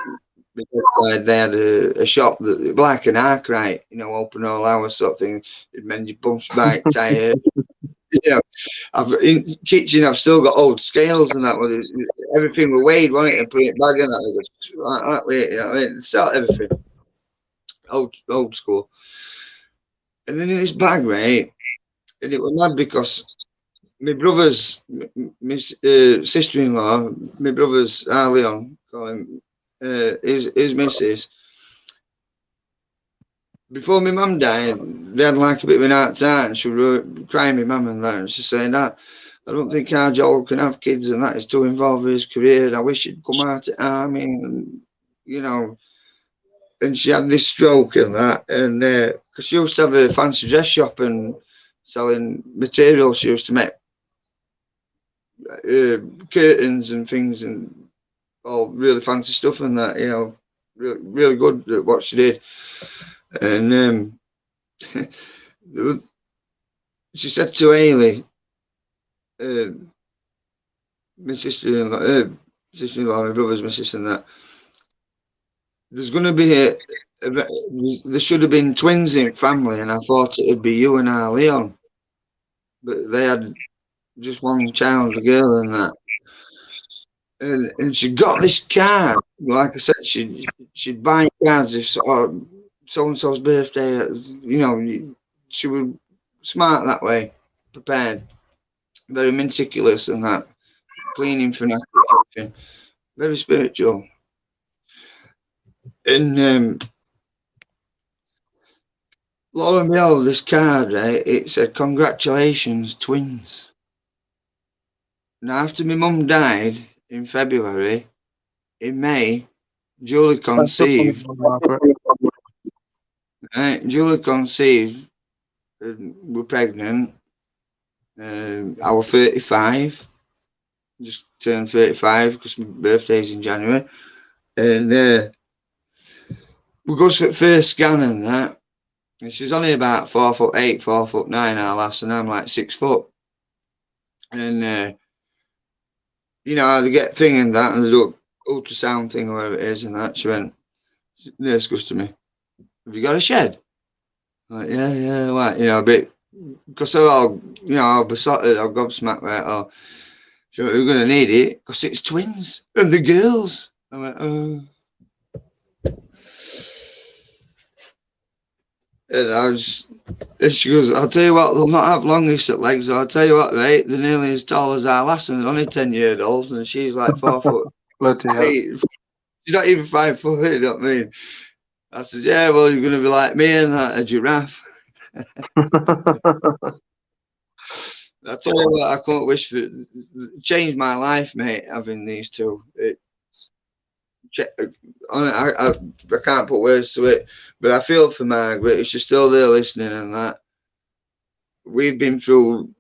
S2: side they had a shop that like an arkwright, open all hours sort of thing. It mend your bumps, bike, tire. In kitchen, I've still got old scales and that. Everything was weighed, wasn't it, and put it back in that. Like that way, I mean, sell everything. Old school. And then in this bag, right, and it was mad because my brother's, my sister-in-law, my brother's Leon, call him, his missus. Before my mum died, they had like a bit of an heart attack, and she was crying, my mum and that, and she's saying that I don't think our Joel can have kids, and that is too involved with his career. And I wish he'd come out of the army, and And she had this stroke and that, and because she used to have a fancy dress shop and selling materials, she used to make curtains and things and all really fancy stuff and that, really, really good at what she did. And she said to Ailey, my sister-in-law, my brother's missus and that, there's going to be there should have been twins in family, and I thought it'd be you and our Leon, but they had just one child, a girl, and that. And she got this card. Like I said, she'd buy cards if so and so's birthday. She was smart that way, prepared, very meticulous, and that, cleaning for everything, very spiritual. And lo and behold, this card, right? It said, "Congratulations, twins." Now, after my mum died in February, in May, Julie conceived. Right? Julie conceived. We're pregnant. I was 35. Just turned 35 because my birthday's in January. And we go to the first scan and that. And she's only about 4'8", 4'9", our lass, and I'm like 6 foot. And they get thing and that, and they do ultrasound thing or whatever it is, and that. She went, nurse goes to me, "Have you got a shed?" I'm like, yeah, what? A bit, because I'll besotted, I'll gobsmacked where, so we're going to need it, because it's twins, and the girls. I went, oh. And she goes, "I'll tell you what, they'll not have longest at legs, so I'll tell you what, right, they're nearly as tall as our lass, and they're only 10-year-olds, and she's like 4 foot. She's not even 5 foot, you know what I mean? I said, "Yeah, well, you're going to be like me and that, a giraffe." I tell you what, I can't wish for it. Changed my life, mate, having these two. I can't put words to it, but I feel for Margaret. If she's still there listening and that, we've been through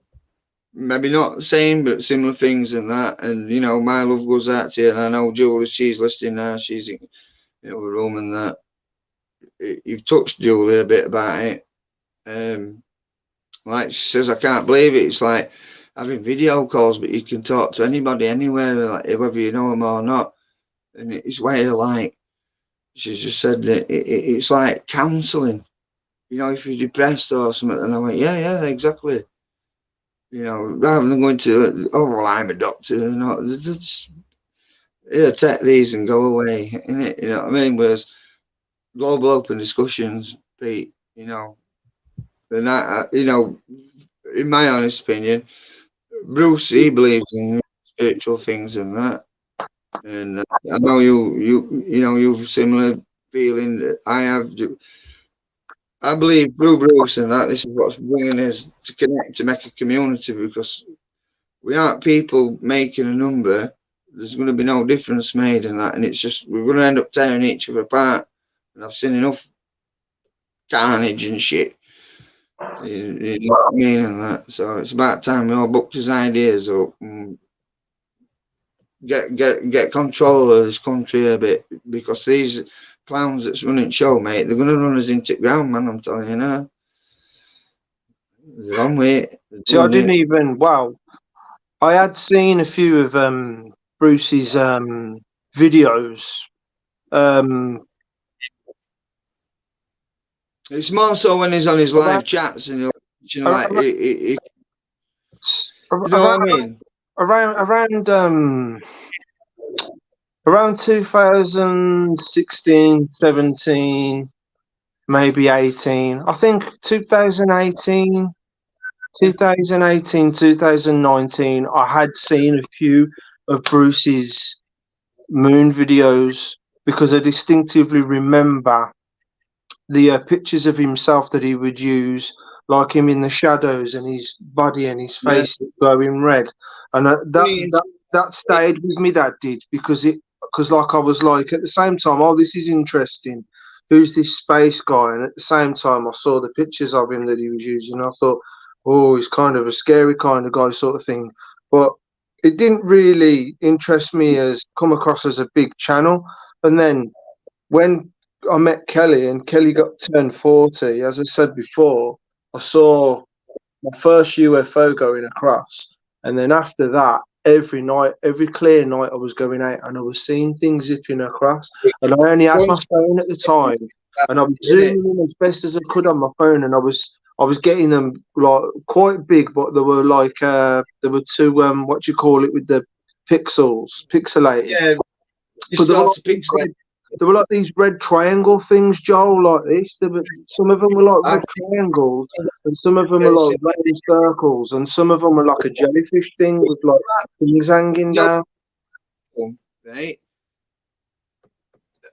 S2: maybe not the same, but similar things and that. And you know, my love goes out to you. And I know Julie, she's listening now. She's in the other room and that. You've touched Julie a bit about it. Like she says, I can't believe it. It's like having video calls, but you can talk to anybody anywhere, like whether you know them or not. And it's way like she's just said that it's like counselling. You know, if you're depressed or something, and I went, yeah, exactly. You know, rather than going to, oh well, I'm a doctor. You know, just, yeah, take these and go away. Innit? You know what I mean? Whereas global open discussions, Pete. You know, and that, you know, in my honest opinion, Bruce, he believes in spiritual things and that, and I know you know, you've similar feeling that I have. I believe through Bruce and that this is what's bringing us to connect to make a community, because we aren't people making a number. There's going to be no difference made in that, and it's just we're going to end up tearing each other apart. And I've seen enough carnage and shit. You know what I mean, and that. So it's about time we all booked his ideas up and get control of this country a bit, because these clowns that's running show, mate, they're gonna run us into the ground, man. I'm telling you now. They're on way.
S1: See, I didn't even. Wow, I had seen a few of Bruce's videos.
S2: It's more so when he's on his live chats and you know, like you know what I mean.
S1: Around 2016, 17, maybe 18. I think 2018, 2019, I had seen a few of Bruce's moon videos, because I distinctively remember the pictures of himself that he would use, like him in the shadows and his body and his face glowing red, and that stayed with me. That did, because like I was like at the same time, oh, this is interesting. Who's this space guy? And at the same time, I saw the pictures of him that he was using. I thought, oh, he's kind of a scary kind of guy, sort of thing. But it didn't really interest me as come across as a big channel. And then when I met Kelly and Kelly got turned 40, as I said before, I saw my first UFO going across. And then after that, every night, every clear night, I was going out and I was seeing things zipping across. And I only had my phone at the time, and I was zooming in as best as I could on my phone, and I was getting them like quite big, but they were like there were two what you call it with the pixelated.
S2: Yeah,
S1: there were like these red triangle things, Joel, like this. Some of them were like red triangles, and some of them were like round circles, and some of them were like a jellyfish thing with like things hanging down.
S2: Right?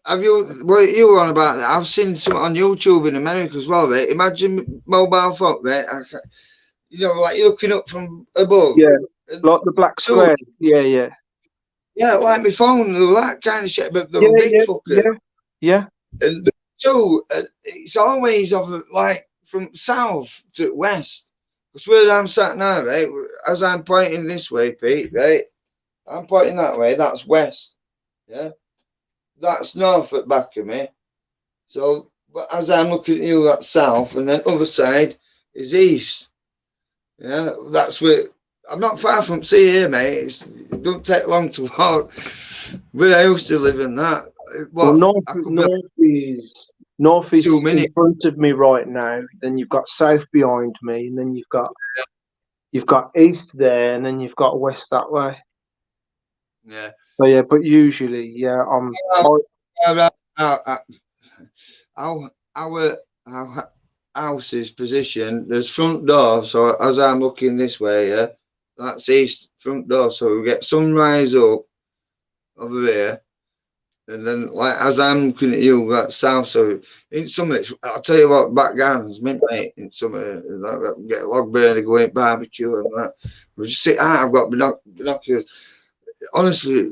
S2: Have you? What you were on about that? I've seen some on YouTube in America as well, right? Imagine mobile phone, right? You know, like you're looking up from above.
S1: Yeah, like the black square. Yeah.
S2: Yeah, like my phone, that kind of shit, but they're big fucker.
S1: Yeah.
S2: And the two, it's always of like from south to west. Because where I'm sat now, right, as I'm pointing this way, Pete, right, I'm pointing that way, that's west. Yeah. That's north at back of me. So as I'm looking at you, that's south, and then other side is east. Yeah, that's where. I'm not far from sea here, mate. It don't take long to walk. Where I used to live in that.
S1: Well, north is in front of me right now. Then you've got south behind me, and then you've got east there, and then you've got west that way.
S2: Yeah.
S1: So yeah, but usually, yeah,
S2: our house's position. There's front door, so as I'm looking this way, yeah. That's east front door, so we get sunrise up over here, and then like as I'm looking at you, that's south. So in summer, I'll tell you what, back gardens, mint mate. In summer, get a log burner, go in barbecue and that. We just sit out. I've got binoculars. Honestly,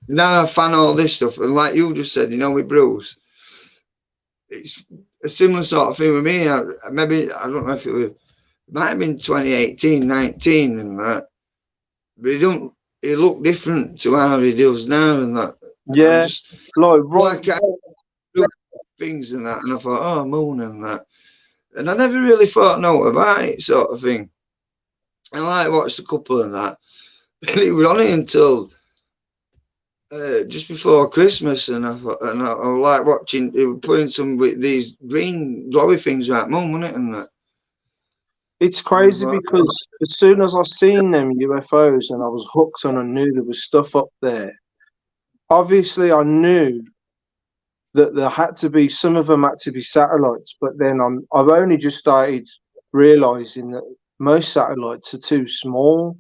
S2: now I fan all this stuff, and like you just said, you know, with Bruce, it's a similar sort of thing with me. Maybe I don't know if it was might have been 2018, 19 and that. But he looked different to how he does now and that. I
S4: Yeah,
S2: just,
S4: right.
S2: I looked at things and that, and I thought, oh, moon and that. And I never really thought no about it, sort of thing. And I watched a couple of that. And it was on it until just before Christmas, and I thought, and I was like watching, they were putting some with these green glowy things right, mum, wasn't it? And that.
S4: It's
S2: And I was
S4: crazy
S2: like,
S4: because as soon as I seen them UFOs and I was hooked and I knew there was stuff up there, obviously I knew that there had to be, some of them had to be satellites, but then I've only just started realizing that most satellites are too small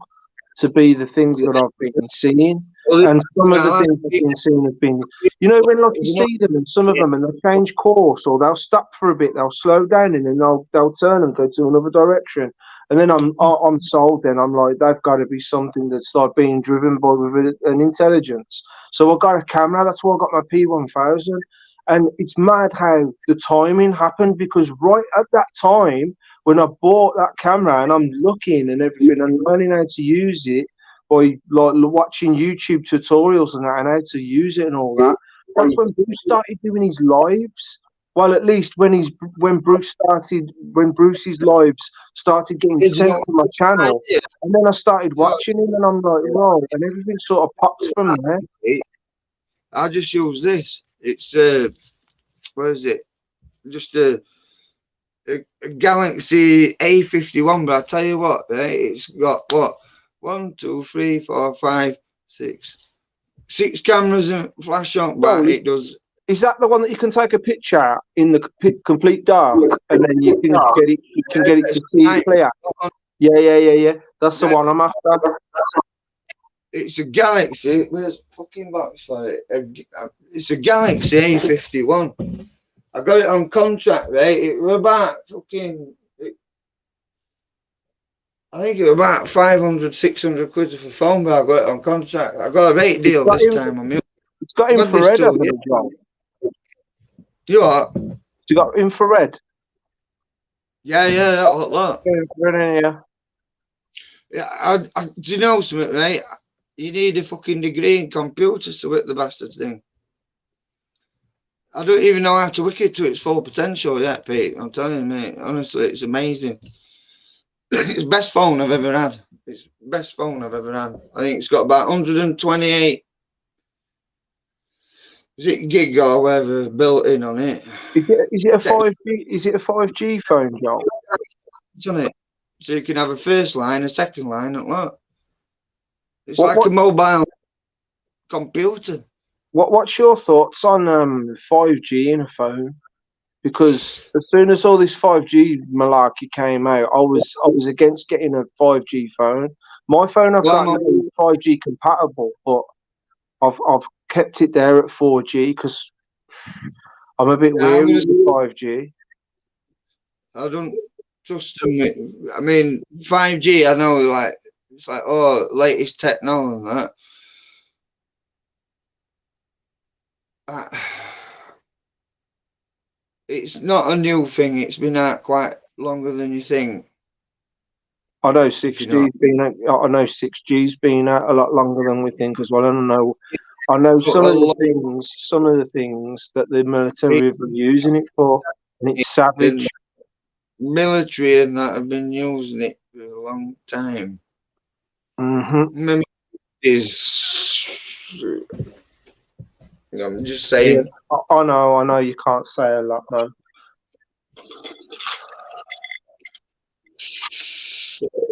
S4: to be the things that I've been seeing.
S2: well,
S4: And some of the
S2: last
S4: things I've
S2: week,
S4: been seeing have been, you know, when like you
S2: you know,
S4: see them and some of them and they'll change course or they'll stop for a bit, they'll slow down and then they'll turn and go to another direction. And then I'm sold. Then I'm like, they've got to be something that's like being driven by with an intelligence. So I got a camera. That's why I got my P1000. And it's mad how the timing happened because right at that time when I bought that camera and I'm looking and everything and learning how to use it by like watching YouTube tutorials and that and how to use it and all that. That's when Bruce started doing his lives. Well, at least when Bruce's lives started getting
S2: you
S4: sent
S2: know,
S4: to my channel,
S2: idea.
S4: and then I started
S2: So,
S4: watching him, and I'm like, wow, and everything sort of popped from there.
S2: I just use this. It's what is it? Just a Galaxy A51. But I tell you what, it's got what 1, 2, 3, 4, 5, 6 cameras and flash on back.
S4: Joel,
S2: It does.
S4: is that the one that you can take a picture in the complete dark, and then you can get it to see clear? Yeah. That's the one I'm after.
S2: It's a Galaxy. Where's fucking box for it? It's a Galaxy A51. I got it on contract, right? It was about fucking. I think it was about 500, 600 quid for phone, but I got it on contract. I got a rate
S4: It's
S2: deal
S4: got
S2: this time on me.
S4: it's got
S2: I've had this
S4: infrared,
S2: 2
S4: hasn't
S2: years.
S4: it, Joel?
S2: You what?
S4: You got infrared.
S2: Yeah, that lot.
S4: Infrared, yeah.
S2: Yeah, do you know something, right? You need a fucking degree in computers to work the bastard thing. I don't even know how to work it to its full potential yet, Pete. I'm telling you, mate. Honestly, it's amazing. It's the best phone I've ever had. It's the best phone I've ever had. I think it's got about 128 gig or whatever built in on it.
S4: Is it a 5G? Is it a 5G phone, Joel?
S2: It's on it. So you can have a first line, a second line, and that. It's
S4: What
S2: like a mobile computer.
S4: what's your thoughts on 5G in a phone? Because as soon as all this 5G malarkey came out, I was against getting a 5G phone. My phone I've
S2: Well,
S4: got now is 5G compatible, but I've kept it there at 4G because I'm a bit
S2: I'm
S4: weary
S2: gonna.
S4: of 5G.
S2: I don't trust them. I mean, 5G. I know, like it's like latest techno and that. It's not a new thing. It's been out quite longer than you think.
S4: I know
S2: If you know.
S4: 6G's been out a lot longer than we think as well. I don't know. I know
S2: But a lot
S4: some of the things that the military have been using it for, and it's savage.
S2: in military and that have been using it for a long time.
S4: Hmm.
S2: Is I'm just
S4: Yeah,
S2: saying.
S4: I know. You can't say a lot though.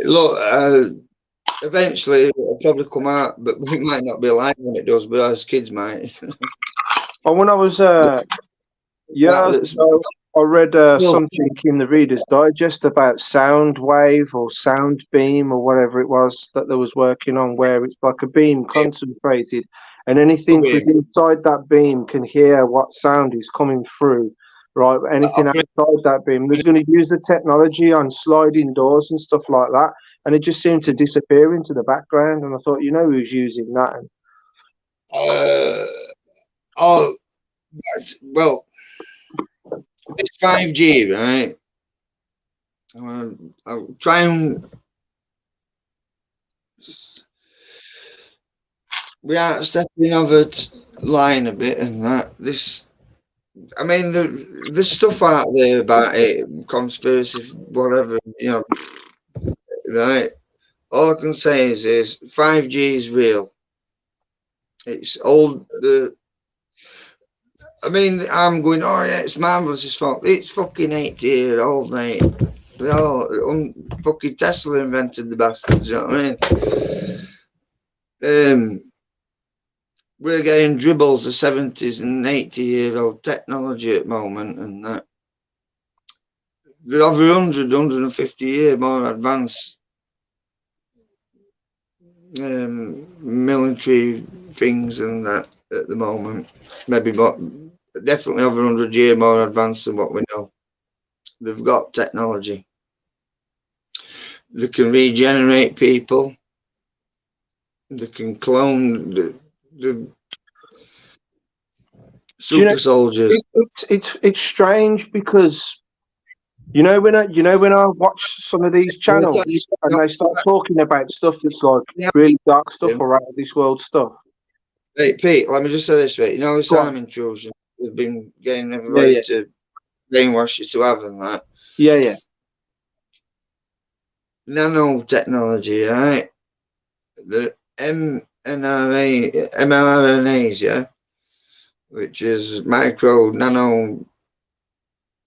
S2: Look, eventually it'll probably come out, but we might not be alive when it does. But us kids might.
S4: But when I was years
S2: That's
S4: ago, I read
S2: well,
S4: something in the Reader's Digest about sound wave or sound beam or whatever it was that they was working on, where it's like a beam concentrated, and anything
S2: being
S4: inside that beam can hear what sound is coming through. Right, but anything outside that beam, they're going to use the technology on sliding doors and stuff like that, and it just seemed to disappear into the background. And I thought, you know, who's using that? And
S2: oh, well, this 5G, right? I'll try and we are stepping over line a bit and that. This, I mean, there's stuff out there about it, conspiracy, whatever, you know, right? All I can say is 5G is real. It's old. I mean, I'm going, oh yeah, it's marvelous. It's fucking 80-year-old, mate. They all, fucking Tesla invented the bastards, you know what I mean? We're getting dribbles of 70s and 80-year-old technology at the moment, and that. They're over 100, 150 years more advanced military things than that at the moment. Maybe, but definitely over 100 years more advanced than what we know. They've got technology. They can regenerate people. They can clone the super soldiers.
S4: It's strange because when I watch some of these channels and they start talking about stuff that's like really dark stuff or out of this world stuff.
S2: Hey Pete, let me just say this, right? You know, Simon children have been getting everybody to brainwash you to have and that.
S4: Yeah.
S2: Nanotechnology, right? The mRNAs, yeah, which is micro nano.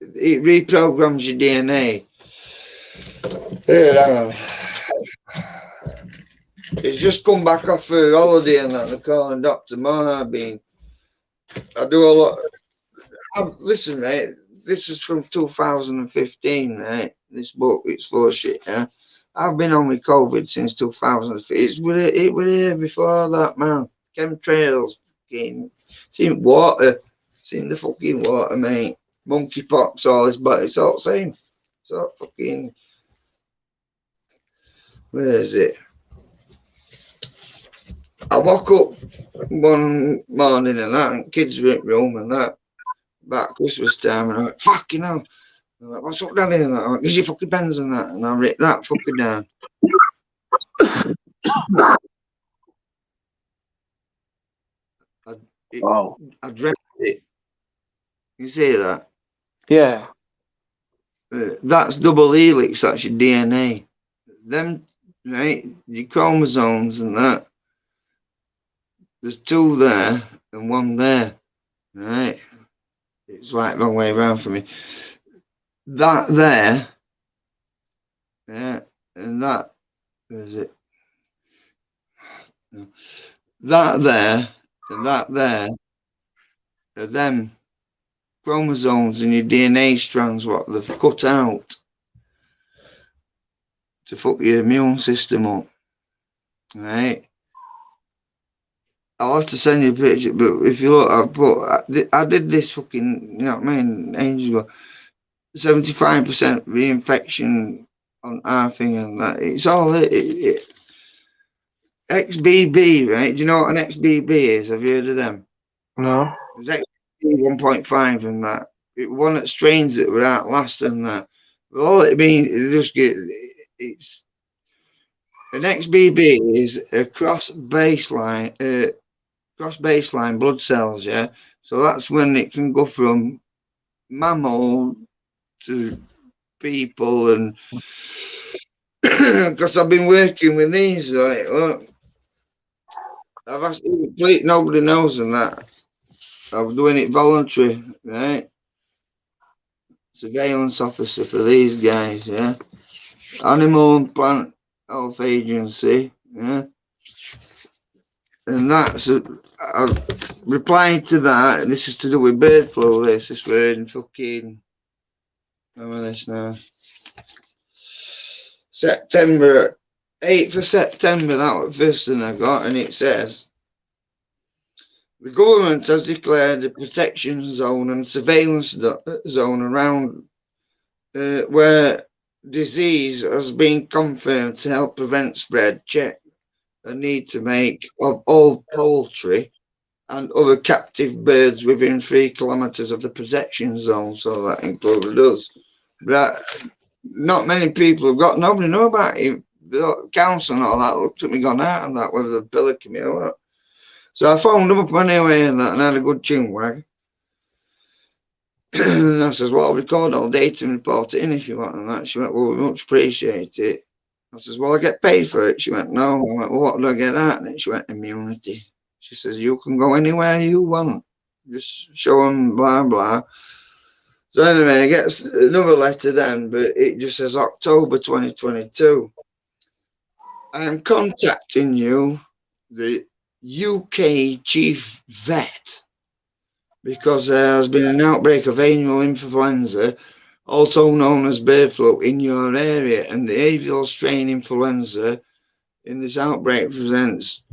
S2: It reprograms your DNA. It's just come back off for holiday and that. They're calling Dr. Mohabine. I do a lot. Listen, mate, this is from 2015, right? This book, it's full of shit, yeah? I've been on with COVID since 2015. It was here before that, man. Chemtrails, seen water, seen the fucking water, mate. Monkeypox, all this, but it's all the same. It's all fucking. Where is it? I woke up one morning and that, and kids were in room and that, about Christmas time, and I went, fucking hell. I'm like, what's up, Daddy? And I went, gives you fucking pens and that, and I ripped that fucking down. I dreamt it. You see that?
S4: Yeah.
S2: That's double helix, that's your DNA. Them, right, your chromosomes and that, there's two there and one there, right? It's like wrong way around for me. That there, yeah, and that, where's it? That there and that there are them chromosomes in your DNA strands what they've cut out to fuck your immune system up, right? I'll have to send you a picture, but if you look, I did this fucking, you know what I mean, ages ago. 75% reinfection on our thing and that. It's all XBB, right? Do you know what an XBB is? Have you heard of them?
S4: No.
S2: There's XBB 1.5 and that. One that strains that were outlast and that. But all it means is it's an XBB is a cross baseline blood cells, yeah. So that's when it can go from mammal to people, and because I've been working with these, like, look, I've asked nobody knows and that. I'm doing it voluntary, right? Surveillance officer for these guys, yeah. Animal and Plant Health Agency, yeah. And that's I've replied to that, and this is to do with bird flu. This word in fucking. Remember this now. September, 8th of September, that was the first thing I got, and it says the government has declared a protection zone and surveillance zone around where disease has been confirmed to help prevent spread. Check a need to make of all poultry and other captive birds within 3 kilometres of the protection zone, so that included us. But not many people have got, nobody know about it. The council and all that looked at me, gone out and that, whether they're billicking me or what. So I phoned them up anyway and that, and had a good chin wag. And I says, well, I'll record all data and report it in if you want and that. She went, well, we much appreciate it. I says, well, I get paid for it. She went, no. I went, well, what do I get out? And she went, immunity. She says, you can go anywhere you want. Just show them blah, blah. So anyway, I get another letter then, but it just says October 2022. I am contacting you, the UK chief vet, because there has been an outbreak of avian influenza, also known as bird flu, in your area, and the avian strain influenza in this outbreak presents,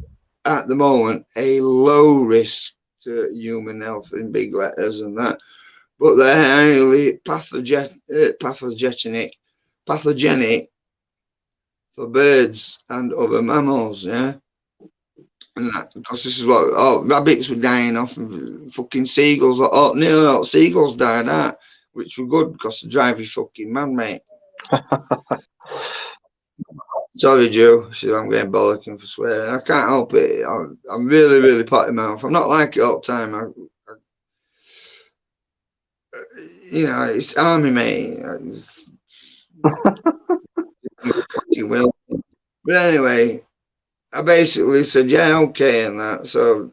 S2: at the moment, a low risk to human health in big letters and that, but they're highly pathogenic for birds and other mammals, yeah. And that, because this is what rabbits were dying off, and fucking seagulls, nearly all seagulls died out, which were good because they drive you fucking mad, mate. Sorry, Joe. I'm getting bollocking for swearing. I can't help it. I'm really, really potty mouth. I'm not like it all the time. You know, it's army, mate. Fucking will. But anyway, I basically said, yeah, okay, and that. So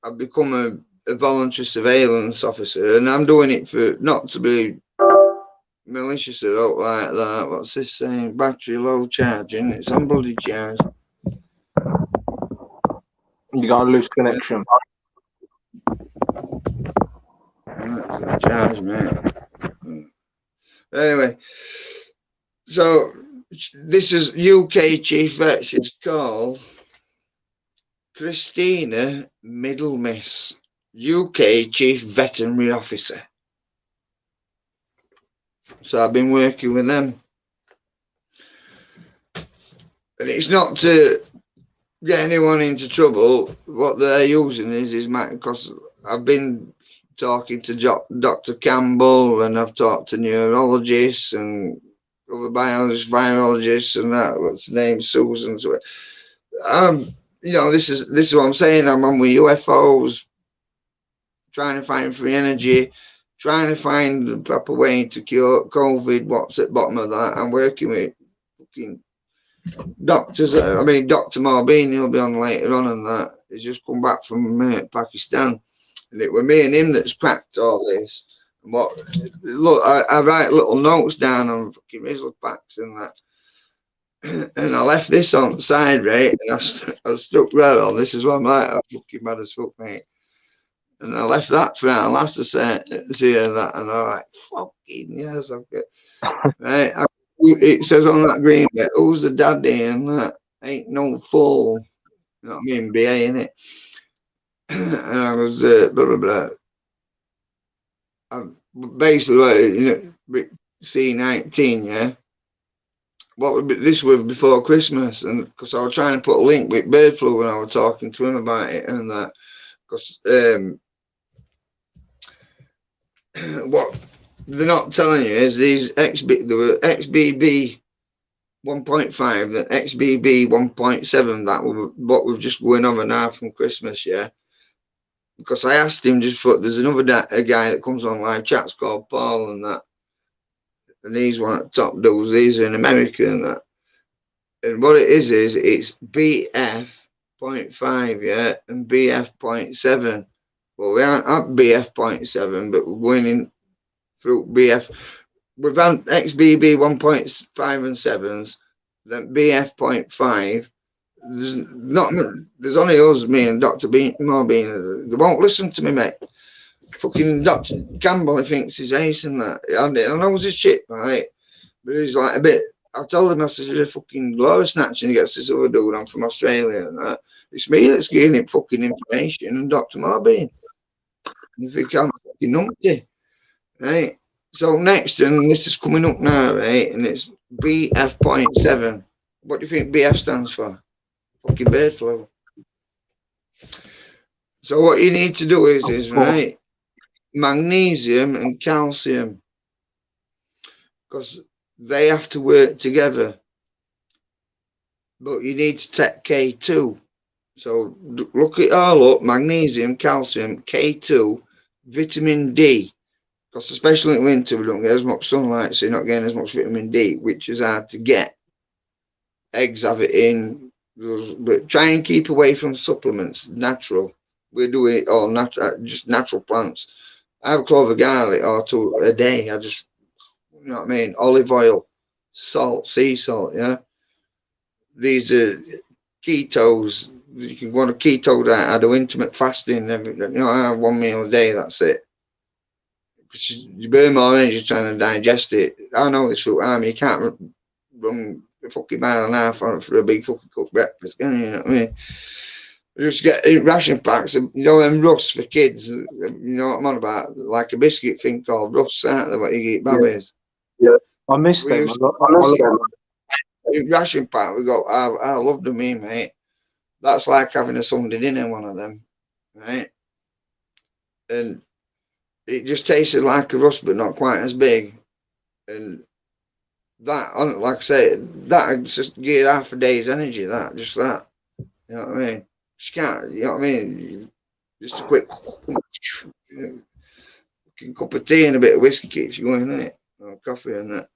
S2: I've become a voluntary surveillance officer, and I'm doing it for not to be malicious or out like that. What's this saying? Battery low charging. It's on bloody charge.
S4: You got a loose connection.
S2: That's gonna charge, mate. Anyway, so this is UK chief vet. She's called Christina Middlemiss, UK chief veterinary officer. So I've been working with them. And it's not to get anyone into trouble. What they're using is because I've been talking to Dr. Campbell, and I've talked to neurologists and other biologists, virologists, and that. What's the name? Susan. You know, this is what I'm saying. I'm on with UFOs, trying to find free energy, trying to find the proper way to cure COVID. What's at the bottom of that? I'm working with fucking doctors. I mean, Dr. Marbini will be on later on, and that. He's just come back from Pakistan, and it was me and him that's cracked all this. And look, I write little notes down on fucking Rizzle packs and that. And I left this on the side, right? And I stuck right on this as well. I'm like, I'm fucking mad as fuck, mate. And I left that for our last to see that, and I'm like, fucking yes, I've got right. It says on that green bit, who's the daddy, and that ain't no fool. You know what I mean? BA in it. And I was blah blah blah. Basically, you know, C19, yeah. This was before Christmas, and because I was trying to put a link with bird flu when I was talking to him about it and that, because what they're not telling you is there were XBB 1.5 and XBB 1.7 that were what was just going over now from Christmas, yeah. Because I asked him there's another a guy that comes on live chats called Paul and that, and he's one of the top dudes. These are in America and that. And what it is it's BF.5, yeah, and BF.7. Well, we aren't at BF.7, but we're going in through BF. We've had XBB 1.5 and 7s, then BF.5. There's only us, me and Dr. Marbini. They won't listen to me, mate. Fucking Dr. Campbell, he thinks he's ace and that. I know his shit, right? But he's like a bit. I told him, I said, you're a fucking glory snatcher, and he gets this other dude on from Australia and that. It's me that's giving him fucking information, and Dr. Marbini. If he can't fucking numpty, right? So next, and this is coming up now, right? And it's BF.7. What do you think BF stands for? Fucking bird flu. So what you need to do is right, magnesium and calcium, because they have to work together. But you need to take K2. So look it all up: magnesium, calcium, K2, vitamin D. Because especially in winter, we don't get as much sunlight, so you're not getting as much vitamin D, which is hard to get. Eggs have it in, but try and keep away from supplements. Natural. We're doing it all natural, just natural plants. I have a clove of garlic or two a day. I just, you know what I mean? Olive oil, salt, sea salt. Yeah. These are ketos. You can go on a keto diet. I do intermittent fasting. I have 1 meal a day. That's it. You burn more energy trying to digest it. I know this fruit army. You can't run a fucking mile and a half for a big fucking cooked breakfast, can you? You know what I mean? Just get ration packs, them rusts for kids. You know what I'm on about? Like a biscuit thing called rusts, aren't they? What you eat, babbies?
S4: Yeah. I miss them. I miss them.
S2: Ration pack we got. I love them, mate. That's like having a Sunday dinner, one of them, right? And it just tasted like a rust, but not quite as big. And that, like I say, that just give half a day's energy. That, just that. You know what I mean? Just can't. You know what I mean? Just a quick cup of tea and a bit of whiskey keeps you going, isn't it? Or coffee and that.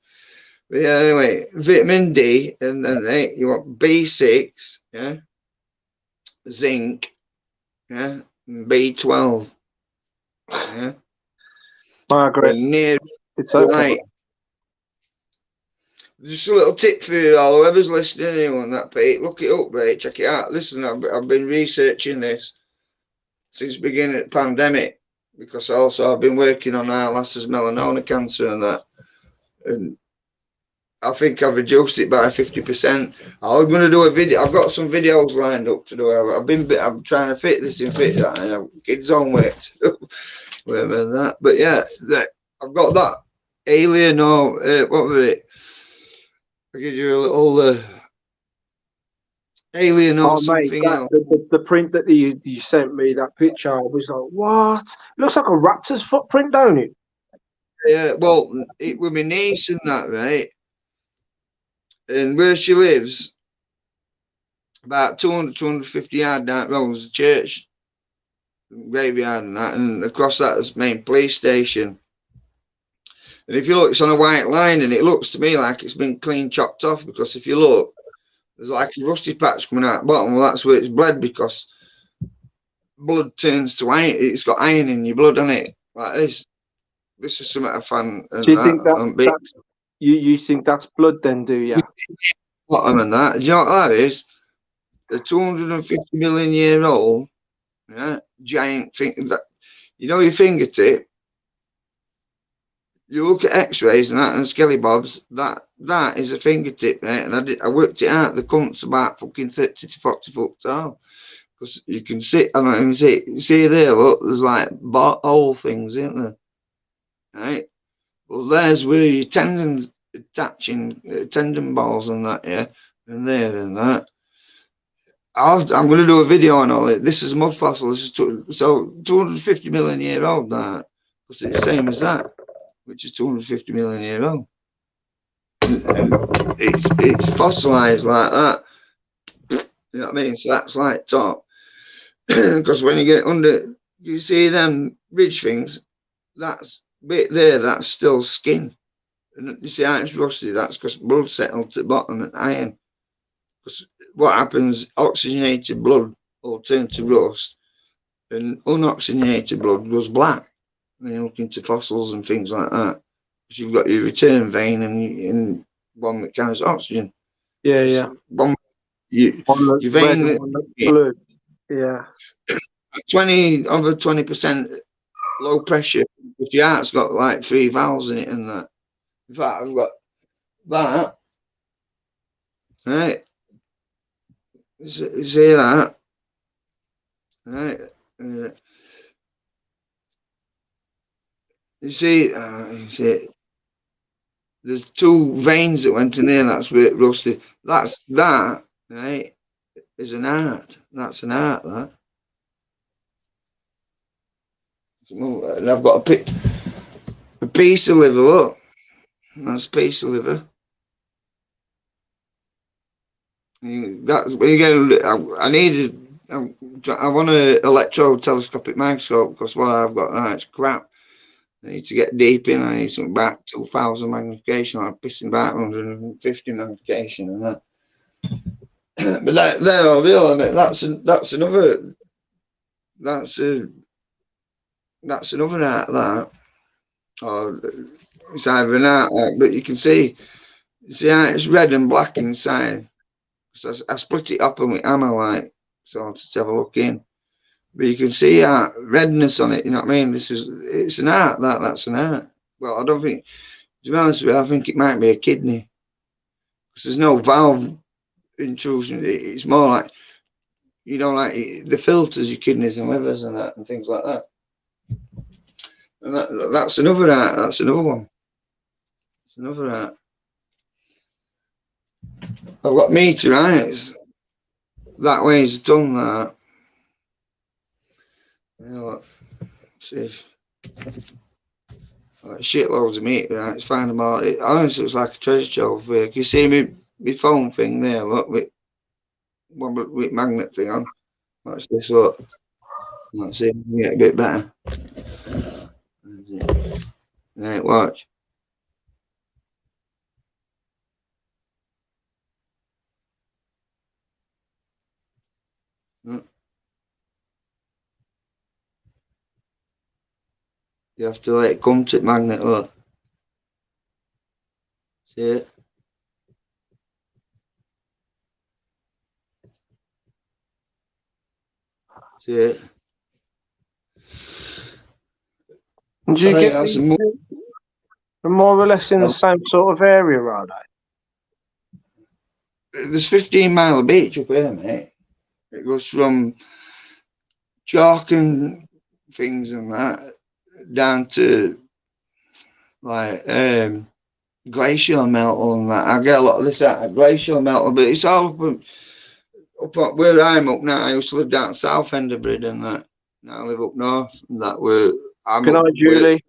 S2: But yeah, anyway, vitamin D, and then you want B6, yeah, zinc, yeah, and B12, yeah.
S4: Margaret,
S2: And near
S4: it's okay.
S2: light. Just a little tip for you all, whoever's listening, anyone that Pete, look it up, right? Check it out. Listen, I've been researching this since the beginning of the pandemic, because also I've been working on our lasses melanoma cancer and that, and I think I've reduced it by 50%. I'm going to do a video. I've got some videos lined up to do. I'm trying to fit this and fit that, and kids on work too. Whatever that, but yeah, I've got that alien or what was it? I'll give you a little alien or something else.
S4: The print that you sent me, that picture, I was like, what? It looks like a raptor's footprint, don't it?
S2: Yeah, well, it with my niece and that, right? And where she lives, about 200, 250 yards down the road, was a church graveyard and that, and across that is the main police station. And if you look, it's on a white line, and it looks to me like it's been clean chopped off, because if you look, there's like a rusty patch coming out the bottom. Well, that's where it's bled, because blood turns to iron. It's got iron in your blood, hasn't it? Like this. This is something I found.
S4: Do you think that's you think that's blood then, do you?
S2: Bottom and that. Do you know what that is? A 250 million year old, yeah, giant thing. That, you know, your fingertip. You look at X-rays and that and skelly bobs. That is a fingertip, mate. And I worked it out. The cunt's about fucking 30 to 40 foot tall. Because you can see, I don't even see there. Look, there's like hole things, isn't there? Right. Well, there's where your tendons attaching, tendon balls and that, yeah, and there and that. I'm going to do a video on all it. This is mud fossil. This is so 250 million year old. That, because it's the same as that, which is 250 million year old. And it's fossilized like that. You know what I mean? So that's like top. Because when you get under, you see them ridge things. That's bit there. That's still skin. And you see how it's rusty. That's because blood settled to the bottom and iron. Because what happens? Oxygenated blood will turn to rust, and unoxygenated blood goes black. When you look into fossils and things like that, because you've got your return vein and one that carries oxygen.
S4: Yeah, yeah.
S2: Your vein,
S4: blue. Yeah.
S2: 20% low pressure, because your heart's got like 3 valves in it and that. In fact, I've got that. Right. See that? Right. You see, there's 2 veins that went in there, and that's where it rusted. That, right, is an heart. That's an heart, that. And I've got a piece of liver, look. That's a piece of liver. That's when you get. I want an electro telescopic microscope because what I've got now is crap. I need to get deep in. I need something back 2,000 magnification. I'm pissing about 150 magnification and that. But they're all real. I mean, that's another. That's another art that. Or it's either an art, but you can see how it's red and black inside. So I split it up with hammer like so to have a look in. But you can see redness on it, you know what I mean? It's an art, that's an art. Well, I don't think, to be honest with you, I think it might be a kidney. Because there's no valve intrusion. It's more like, you know, like the filters, your kidneys and livers and that and things like that. And that's another art, that's another one. It's another art. I've got meteorites. That weighs a ton, that. You know, see if like shitloads of meteorites, find them all. It honestly looks like a treasure trove. You see my phone thing there, look, with magnet thing on. Watch this, look. Let's see if we can get a bit better. Right, watch. You have to let it come to the magnet, look. See it? See it?
S4: And do you get these more or less in the same sort of area, are they?
S2: There's 15 mile beach up here, mate. It goes from chalk and things and that down to like glacial melt and that. I get a lot of this out of glacial melt, but it's all up where I'm up now. I used to live down south end of Brid and that. Now I live up north and that.
S4: Good night, Julie.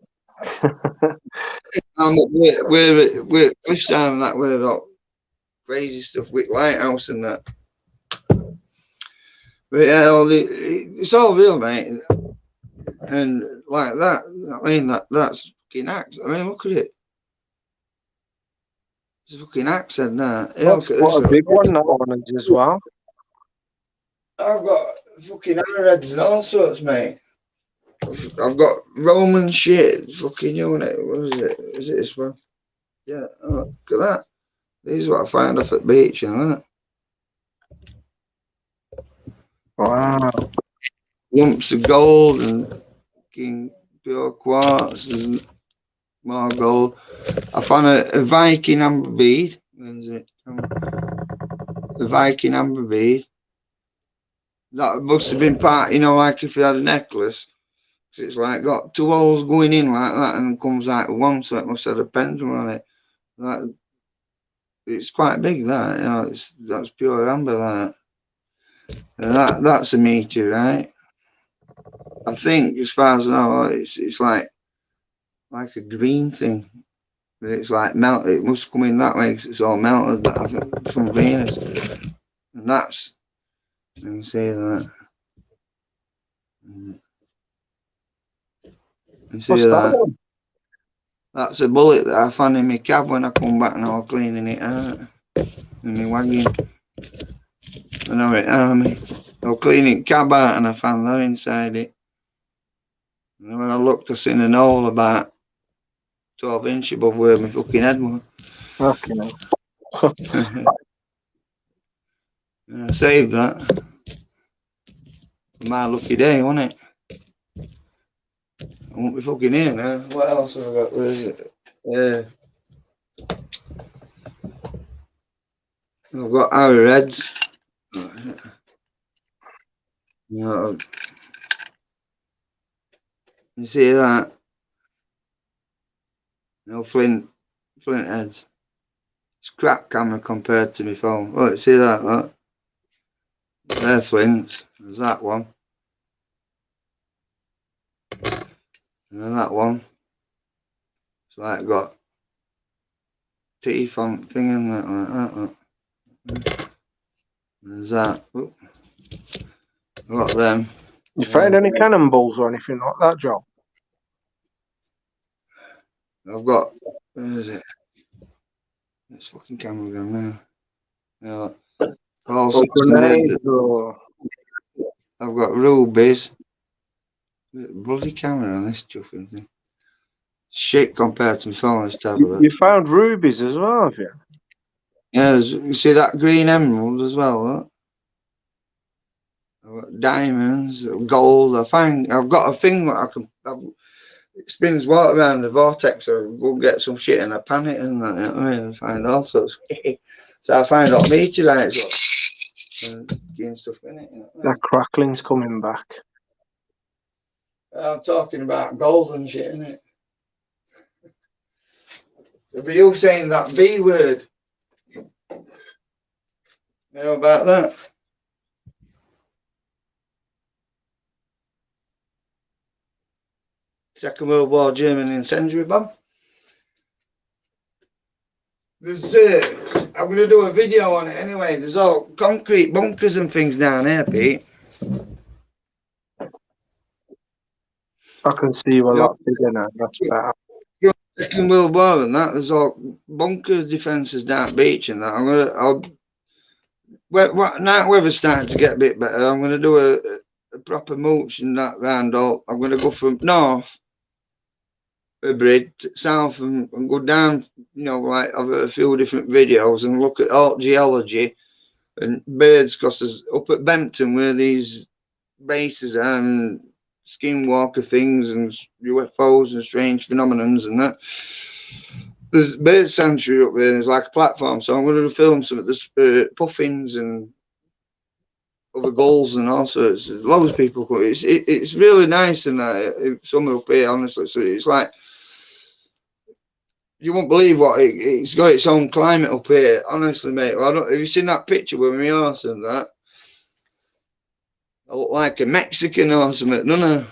S2: I'm up where Cliffside and that, where got crazy stuff with lighthouse and that. But yeah, it's all real, mate. And like that, I mean, that's fucking axe. I mean, look at it. It's a fucking accent there. Yeah,
S4: That's quite a big one, that one is as well.
S2: I've got fucking arrowheads and all sorts, mate. I've got Roman shit, fucking unit. What is it? Is it this one? Yeah, oh, look at that. This is what I find off at the beach, isn't it?
S4: Wow.
S2: Lumps of gold and fucking pure quartz and more gold. I found a Viking amber bead. Where is it? A Viking amber bead. That must have been part, you know, like if you had a necklace. It's like got two holes going in like that and comes out one, so it must have a pendulum on it. That, it's quite big, that, you know, that's pure amber, that. And that's a meteor, right? I think, as far as I know, it's like a green thing. It's like melt. It must come in that way because it's all melted. That I think from Venus, and that's. Let me say that. You see
S4: What's that one?
S2: That's a bullet that I found in my cab when I come back and I was cleaning it out in my wagon. I know it. I was cleaning the cab out and I found that inside it. And when I looked, I seen an hole about 12 inches above where my fucking head was.
S4: Okay.
S2: And I saved that. My lucky day, wasn't it? I won't be fucking here now. What else have I got? Where is it? I've got arrowheads. No. You see that? No flint heads. It's crap camera compared to my phone. Oh, you see that? Look. They're flints. There's that one. And then that one. It's like got teeth on thing in that like that. Look. There's that. Oop. I got them.
S4: You found any cannonballs or anything like that, Joe?
S2: I've got, where is it? It's fucking camera gun now. Yeah. Also,
S4: Or grenades or...
S2: I've got rubies. Bloody camera on this chuffing thing. Shit compared to my phone's tablet.
S4: You found rubies as well, have you?
S2: Yeah, you see that green emerald as well, look? I've got diamonds, gold. I've got a thing that I can. It spins water around the vortex, so I go get some shit and I pan it and that. You know what I mean? I find all sorts. So I find all meteorites and getting stuff in it. You know what I mean?
S4: That crackling's coming back.
S2: I'm talking about gold and shit, innit? But you saying that B word. You know about that? Second World War German incendiary bomb. There's I'm going to do a video on it anyway. There's all concrete bunkers and things down here, Pete.
S4: I can see you a lot bigger now. That's better.
S2: Second World War and that. There's all bunkers, defences down beach and that. Now weather's starting to get a bit better. I'm going to do a proper mooch and that round all. I'm going to go from north a bridge south and go down, you know, like I've a few different videos and look at alt geology and birds, because there's up at Bempton where these bases are and skinwalker things and UFOs and strange phenomenons and that. There's bird sanctuary up there. There's like a platform, so I'm going to film some of the puffins and other gulls and all sorts. Loads of people come. It's really nice in that summer up here, honestly. So it's like, you won't believe what it's got its own climate up here, honestly, mate. Well, have you seen that picture with my horse and that? I look like a Mexican horse, mate. No.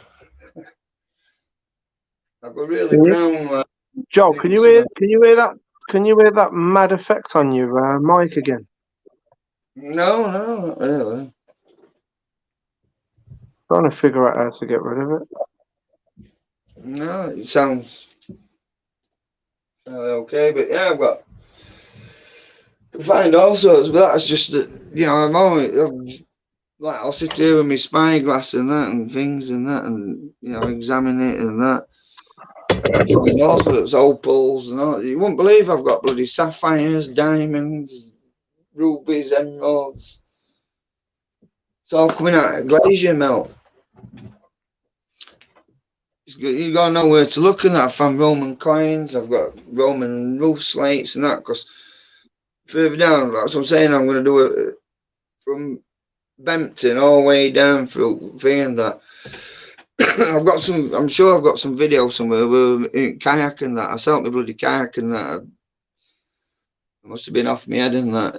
S2: I've got really brown.
S4: Joe, can you hear that? Can you hear that mad effect on your mic again?
S2: No, not really.
S4: Trying to figure out how to get rid of it.
S2: No, it sounds okay, but yeah, I've find all sorts, but that's just, you know, I'm like, I'll sit here with my spyglass and that and things and that and, you know, examine it and that. Find all sorts of opals and all. You wouldn't believe I've got bloody sapphires, diamonds, rubies, emeralds. It's all coming out of glacier melt. You gotta know where to look, and that. I found Roman coins. I've got Roman roof slates and that. Because further down, that's what I'm saying. I'm gonna do it from Bempton all the way down through thing and that. I've got some. I'm sure I've got some video somewhere where in kayak and that. I sold my bloody kayak and that. I must have been off my head and that.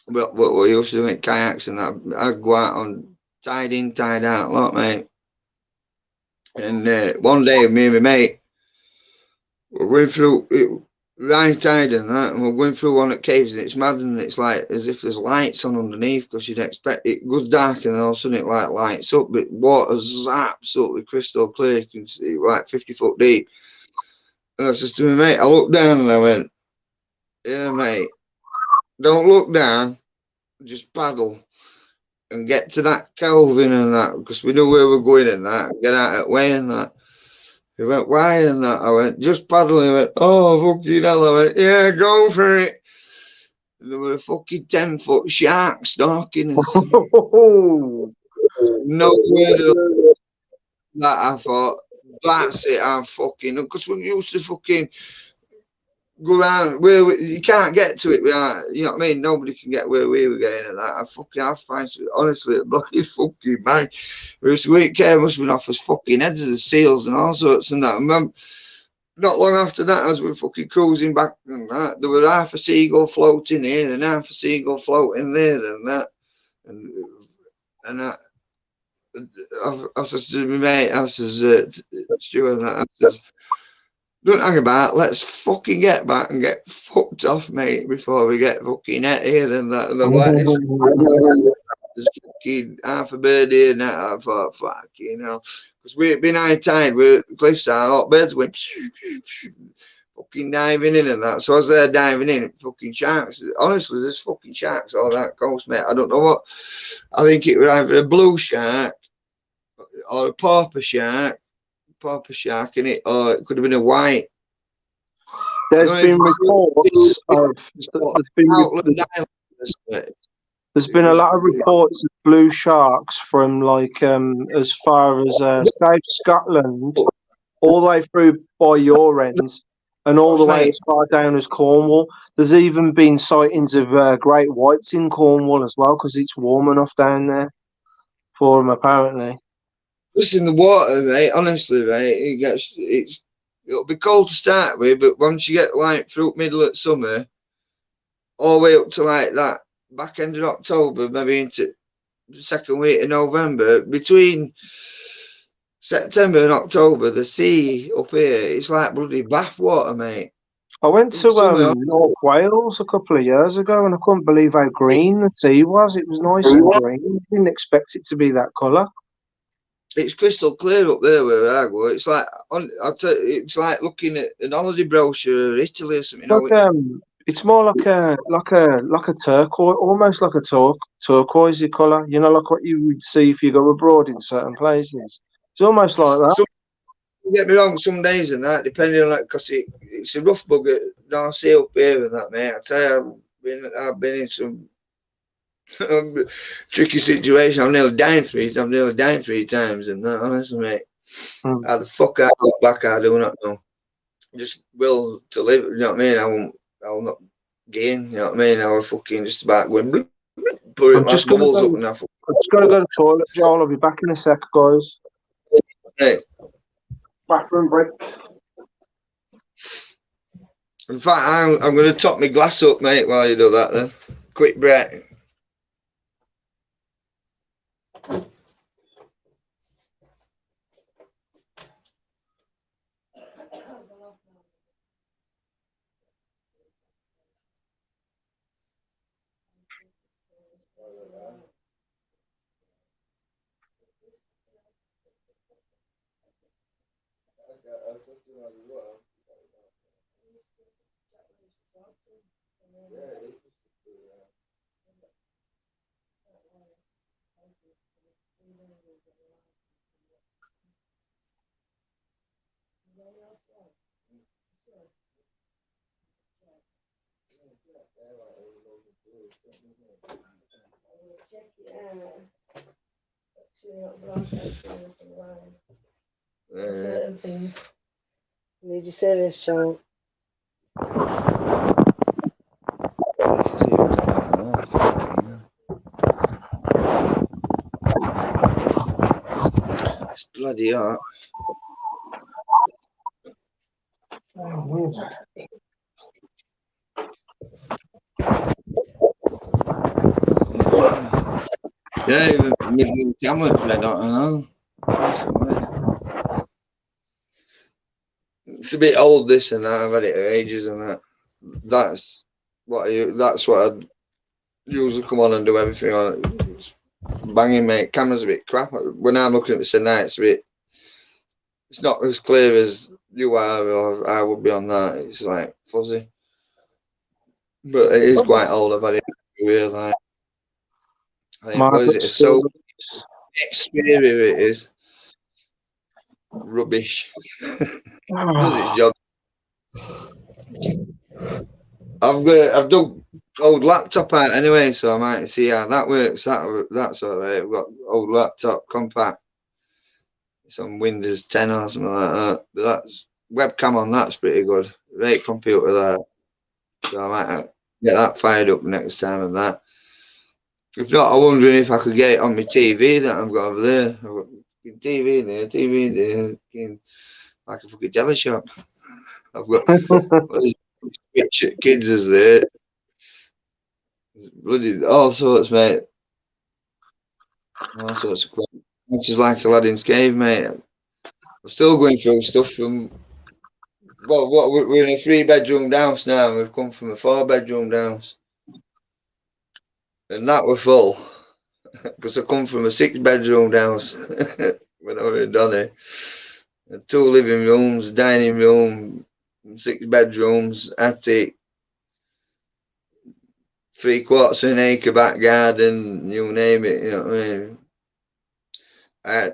S2: What we used to do in kayaks and that. I'd go out on tied in, tied out, lot, mate. And one day, me and my mate were going through it, right tide and that, and we're going through one of the caves, and it's mad, and it's like as if there's lights on underneath, because you'd expect it goes dark, and then all of a sudden it like lights up, but water's absolutely crystal clear. You can see like 50 foot deep. And I said to my mate, I looked down and I went, "Yeah, mate, don't look down, just paddle and get to that Kelvin and that, because we knew where we're going and that, get out of the way and that." He went, "Why?" And that. I went, "Just paddle." He went, "Oh, fucking hell." I went, "Yeah, go for it." And there were a fucking 10-foot shark stalking us. Nowhere that I thought, that's it, I'm fucking, because we used to fucking go around where you can't get to it without, you know what I mean? Nobody can get where we were getting and that. I find, honestly, a bloody fucking man. Sweet care must have been off his fucking heads of the seals and all sorts and that. I remember, not long after that, as we were fucking cruising back and that, there was half a seagull floating here and half a seagull floating there and that. And I says to my mate, I says, Stuart, I says, don't hang about. Let's fucking get back and get fucked off, mate, before we get fucking at here and that. And I'm like, there's fucking half a bird here now. I thought, fuck, you know, because we've been high tide, we're cliffside, all birds went fucking diving in and that. So I was there diving in, fucking sharks. Honestly, there's fucking sharks all that coast, mate. I don't know what. I think it was either a blue shark or a pauper shark in it, or it could have been a white.
S4: There's been reports of there's been a lot of reports of blue sharks from like as far as South Scotland, all the way through by your ends, and all the way as far down as Cornwall. There's even been sightings of great whites in Cornwall as well, because it's warm enough down there for them apparently.
S2: Listen, the water, mate. Honestly, mate, it'll be cold to start with, but once you get like through middle of summer, all the way up to like that back end of October, maybe into the second week of November, between September and October, the sea up here, it's like bloody bath water, mate.
S4: I went to North Wales a couple of years ago, and I couldn't believe how green the sea was. It was nice and green. I didn't expect it to be that colour. It's
S2: crystal clear up there where I go. It's like it's like looking at an holiday brochure of Italy or something.
S4: Like, it's more like a turquoise, almost like a turquoisey colour. You know, like what you would see if you go abroad in certain places. It's almost like that.
S2: Don't get me wrong, some days and that, depending on that, because it's a rough bugger. Don't see up here and that, mate. I tell you, I've been in some tricky situation. I'm nearly dying 3 times and that, honestly, mate. How the fuck I got back, I do not know. Just will to live, you know what I mean? I'll not gain, you know what I mean? I was fucking just about going put it like bubbles up and that.
S4: I'm just gonna go to the toilet, Joel. I'll be back in a sec, guys.
S2: Hey.
S4: Bathroom break.
S2: In fact, I'm going to top my glass up, mate, while you do that then. Quick break.
S5: Certain things. You need your service channel.
S2: It's bloody hot. Yeah, even camera, I don't know. It's a bit old, this and that. I've had it for ages and that. That's what I'd usually come on and do everything on it. It's banging, mate. Camera's a bit crap. When I'm looking at this at night, it's not as clear as you are or I would be on that. It's like fuzzy. But it is quite old. I've had it weird, like. What is it? It's so exterior it is. Rubbish. Does its job. I've done old laptop out anyway, so I might see how that works. That's all right. I've got old laptop compact. It's on Windows 10 or something like that. But that's webcam on that's pretty good. Great computer there. So I might get that fired up next time and that. If not, I'm wondering if I could get it on my TV that I've got over there. I've got TV there, like a fucking telly shop. I've got kids is there. Bloody all sorts, mate. All sorts of crap. Which is like Aladdin's cave, mate. I'm still going through stuff from well, we're in a 3-bedroom house now. And we've come from a 4-bedroom house, and that were full because I come from a 6-bedroom house when I was in Donny. 2 living rooms, dining room, 6 bedrooms, attic, 3/4 of an acre back garden, you name it. You know what I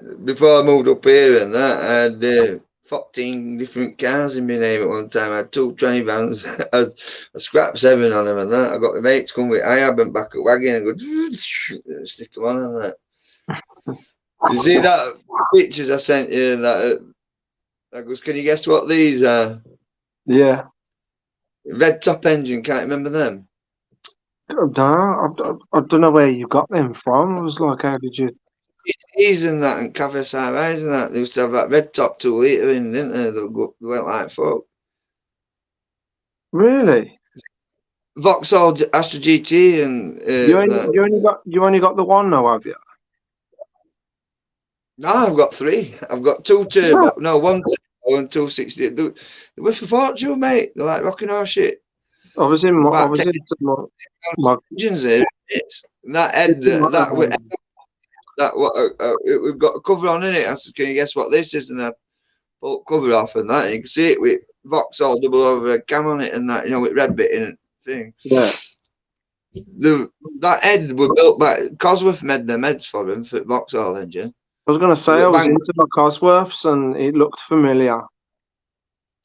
S2: mean? Before I moved up here and that, I had 14 different cars in my name at one time. I had 2 tranny vans. I scrapped 7 on them and that. I got my mates to come with. I went back at wagon and go stick them on and that. You see that pictures I sent you? That I goes, can you guess what these are?
S4: Yeah.
S2: Red top engine. Can't remember them.
S4: I don't know where you got them from. I was like, how did you?
S2: GTs and that and Cav SRIs and that. They used to have that red top 2-litre in, didn't they? They went like fuck.
S4: Really?
S2: Vauxhall Astra GT and
S4: You only got the one now, have you?
S2: no, I've got 3. I've got 2 turbo, no 1 turbo and 260. They were for fortune, mate. They're like rocking our shit.
S4: I was in
S2: About
S4: my
S2: engines there. And that head, we've got a cover on in it. I said, can you guess what this is? And I pulled cover off and that. And you can see it with Vauxhall double overhead cam on it and that, you know, with red bit in it thing.
S4: Yeah.
S2: That head were built by Cosworth made them heads for him for Vauxhall engine.
S4: I was going to say I was into my Cosworths and it looked familiar.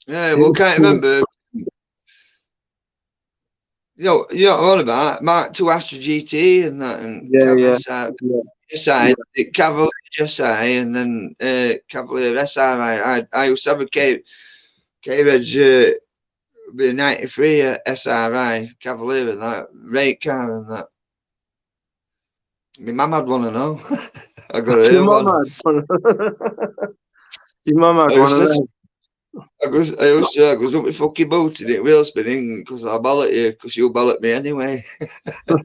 S2: Yeah, well, can't remember. You know what I'm on about? Mark II Astra GT and that, and Cavalier SI, and then Cavalier SRI. I used to have a K-Reg with a 93 SRI Cavalier and that, rate car and that. My mum had one, I know. I got her one.
S4: Your mum had one of them.
S2: I goes, don't be fucking booting it, wheel spinning, because I'll ballot you, because you'll ballot me anyway. Yeah,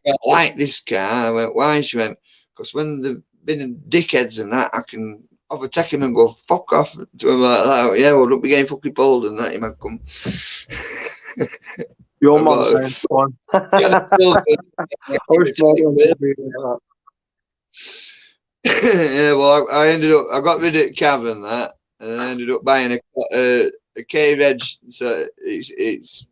S2: I like this car. I went, why? She went, because when they've been dickheads and that, I can overtake him and go, fuck off to him like that. Yeah, well, don't be getting fucking bold and that, you might come.
S4: Your mum's one.
S2: Yeah, well, I ended up, I got rid of Cav and that, and I ended up buying a K-Reg, so it's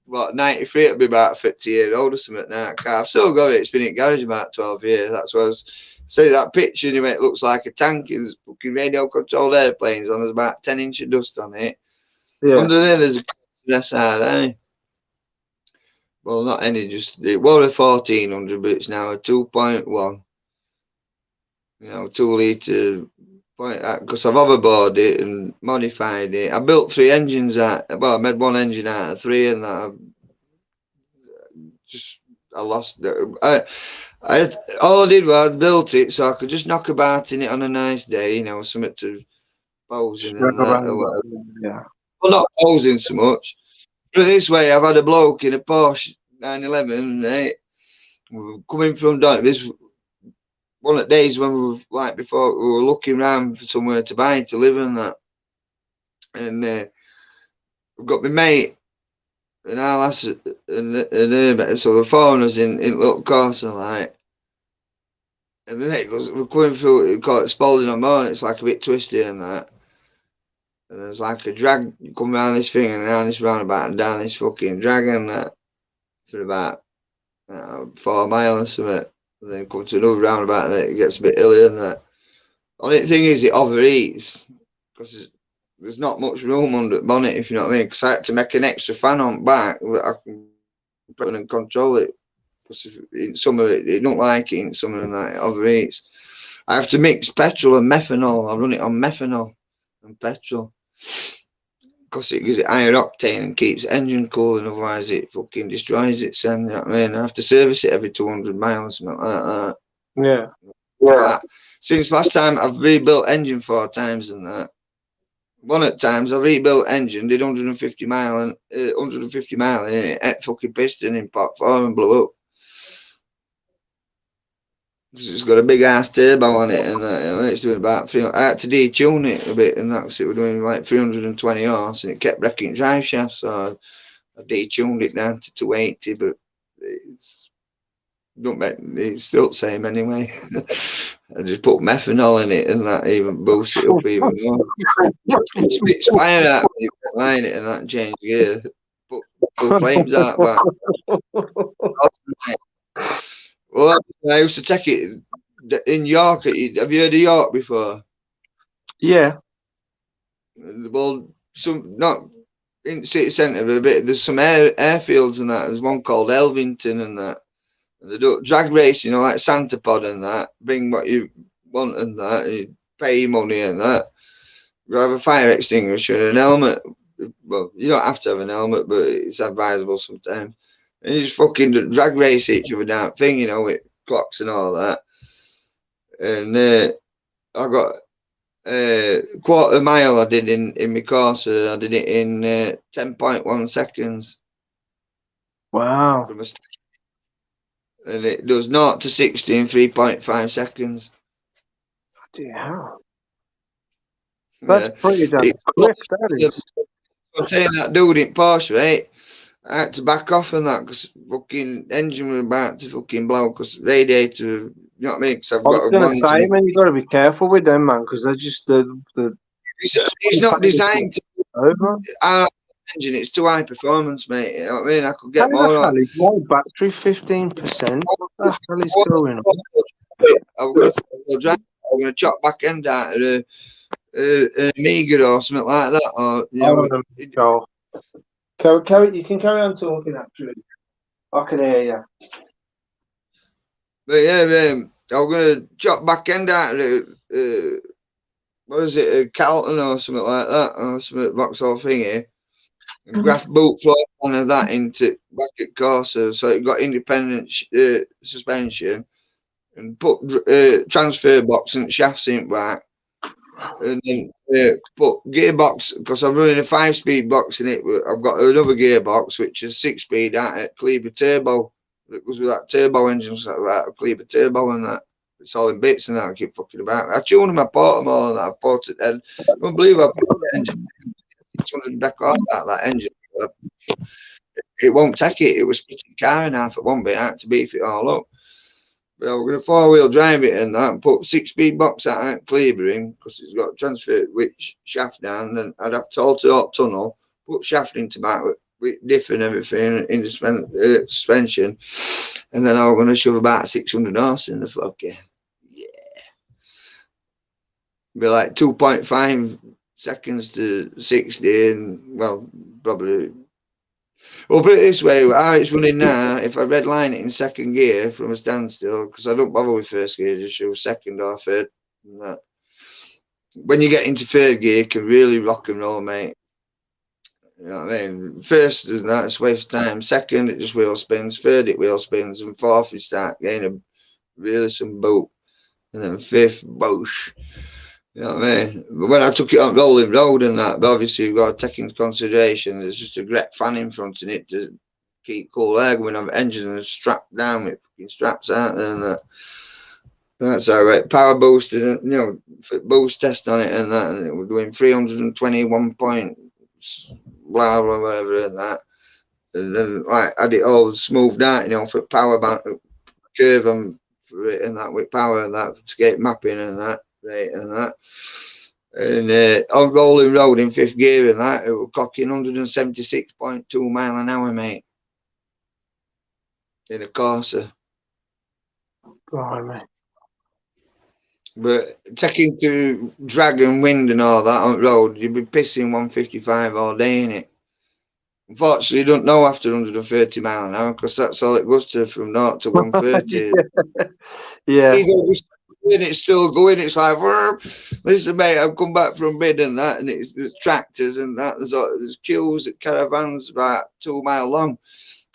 S2: what, 93, it'll be about 50 years old or something now. I've still got it, it's been in garage about 12 years. That's what I was, see that picture anyway, it looks like a tank. There's fucking radio controlled airplanes on, there's about 10 inch of dust on it. Yeah. Under there, there's a SRI. Well, not any, just, it was a 1400, but it's now a 2.1. You know, 2 litre, because I've overboard it and modified it. I built 3 engines out, well, I made 1 engine out of 3 and that I lost it. All I did was built it so I could just knock about in it on a nice day, you know, something to pose in and that or whatever.
S4: Yeah.
S2: Well, not posing so much. But this way, I've had a bloke in a Porsche 911, coming from down this. One of the days when we were, like before, we were looking around for somewhere to buy, to live in that. And we've got my mate and our lass and her mate, so the phone was in little course and like. And my mate goes, we're coming through, we call it Spalding on Moor, it's like a bit twisty and that. And there's like a drag coming around this thing and around this roundabout and down this fucking drag and that for about 4 miles or something. And then come to another roundabout and it gets a bit hilly and that. Only thing is it overheats because there's not much room under the bonnet, if you know what I mean. Because I had to make an extra fan on back that I can put and control it. Because in summer it don't like it in summer and that it overheats. I have to mix petrol and methanol. I run it on methanol and petrol because it gives it higher octane and keeps the engine cool, and otherwise it fucking destroys it. You know what I mean? I have to service it every 200 miles, something like that.
S4: Yeah.
S2: But since last time I've rebuilt engine 4 times and that. One at times I rebuilt engine, did 150 mile in it, ate fucking piston in pot 4 and blew up. it's got a big ass turbo on it, and that, you know, it's doing about 300. I had to detune it a bit, and that's it. We're doing like 320 horse, and it kept wrecking drive shaft, so I detuned it down to 280, but it's don't make it's still the same anyway. I just put methanol in it, and that even boosts it up even more. It spits fire out when you line it, and that change gear. Put flames out, but well, I used to take it in York. Have you heard of York before?
S4: Yeah.
S2: Well, some not in the city centre, but a bit. There's some airfields and that. There's one called Elvington and that. And they do drag racing, you know, like Santa Pod and that. Bring what you want and that. And you pay your money and that. You have a fire extinguisher and an helmet. Well, you don't have to have an helmet, but it's advisable sometimes. And you just fucking drag race each other down thing, you know, with clocks and all that. And I got quarter mile I did in my course. I did it in 10.1 seconds.
S4: Wow.
S2: From a and it does 0 to 60 in 3.5 seconds.
S4: Yeah. That's
S2: Yeah.
S4: pretty damn
S2: It's
S4: quick, that is.
S2: I'm saying that dude in Porsche, right? I had to back off on that because fucking engine was about to fucking blow because radiator, you know what I mean? Because I've
S4: I
S2: got
S4: was
S2: a
S4: gonna
S2: monitor.
S4: say, man, you got to be careful with them, man, because they're just the
S2: It's not designed to
S4: over.
S2: engine. It's too high performance, mate. You know what I mean? I could
S4: How
S2: get
S4: the
S2: more
S4: hell
S2: on.
S4: is my battery 15%? What the hell is going on?
S2: I'm gonna chop back end out of an Amiga or something like that, or you know.
S4: Joel. You can carry on talking. Actually, I can hear you.
S2: But yeah, I'm gonna chop back end out of what is it, a Carlton or something like that, or something Vauxhall thingy, and graft boot floor plan of that into back at Corsa, so it got independent suspension, and put transfer box and shafts in back, and then put gearbox because I'm running a 5-speed box in it. I've got another gearbox which is 6-speed out at Kleber turbo that goes with that turbo engine, so that Kleber turbo and that. It's all in bits and that I keep fucking about. I tuned them, I bought them all and that. I bought it then. I don't believe I put the engine 600 back off out that engine. It won't take it. It was splitting car in half at one bit. I had to beef it all up. But I was going to 4-wheel drive it and that and put 6-speed box out Kleber in because it's got transfer which shaft down. And I'd have to alter that tunnel, put shaft into back with diff and everything in the suspension. And then I was going to shove about 600 horse in the fucker. Yeah. Be like 2.5 seconds to 60 and, well, probably. Well, put it this way, how it's running now, if I redline it in second gear from a standstill, because I don't bother with first gear, just show second or third. And that. When you get into third gear, it can really rock and roll, mate. You know what I mean? First is that, it's a waste of time. Second, it just wheel spins. Third, it wheel spins. And fourth, you start getting really some boot. And then fifth, boosh. You know what I mean? But when I took it on rolling road and that, but obviously you've got to take into consideration there's just a great fan in front of it to keep cool air going on the engine and strapped down with fucking straps out there and that. That's all right. Power boosted, you know, boost test on it and that, and it was doing 321 point blah blah whatever and that. And then like had it all smoothed out, you know, for power band curve and for it and that with power and that to get mapping and that. Right, and that, and on rolling road in fifth gear and that, it was clocking 176.2 mile an hour, mate, in a Corsa.
S4: Blimey.
S2: But taking to drag and wind and all that on road, you'd be pissing 155 all day in it. Unfortunately, you don't know after 130 mile an hour because that's all it goes to from 0 to 130.
S4: Yeah.
S2: And it's still going. It's like, listen, mate, I've come back from bid and that, and it's tractors and that. There's queues at caravans about 2 mile long.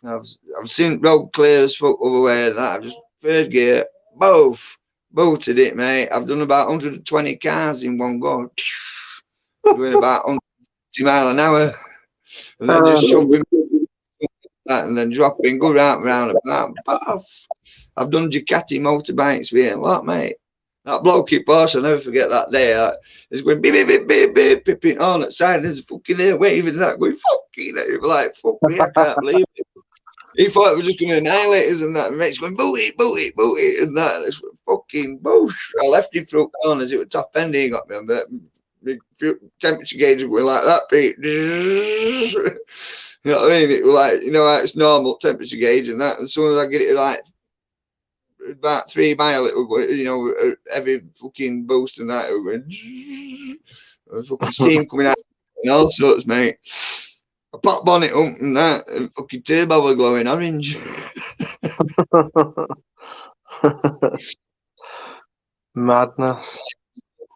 S2: I've seen road clear as fuck over way and that. I've just third gear, booted it, mate. I've done about 120 cars in one go, doing about 150 mile an hour, and then just shoving that and then dropping, go round and about. I've done Ducati motorbikes with it a lot, mate. That bloke at Porsche, I'll never forget that day. He's going beep, beep, beep, beep, beep, beeping on at side, and there's fucking there waving that, going fucking, like, fuck me, I can't believe it. He thought it was just going to annihilate us and that. And mate's going, boot it, boot it, boot it, and that. And it's fucking boosh. I left him through corners. It was top end. He got me on, but my temperature gauge was going like that, Pete. You know what I mean? It was like, you know, like it's normal temperature gauge and that. And as soon as I get it like about 3 mile, it would go, you know, every fucking boost and that. It would go, there was fucking steam coming out and all sorts, mate. I popped bonnet up and that, and fucking turbo was glowing orange.
S4: Madness.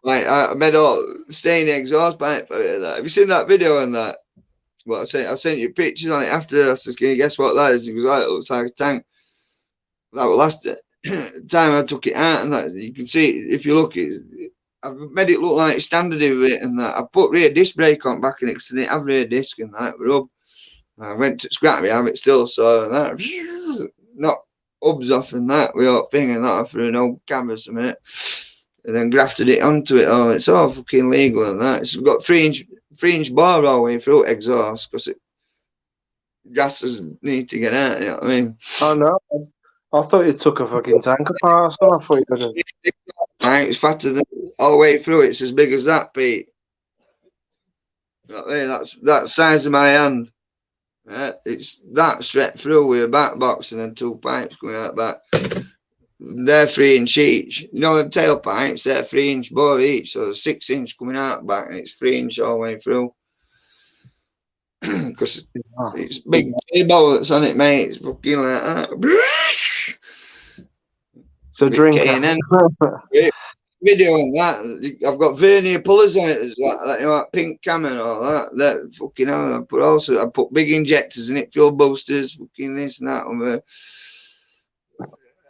S2: Like I made all staying exhaust pipe for it. That. Have you seen that video on that? Well, I sent you pictures on it after. I said, "Can you guess what that is?" He goes, "Oh, it looks like a tank." That was last time I took it out, and that you can see if you look, I've made it look like standard with it, and that I put rear disc brake on back in it because I didn't have rear disc and that rub. I went to scrap me, have it still so and that knocked hubs off and that we all thing and that for an old canvas and it, and then grafted it onto it. Oh, it's all fucking legal and that. It's got 3-inch bar all the way through exhaust because it gases need to get out. You know what I mean?
S4: Oh no, I thought you took a fucking tank apart. So I thought you did it.
S2: It's fatter than all the way through. It's as big as that, Pete. You know what I mean? That's size of my hand. It's that straight through with a back box and then 2 pipes going out back. They're 3-inch each. You know them tail pipes, they're 3-inch bore each, so 6-inch coming out back and it's 3-inch all the way through. Because it's big turbo that's on it, mate. It's fucking like that.
S4: So drink
S2: video on that. I've got vernier pullers on it, like you know, like pink cam and all that. That fucking hell. I put big injectors in it, fuel boosters, fucking this and that.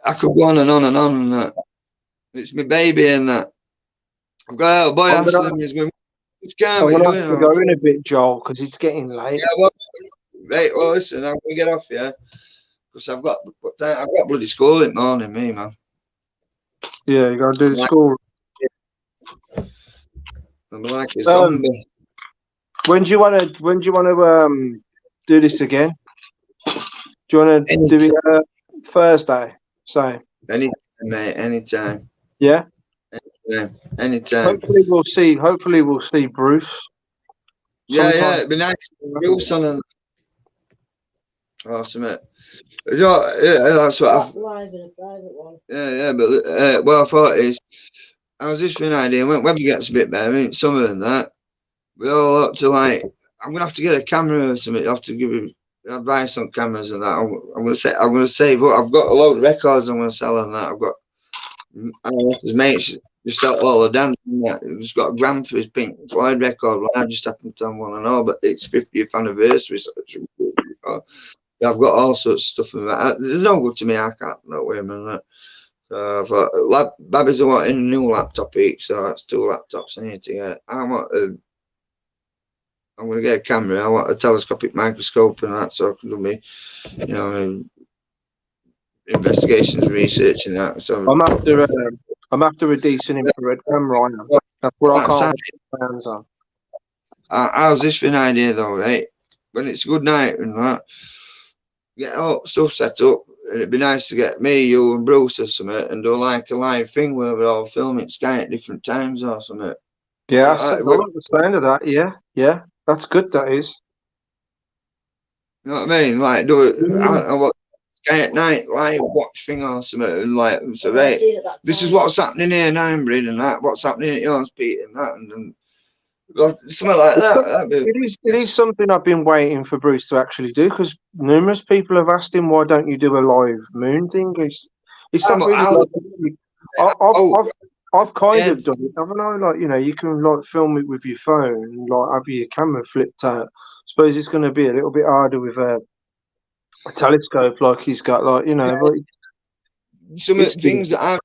S2: I could go on and on and on and that. It's my baby and that. I've got a little boy asking him, he's going,
S4: I'm going to have to go in a bit, Joel, because it's getting late.
S2: Yeah, well, listen, I'm going to get off, yeah. Because I've got bloody school in the morning, me, man.
S4: Yeah, you got to do the school.
S2: I'm like a zombie.
S4: When do you want to do this again? Do you want to do it Thursday? So
S2: anytime, mate. Anytime.
S4: Yeah.
S2: Anytime.
S4: Hopefully we'll see Bruce.
S2: Yeah, yeah. It'd be nice to see Bruce on and awesome, mate. Yeah, that's what I've
S5: live in a private one.
S2: Yeah, but what I thought is, I was just for an idea. When weather gets a bit better, I mean, summer and that, we all ought to like. I'm gonna have to get a camera or something. I have to give you advice on cameras and that. I'm gonna save up. I've got a load of records I'm gonna sell on that. I've got his mates just sell all the dance and that. He's got a grand for his Pink Floyd record. Well, I just happen to have one and all, but it's 50th anniversary. So I've got all sorts of stuff in that. There's no good to me. I can't know him and that. So I thought, Babby's wanting a new laptop each, so that's 2 laptops I need to get. I'm going to get a camera. I want a telescopic microscope and that, so I can do me, you know, investigations, research and that. So
S4: I'm after a decent infrared camera. I know. That's what I can't get my hands on.
S2: How's this for an idea though, right? When it's a good night and that, get all stuff set up, and it'd be nice to get me, you, and Bruce or something, and do like a live thing where we're all filming Sky at different times or something.
S4: Yeah, I like the sound of that. Yeah, that's good. That is.
S2: You know what I mean? Like do it. I don't know what Sky at night live watch thing or something, and like so. Right, this is what's happening here in Ironbridge and that. What's happening at yours, Pete, and that, and something like that.
S4: It is something I've been waiting for Bruce to actually do, because numerous people have asked him, why don't you do a live moon thing? It's something I've kind of done it, haven't I? Like, you know, you can like film it with your phone and like have your camera flipped out. I suppose it's going to be a little bit harder with a telescope like he's got, like, you know. But
S2: some of the things that I've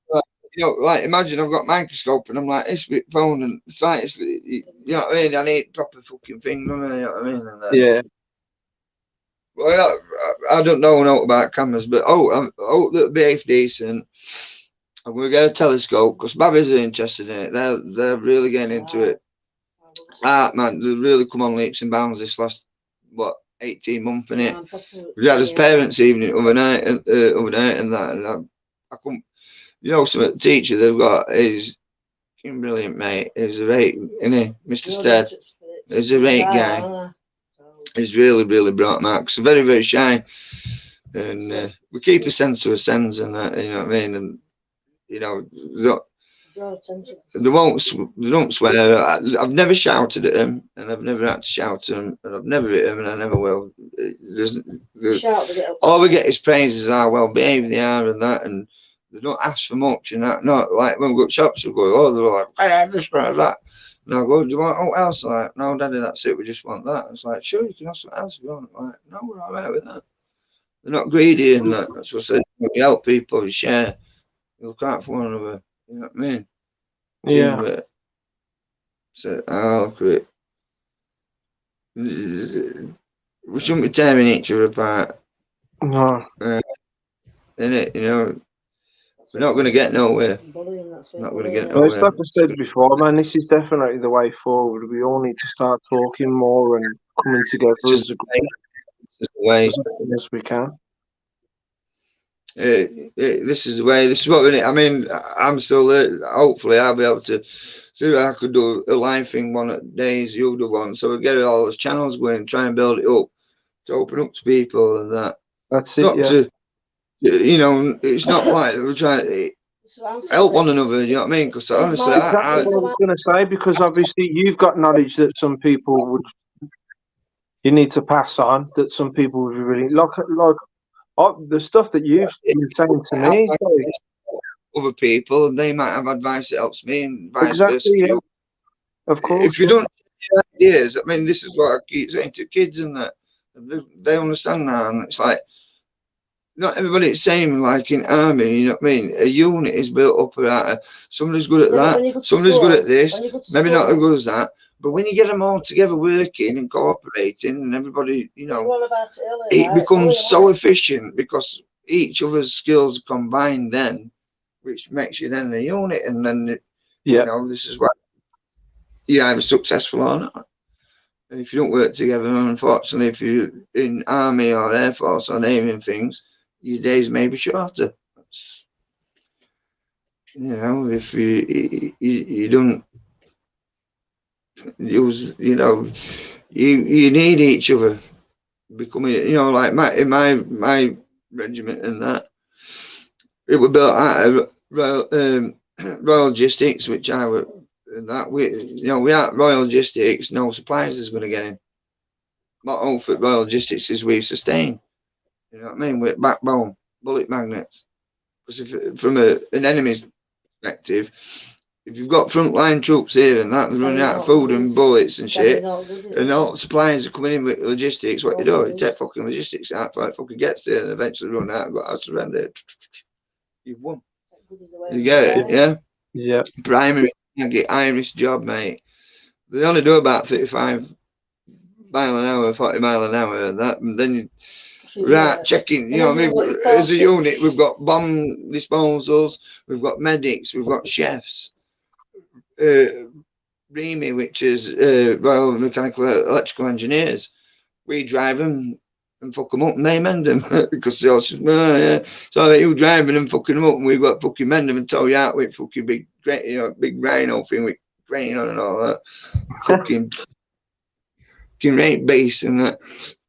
S2: you know, like imagine I've got a microscope and I'm like this with phone and it's you know what I mean? I need proper fucking thing, don't I? You know what I mean? And,
S4: yeah.
S2: Well, I don't know nothing about cameras, but I hope they'll be half decent. I'm going to get a telescope because Babbies are interested in it. They're really getting into it. Man, they've really come on leaps and bounds this last, 18 months in it. We had his parents' evening overnight and that, and I couldn't, some of the teacher they've got is brilliant, mate. He's a great, isn't he, Mr. Stead? He's a great guy. He's really, really brought marks. Very, very shy, and we keep a sense of a sense and that. You know what I mean? And they don't swear. I've never shouted at him, and I've never had to shout at him, and I've never hit him, and I never will. All we get is praises how well behaved they are and that, and they don't ask for much and that. Not like when we go to shops, we go, they're like, I have this, that. And I go, do you want anything else? Like, no, Daddy, that's it. We just want that. It's like, sure, you can have something else if you want. Like, no, we're all right with that. They're not greedy and that. That's what I said. We help people, we share, we look out for one another. You know what I mean?
S4: Yeah.
S2: So I'll look at it. We shouldn't be tearing each other apart.
S4: No.
S2: Innit? We're not going to get nowhere. Not going to get
S4: Well,
S2: nowhere.
S4: it's like I said before, man, this is definitely the way forward. We all need to start talking more and coming together as a group
S2: This is the way.
S4: as we can.
S2: This is the way. This is what we need. I mean, I'm still there. Hopefully, I'll be able to see if I could do a live thing one of the days, you do one. So we get all those channels going, try and build it up to open up to people and that.
S4: That's it.
S2: Not
S4: Yeah.
S2: to, it's not like we're trying to help one another. You know what I mean? Because honestly,
S4: Exactly what I was going to say, because obviously you've got knowledge that some people would, you need to pass on, that some people would really like the stuff that you've been saying to me.
S2: Other people, they might have advice that helps me, and vice
S4: Exactly,
S2: versa.
S4: yeah. Of course.
S2: If you don't have ideas, I mean, this is what I keep saying to kids, and that they understand now, and it's like not everybody is same. Like in army, you know what I mean? A unit is built up around somebody's good at that, somebody's good at this, maybe not as good as that. But when you get them all together working and cooperating, and everybody, it becomes so efficient because each other's skills combined then, which makes you then a unit, and then this is what you're either successful or not. And if you don't work together, unfortunately, if you're in army or air force or navy and things, your days may be shorter. If you don't use, you need each other. Becoming, like in my regiment and that, it was built out of Royal Logistics, which I were, and that we at Royal Logistics, no supplies is going to get in. Not all for Royal Logistics is we sustain. You know what I mean? With backbone, bullet magnets. Because if from an enemy's perspective, if you've got frontline troops here and that, they're running out of food and bullets and shit, and all supplies are coming in with logistics, what you do? You take fucking logistics out before it fucking gets there and eventually run out and got to surrender. You've won. You get it, yeah?
S4: Yeah.
S2: Primary Irish job, mate. They only do about 35 mile an hour, 40 mile an hour, and that, and then checking, what I mean? As a unit, we've got bomb disposals, we've got medics, we've got chefs. REME, which is Royal Mechanical Electrical Engineers, we drive them and fuck them up and they mend them because they all said, yeah. So you driving them, fucking them up, and we've got to fucking mend them and tow you out with fucking big rhino thing with crane on and all that. fucking rain base and that.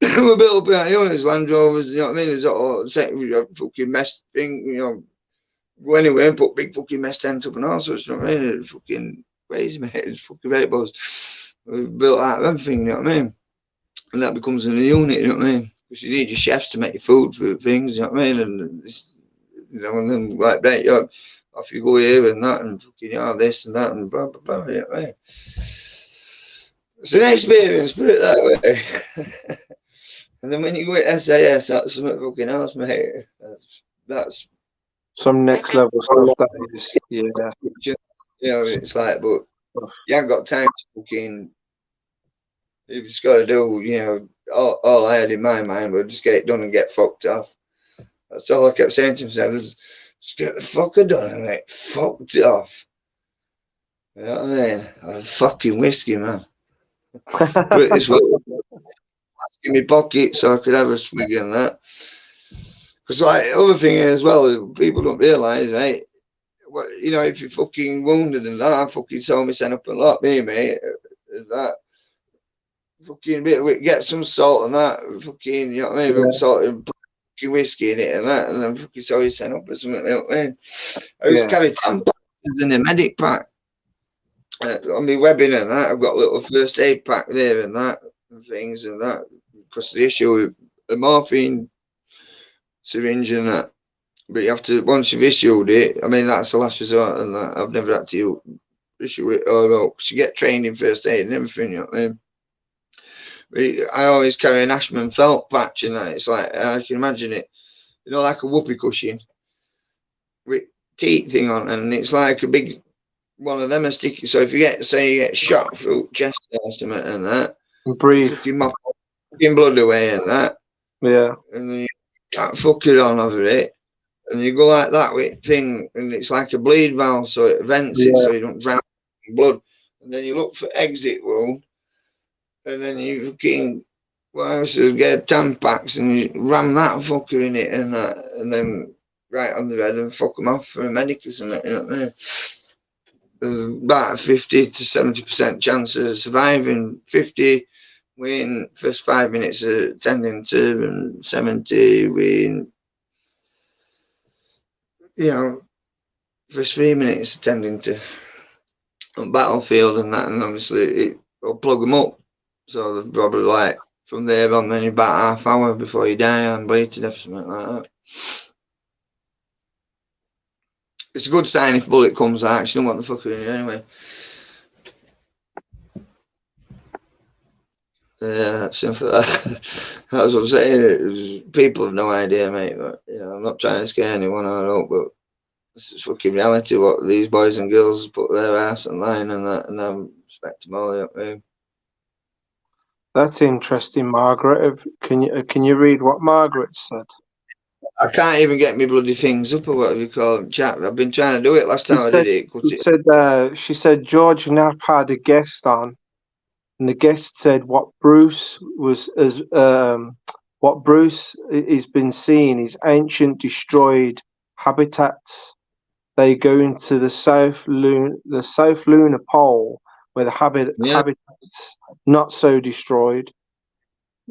S2: We're built up out here, there's Land Rovers, you know what I mean? There's all fucking mess thing, go anywhere and put big fucking mess tent up and all sorts, you know what I mean? It's fucking crazy, mate. It's fucking great buzz. We've built out of everything, you know what I mean? And that becomes in a unit, you know what I mean? Because you need your chefs to make your food for things, you know what I mean? And and then like right, off you go here and that and fucking this and that and blah blah blah, you know what I mean? It's an experience, put it that way. And then when you go at SAS, that's something fucking else, mate. That's
S4: some next level stuff. That is, yeah.
S2: It's like, but you haven't got time to fucking. You've just got to do, all I had in my mind was just get it done and get fucked off. That's all I kept saying to myself, was just get the fucker done and get fucked off. You know what I mean? I'm fucking whiskey, man. Put it this way, in my pocket so I could have a swig and that. Because like other thing as well, people don't realise, right? What, you know, if you're fucking wounded and that, I fucking saw me send up a lot, me, mate, and that. Fucking bit, get some salt and that, fucking, you know what I mean?
S4: Yeah.
S2: Salt and fucking whiskey in it and that, and then fucking saw you send up or something, you know what I mean? I just carried 10 packs in a medic pack. On my webbing and that, I've got a little first aid pack there and that, and things and that, because of the issue with the morphine syringe and that. But you have to, once you've issued it, I mean, that's the last resort and that. I've never had to issue it, or no, because you get trained in first aid and everything, you know what I mean? But I always carry an Ashman felt patch and that. It's like, I can imagine it, you know, like a whoopee cushion with teeth thing on, and it's like a big one of them are sticky. So if you get, say, you get shot through chest or something and that,
S4: breathe,
S2: fucking mop fucking blood away and that, and then you can't fuck it on over it. And you go like that with thing, and it's like a bleed valve, so it vents it so you don't drown in blood. And then you look for exit wound, and then you fucking, well, so get Tampax and you ram that fucker in it and that, and then right on the head and fuck them off for a medic or something, you know what I mean? There's about 50 to 70% chance of surviving. 50 win first 5 minutes of tending to, and 70 win, you know, first 3 minutes attending to on battlefield and that, and obviously it will plug them up. So they're probably like from there on, then about half hour before you die and bleed to death, something like that. It's a good sign if a bullet comes out. You don't want the fucker in you anyway. Yeah, that's what I'm saying. People have no idea, mate. But you know, I'm not trying to scare anyone, I hope, but this is fucking reality. What these boys and girls put their ass on line and that, and I respect them all. You know what I mean?
S4: That's interesting, Margaret. Can you read what Margaret said?
S2: I can't even get me bloody things up, or whatever you call them, chat. I've been trying to do it. Last time I did it,
S4: she said George Knapp had a guest on, and the guest said what Bruce has been seeing is ancient destroyed habitats. They go into the South lunar pole where the habitats not so destroyed.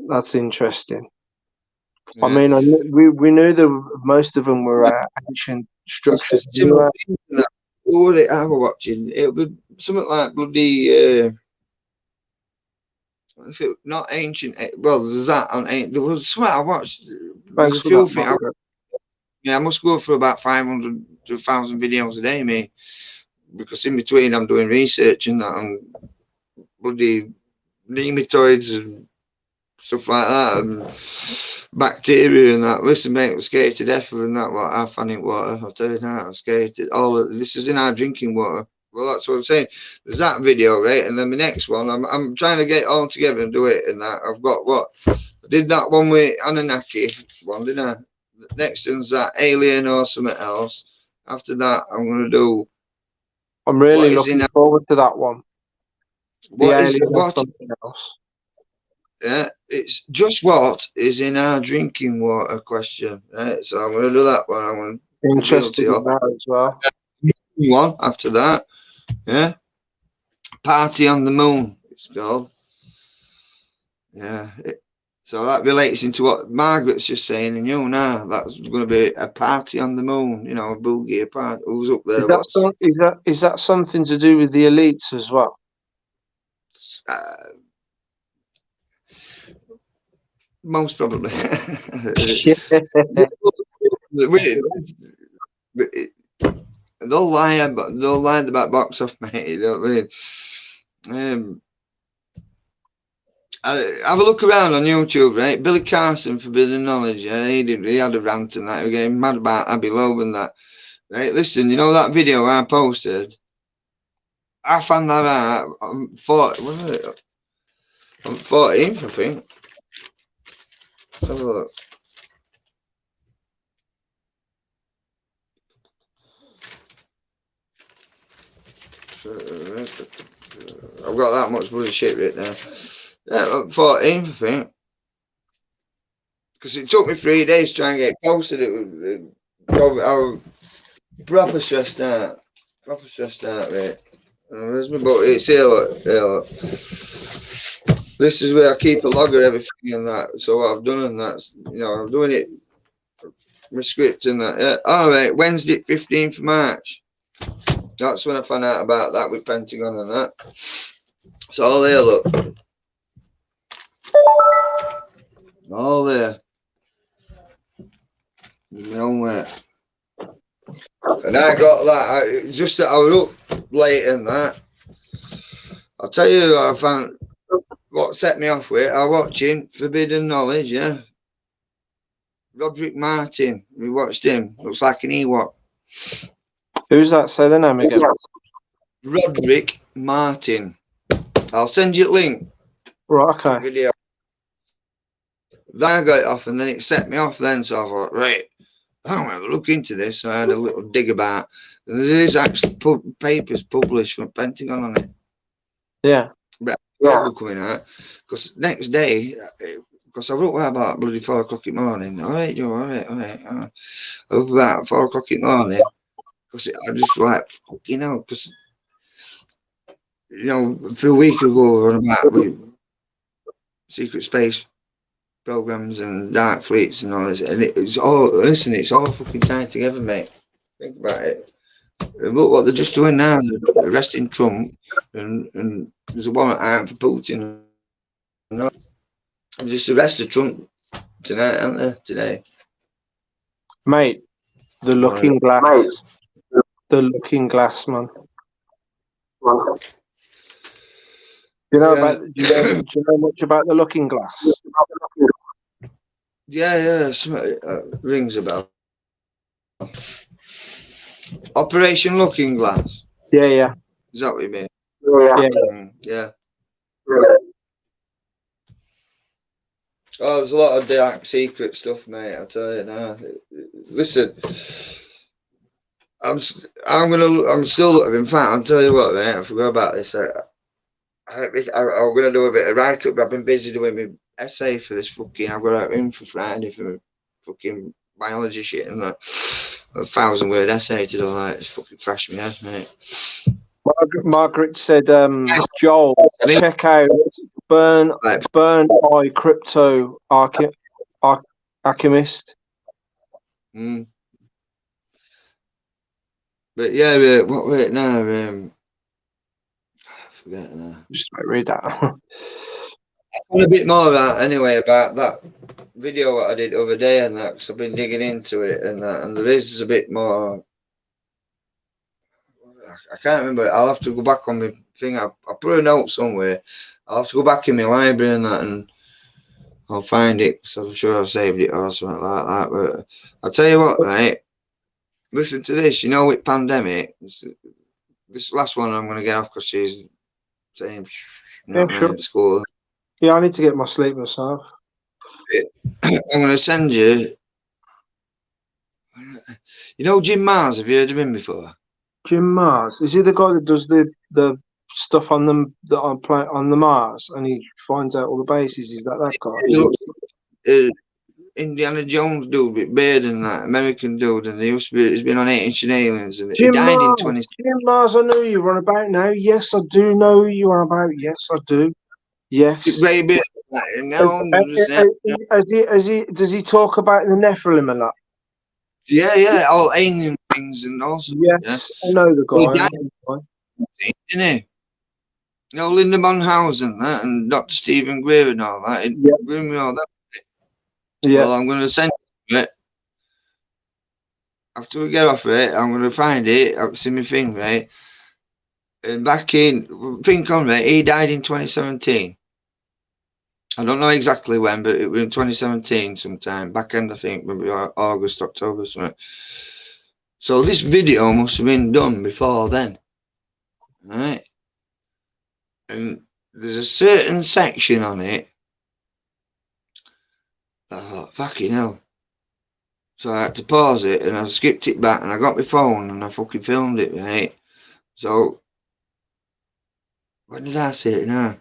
S4: That's interesting. Yeah. I mean, we knew that most of them were ancient structures.
S2: What was it I was watching? It was something like bloody. If it not ancient, well, there's that on. There was something I watched. There's a few things. I must go through about 500 to 1,000 videos a day, mate. Because in between, I'm doing research and that on bloody nematoids and stuff like that, and bacteria and that. Listen, mate, I'm scared to death of that. What I find in water, I'll tell you that. I'm scared. This is in our drinking water. Well, that's what I'm saying. There's that video, right? And then the next one, I'm trying to get it all together and do it. And I've got what? I did that one with Anunnaki one, didn't I? The next one's that alien or something else. After that, I'm going to do.
S4: I'm really looking forward to that one.
S2: What something else? Yeah, it's just what is in our drinking water question. Right? So I'm going to do that one. I'm going to
S4: interested in that as well.
S2: One after that. Yeah. Party on the Moon, it's called. Yeah. So that relates into what Margaret's just saying, and you now that's going to be a party on the moon, you know, a boogie, a party. Who's up there?
S4: Is that something to do with the elites as well?
S2: Most probably. They'll lie about box off, mate. You know what I mean? Have a look around on YouTube, right? Billy Carson, Forbidden Knowledge. Yeah, he had a rant and that. He was getting mad about Abbey Loeb and that. Right? Listen, you know that video I posted? I found that out on 14th, I think. Let's have a look. I've got that much bloody shit right now. Yeah, 14th, I think. Because it took me 3 days to try and get posted. I was proper stressed out. Proper stressed out, right? But it's here, look, here, look. This is where I keep a log of everything and that. So what I've done and that's, you know, I'm doing it, my script and that. Yeah. All right, Wednesday, 15th of March. That's when I found out about that with Pentagon and that. It's all there, look. All there. My own way. And I got that. Just that I was up late and that. I'll tell you, I found what set me off with. I was watching Forbidden Knowledge, yeah. Roderick Martin. We watched him. Looks like an Ewok.
S4: Who's that? Say the name again.
S2: Roderick Martin. I'll send you a link.
S4: Right, okay.
S2: Video. Then I got it off, and then it set me off. Then so I thought, right, I'm gonna look into this. So I had a little dig about. And there is actually papers published from Pentagon on it.
S4: Yeah.
S2: But yeah, coming out because next day, because I wrote about bloody 4 o'clock in the morning. All right, Joe. All right. I was about 4 o'clock in the morning because I just like fucking hell. Because you know, for a week ago, on about with secret space programs and dark fleets and all this, and it's all listen. It's all fucking tied together, mate. Think about it. And look what they're just doing now. They're arresting Trump, and there's a warrant out for Putin. And just arrested Trump tonight, aren't they? Today,
S4: Mate, the Looking Glass. Mate. The Looking Glass, man. Do you know much about the Looking Glass?
S2: Yeah, rings a bell. Operation Looking Glass.
S4: Yeah.
S2: Is that what you mean?
S4: Yeah.
S2: Oh, there's a lot of dark secret stuff, mate. I tell you now. Listen, I'm still. In fact, I'll tell you what, mate. I forgot about this. I'm gonna do a bit of write up. I've been busy doing my essay for this fucking. I've got it in for Friday for my fucking biology shit and that. A 1,000-word essay to do that. It's fucking fresh me head, mate.
S4: Margaret said, Joel, check out Burn Eye Crypto Alchemist.
S2: But yeah, what were it now? I forget now.
S4: Just read that.
S2: A bit more anyway about that video what I did the other day and that, because I've been digging into it and that, and there is a bit more. I can't remember. I'll have to go back on my thing. I put a note somewhere. I'll have to go back in my library and that, and I'll find it because I'm sure I've saved it or something like that. But I'll tell you what, mate. Listen to this. You know, with pandemic, this last one I'm going to get off because she's saying, sure. School.
S4: Yeah, I need to get my sleep myself.
S2: I'm going to send you. You know Jim Mars? Have you heard of him before?
S4: Jim Mars, is he the guy that does the stuff on them that on the Mars, and he finds out all the bases? Is that
S2: guy? Indiana Jones dude with beard and that American dude, and he's been on Ancient Aliens, and he died in 20.
S4: Jim Mars, I know who you're on about now. Yes, I do know who you are about. Yes, I do. Yes.
S2: Baby,
S4: does he talk about the Nephilim a lot?
S2: Yeah, all alien things and all.
S4: Yes, yeah. I know the guy.
S2: Didn't he? You know, Linda Monhausen, that, and Dr. Stephen Greer and all that.
S4: Yeah.
S2: All that.
S4: Yeah.
S2: Well, I'm going to send it. After we get off it, I'm going to find it. I'll see my thing, right? And back in, think on it, he died in 2017. I don't know exactly when, but it was in 2017 sometime. Back end, I think, maybe August, October, something. So this video must have been done before then. Right? And there's a certain section on it I thought, fucking hell. So I had to pause it and I skipped it back and I got my phone and I fucking filmed it, right? So, when did I see it now?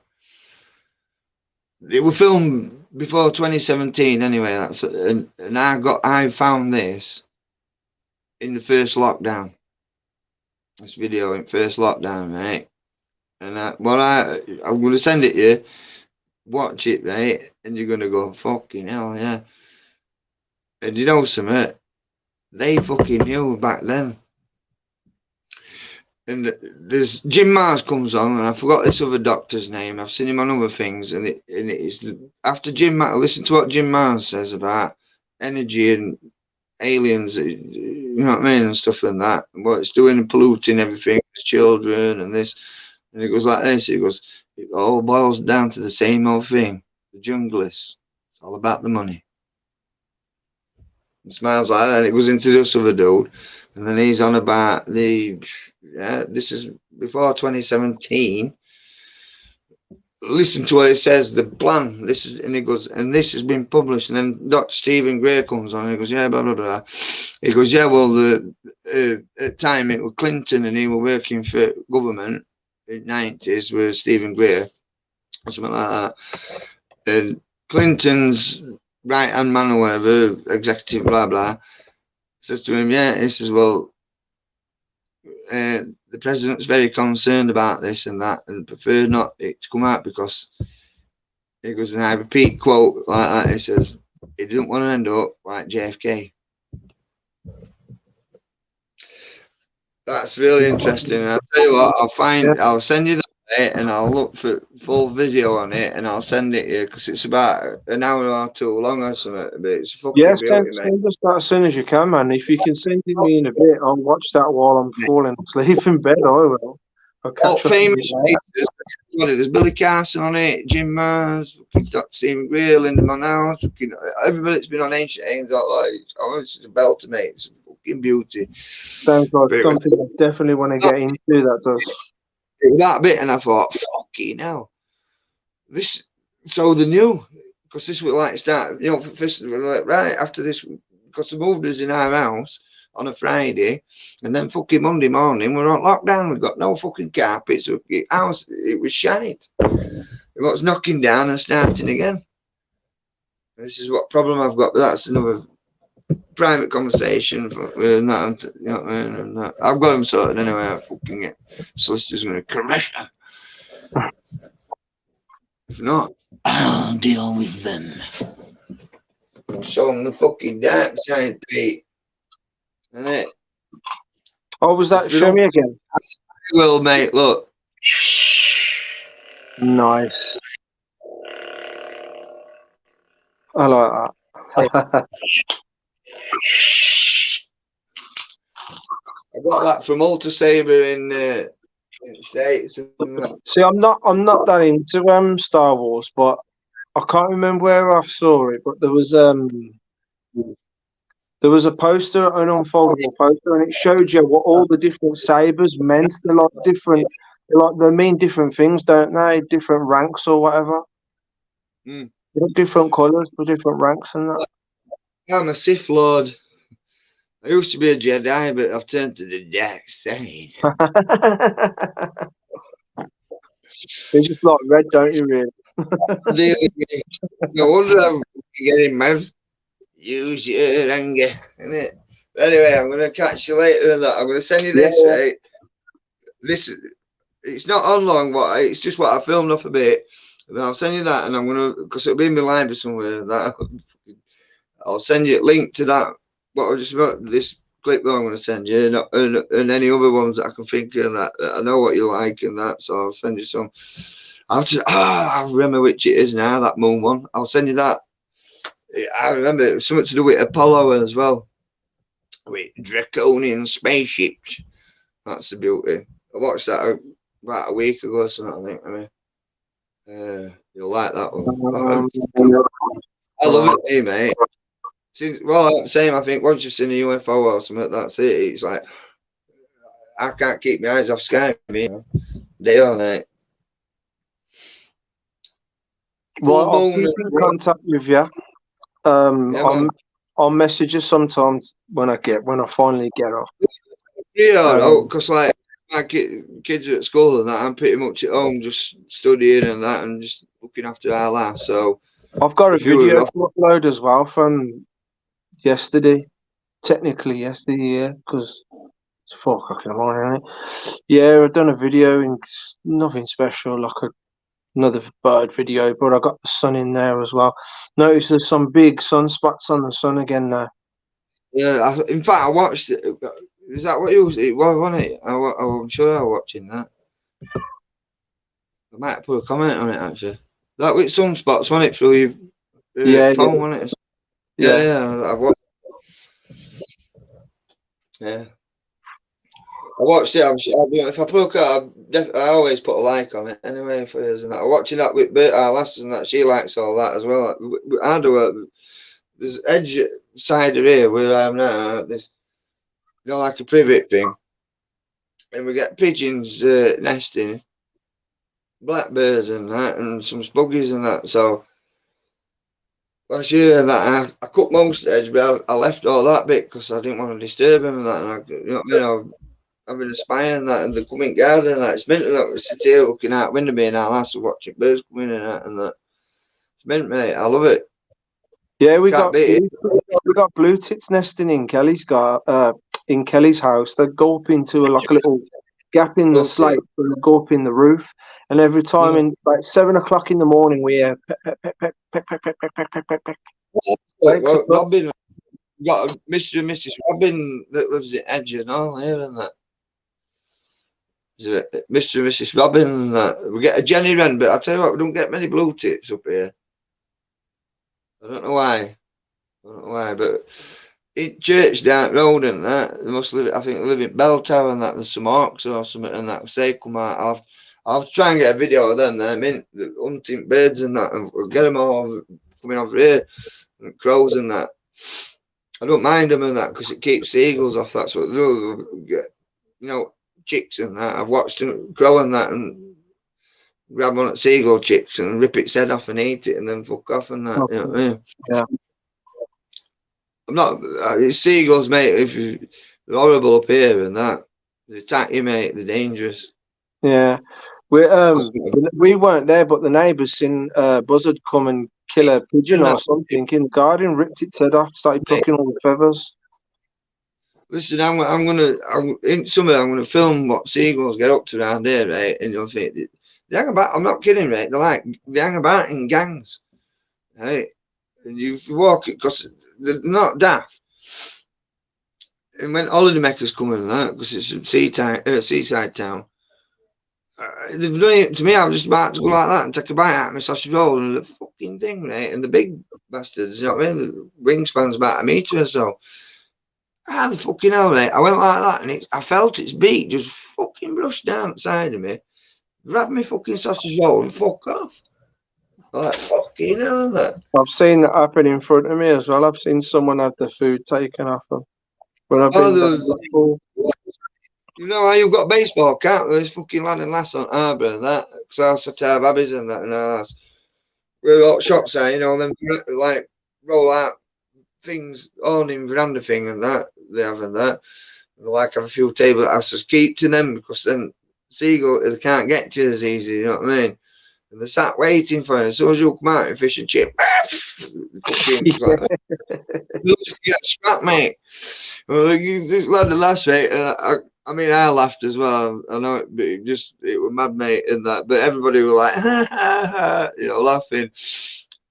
S2: It was filmed before 2017 anyway. And I found this in the first lockdown. This video in first lockdown, right? And I'm going to send it to you. Watch it, right? And you're going to go, fucking hell, yeah. And you know something? They fucking knew back then. And there's Jim Mars comes on, and I forgot this other doctor's name. I've seen him on other things, and it's after Jim Mars. Listen to what Jim Mars says about energy and aliens, you know what I mean, and stuff like that. And what it's doing and polluting everything, children and this. And it goes like this. It goes, it all boils down to the same old thing. The junglists. It's all about the money. It smiles like that, and it goes into this other dude, and then he's on about this is before 2017. Listen to what it says, the plan. And he goes, and this has been published. And then Dr. Stephen Gray comes on, and he goes, yeah, blah blah blah. He goes, yeah, well, at the time it was Clinton, and he was working for government in the 90s with Stephen Gray, or something like that. And Clinton's right hand man or whatever, executive, blah blah, says to him, yeah, he says, well, the president's very concerned about this and that, and prefer not it to come out because he goes, and I repeat quote like that, he says, he didn't want to end up like JFK. That's really interesting. And I'll tell you what, I'll send you that, and I'll look for full video on it, and I'll send it to you because it's about an hour or two long or something. But it's fucking beauty, mate.
S4: Send us that as soon as you can, man. If you can send it me in a bit, I'll watch that while I'm falling asleep in bed. I will. I'll catch up
S2: famous there's Billy Carson on it, Jim Mars, Dr. Stephen Gray, Linda Monhouse, everybody that's been on Ancient Aliens, it's a belt to me. It's a fucking beauty.
S4: Sounds like something I definitely want to get into. That does.
S2: That bit, and I thought, fucking hell. So they knew, because this was like start, first they were like, right after this, because they moved us in our house on a Friday, and then fucking Monday morning we're on lockdown. We've got no fucking carpets. It was shite. It was knocking down and starting again. This is what problem I've got, but that's another private conversation with that. You know what I mean? And that. I've got them sorted anyway. I fucking get solicitors going to correct them. If not, I'll deal with them. I'll show them the fucking dark side, Pete. Isn't it?
S4: Oh, was that? Show me again.
S2: I will, mate. Look.
S4: Nice. I like that.
S2: I got that from Ultra Saber in the States.
S4: See, I'm not that into Star Wars, but I can't remember where I saw it. But there was a poster, an unfoldable poster, and it showed you what all the different sabers meant. They're like different. They mean different things, don't they? Different ranks or whatever. Different colours for different ranks and that.
S2: I'm a Sith Lord. I used to be a Jedi, but I've turned to the dark side.
S4: They just like red, don't you, really?
S2: No wonder I'm getting mad. Use your anger, innit? Anyway, I'm going to catch you later on that. I'm going to send you this, right? It's not on long, but it's just what I filmed off a bit. And I'll send you that, and I'm going to, because it'll be in my library somewhere. I'll send you a link to that. What I just about this clip that I'm going to send you, and any other ones that I can think of that I know what you like and that. So I'll send you some. I remember which it is now. That moon one. I'll send you that. I remember it was something to do with Apollo as well, with draconian spaceships. That's the beauty. I watched that about a week ago or something. I think. You'll like that one. I love it, mate. Same. I think once you've seen a UFO or something, that's it. It's like I can't keep my eyes off sky, day or night.
S4: Well, I'll keep in contact with you.
S2: Yeah,
S4: I'll
S2: man.
S4: I'll message you sometimes when I finally get off.
S2: Yeah,
S4: Um,
S2: because like my kids are at school and that, I'm pretty much at home just studying and that, and just looking after our lass. So
S4: I've got a
S2: if you were
S4: video
S2: off,
S4: to upload as well from yesterday. Technically yesterday, yeah, because it's 4 o'clock in the morning, isn't it? Yeah, I've done a video in nothing special, like another bird video, but I got the sun in there as well. Notice there's some big sunspots on the sun again now.
S2: yeah. In fact, I watched it. Is that what it was, wasn't it? I'm sure I was watching that. I might put a comment on it actually. That with some spots, wasn't it, through your
S4: Yeah, yeah,
S2: phone, wasn't it? Yeah,
S4: yeah.
S2: yeah. I watched. Yeah. I watched it. If I put I always put a like on it anyway for us and that. I'm watching that with our lass and that. She likes all that as well. I do it. There's edge side of here where I am now. There's like a privet thing, and we get pigeons nesting, blackbirds and that, and some spuggies and that. So last year and that I cut most edge, but I left all that bit because I didn't want to disturb him and that. And you know what I mean? I've been aspiring that, and they come in garden and that. It's meant that we sit here looking out window me and our lass watching birds come in and that. It's meant, mate. I love it.
S4: Yeah, we
S2: Can't
S4: got
S2: beat it.
S4: we got blue tits nesting in Kelly's house. They go up into like a little gap in the
S2: Love
S4: slate,
S2: it.
S4: and they go up in the roof. And every time in like 7 o'clock in the morning, we hear peck peck peck peck peck peck peck peck peck peck peck peck. Wakes us
S2: Well,
S4: up.
S2: Robin, got a Mr. and Mrs. Robin that lives in Edge and all here and that. Mr. and Mrs. Robin and that. We get a Jenny Wren, but I tell you what, we don't get many blue tits up here. I don't know why. I don't know why, but in church down the road and that, they must live. I think they live in Bell Tower and that. There's some hawks or something and that. They come out. I'll try and get a video of them. They're hunting birds and that, and we'll get them all coming over here, and crows and that. I don't mind them and that because it keeps the eagles off. That's what they do. Get, chicks and that. I've watched them grow and that, and grab one at seagull chicks and rip its head off and eat it and then fuck off and that. You know what I mean?
S4: Yeah.
S2: I'm not. It's seagulls, mate. They're horrible up here and that. They attack you, mate. They're dangerous.
S4: Yeah, we weren't there, but the neighbours seen buzzard come and kill a pigeon or something in the garden, ripped its head off, started plucking all the feathers.
S2: Listen, in summer I'm gonna film what seagulls get up to around here, right? And you'll think they hang about. I'm not kidding, right? They hang about in gangs, right? And you walk it because they're not daft. And when holidaymakers come in and that, because it's a seaside town, they've done it to me. I'm just about to go like that and take a bite out of my sausage roll and the fucking thing, right? And the big bastards, you know what I mean? The wingspan's about a metre or so. How the fucking hell, mate? I went like that and I felt its beak just fucking brushed down the side of me, grabbed me fucking sausage roll and fuck off. I'm like, fucking hell, that.
S4: I've seen that happen in front of me as well. I've seen someone have the food taken off them when I've been down before.
S2: You know how you've got baseball cap? There's fucking lad and lass on Harbour and that. Because I used to have abbies and that and all that. We're a lot of shops there, you know, and then like roll out things on in veranda thing and that they have and that. They like have a few table houses. Keep to them because then seagull they can't get to as easy, you know what I mean? And they sat waiting for it. As soon as you come out and fish and chip, fucking get scrapped, mate. Well, this lad the last mate, and I mean, I laughed as well. I know it was mad, mate, in that. But everybody were like, ha, ha, ha, laughing.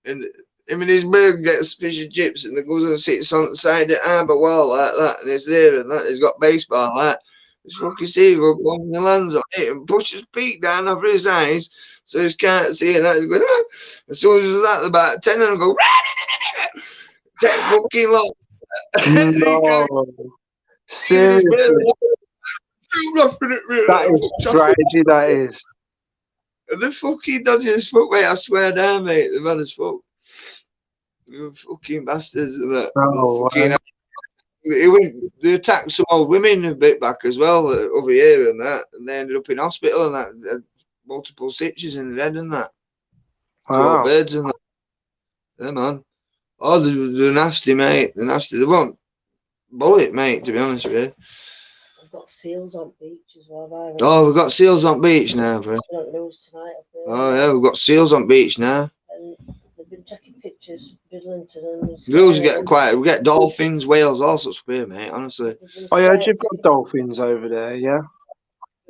S2: And him and his bird gets fish and chips, and the goes and sits on the side of the harbour wall like that, and it's there and that. He's got baseball like. This fucking seagull comes and lands on it and pushes beak down over his eyes, so he can't see it. And he's going, ah. As soon as he's at about 10, and I go, take fucking long.
S4: No, seriously, that is strategy. That is.
S2: The fucking dodgy as fuck, mate. I swear down, mate. The man as fuck. You fucking bastards. That.
S4: Oh,
S2: fucking, they attacked some old women a bit back as well over here and that, and they ended up in hospital and that. They had multiple stitches in the head and that. Two old birds and that. Yeah, man. Oh, they're nasty, mate. They're nasty. They won't bullet, mate, to be honest with you.
S5: I've got seals on beach as well. By
S2: Oh, we've got seals on beach now, bro.
S5: don't lose tonight up here.
S2: Oh, yeah, we've got seals on beach now.
S5: And they've been taking pictures, Bidlington and
S2: We always
S5: scaring
S2: get
S5: them.
S2: quite, we get dolphins, whales, all sorts of weird, mate, honestly.
S5: They've been
S4: Oh yeah,
S5: scared-
S4: you've got dolphins over there, yeah.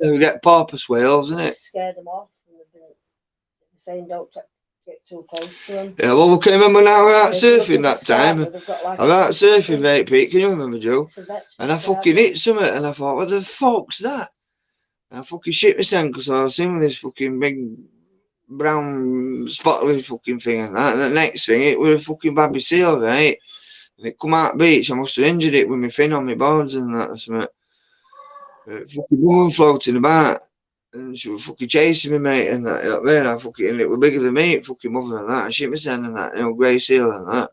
S2: Yeah, we get porpoise whales,
S5: they
S2: innit?
S5: scared them off, and they've been saying don't get too close to them.
S2: Yeah, well, we can remember now we were out
S5: They've got
S2: surfing
S5: a
S2: that
S5: scarf,
S2: time.
S5: but they've got like
S2: I was out surfing, mate, Pete. Can you remember, Joe?
S5: it's a vet's
S2: And I
S5: scarf.
S2: fucking hit something, and I thought, what the fuck's that? And I fucking shit myself because I was seeing this fucking big brown spotted fucking thing and that. And the next thing, it was a fucking baby seal, right? And it come out the beach. I must have injured it with my fin on my boards and that or something. Fucking woman floating about. And she was fucking chasing me, mate, and that. You know what I mean? I fucking, and it was bigger than me, fucking mother and that. I shit myself and that, you know, grey seal and that.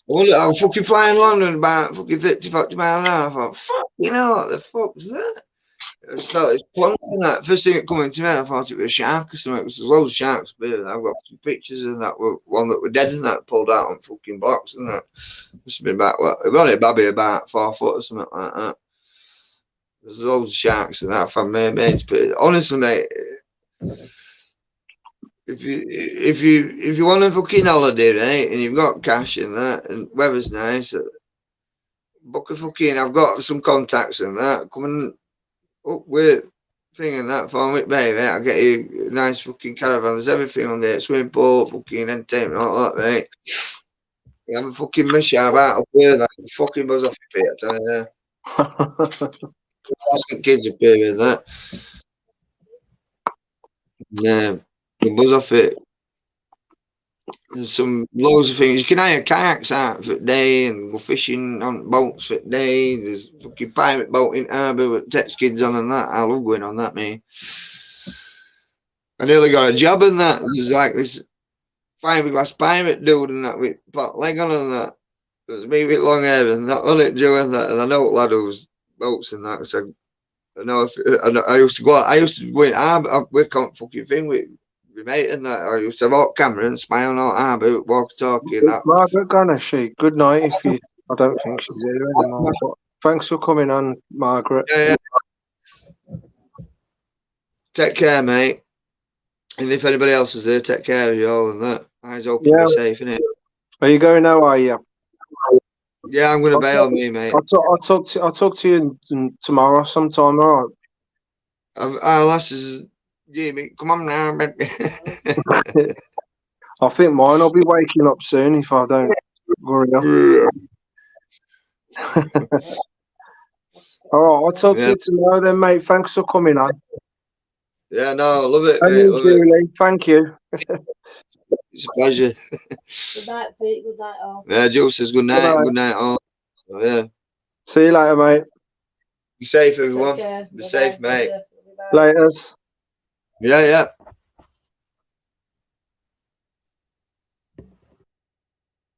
S2: I was fucking flying along at about fucking 30, 40 miles an hour. I thought, fuck, you know, what the fuck's that? I just felt it's plunging that. First thing that come into me, I thought it was a shark or something, because there's loads of sharks there. I've got some pictures of that, one that were dead and that pulled out on fucking box and that. Must have been about, what, it was only a about 4 foot or something like that. There's loads of sharks and that from mermaids, but honestly, mate, if you want a fucking holiday, right, and you've got cash and that, and weather's nice, book a fucking. I've got some contacts and that. Come and up with thing and that for me, baby. I'll get you a nice fucking caravan. There's everything on there, swimming pool, fucking entertainment, all that, mate. You have a fucking mission about up here, that fucking buzz off your feet, I tell you. Asking kids up here with that. Yeah, you buzz off it. There's some loads of things. You can hire kayaks out for the day and go fishing on boats for the day. There's fucking pirate boat in harbour with takes kids on and that. I love going on that, mate. I nearly got a job in that. There's like this fiberglass pirate dude and that with pot leg on and that. There's me with long hair and that on it, Joe, and that. And I know lad who's boats and that. So I know I used to go in harbour. I work on fucking thing with my mate and that. I used to have hot camera and smile on harbour, walk talkie and that.
S4: Margaret gone, is she? Good night if you I don't think she's here anymore. But thanks for coming on, Margaret.
S2: Yeah. Take care, mate. And if anybody else is there, take care of you all and that. Eyes open,
S4: Yeah.
S2: be safe, innit?
S4: Are you going now, are you?
S2: Yeah, I'm gonna
S4: I'll
S2: bail
S4: talk-
S2: me, mate.
S4: I'll talk to you tomorrow sometime, alright?
S2: Our lasses, Jimmy, come on now, baby.
S4: I think mine will be waking up soon if I don't hurry up. Alright, I'll talk to you tomorrow then, mate. Thanks for coming on.
S2: Yeah, no, love it,
S4: And
S2: mate.
S4: you,
S2: Love it.
S4: Julie. Thank you.
S2: It's a pleasure.
S5: Good night, Pete. Good night, all.
S2: Yeah, Joe says good night.
S4: night.
S2: Good night, all. Oh, yeah.
S4: See you later, mate.
S2: Be safe,
S5: Take
S2: everyone.
S5: care.
S2: Be safe,
S5: Bye-bye.
S2: mate.
S5: Bye.
S4: Later.
S2: Yeah, yeah.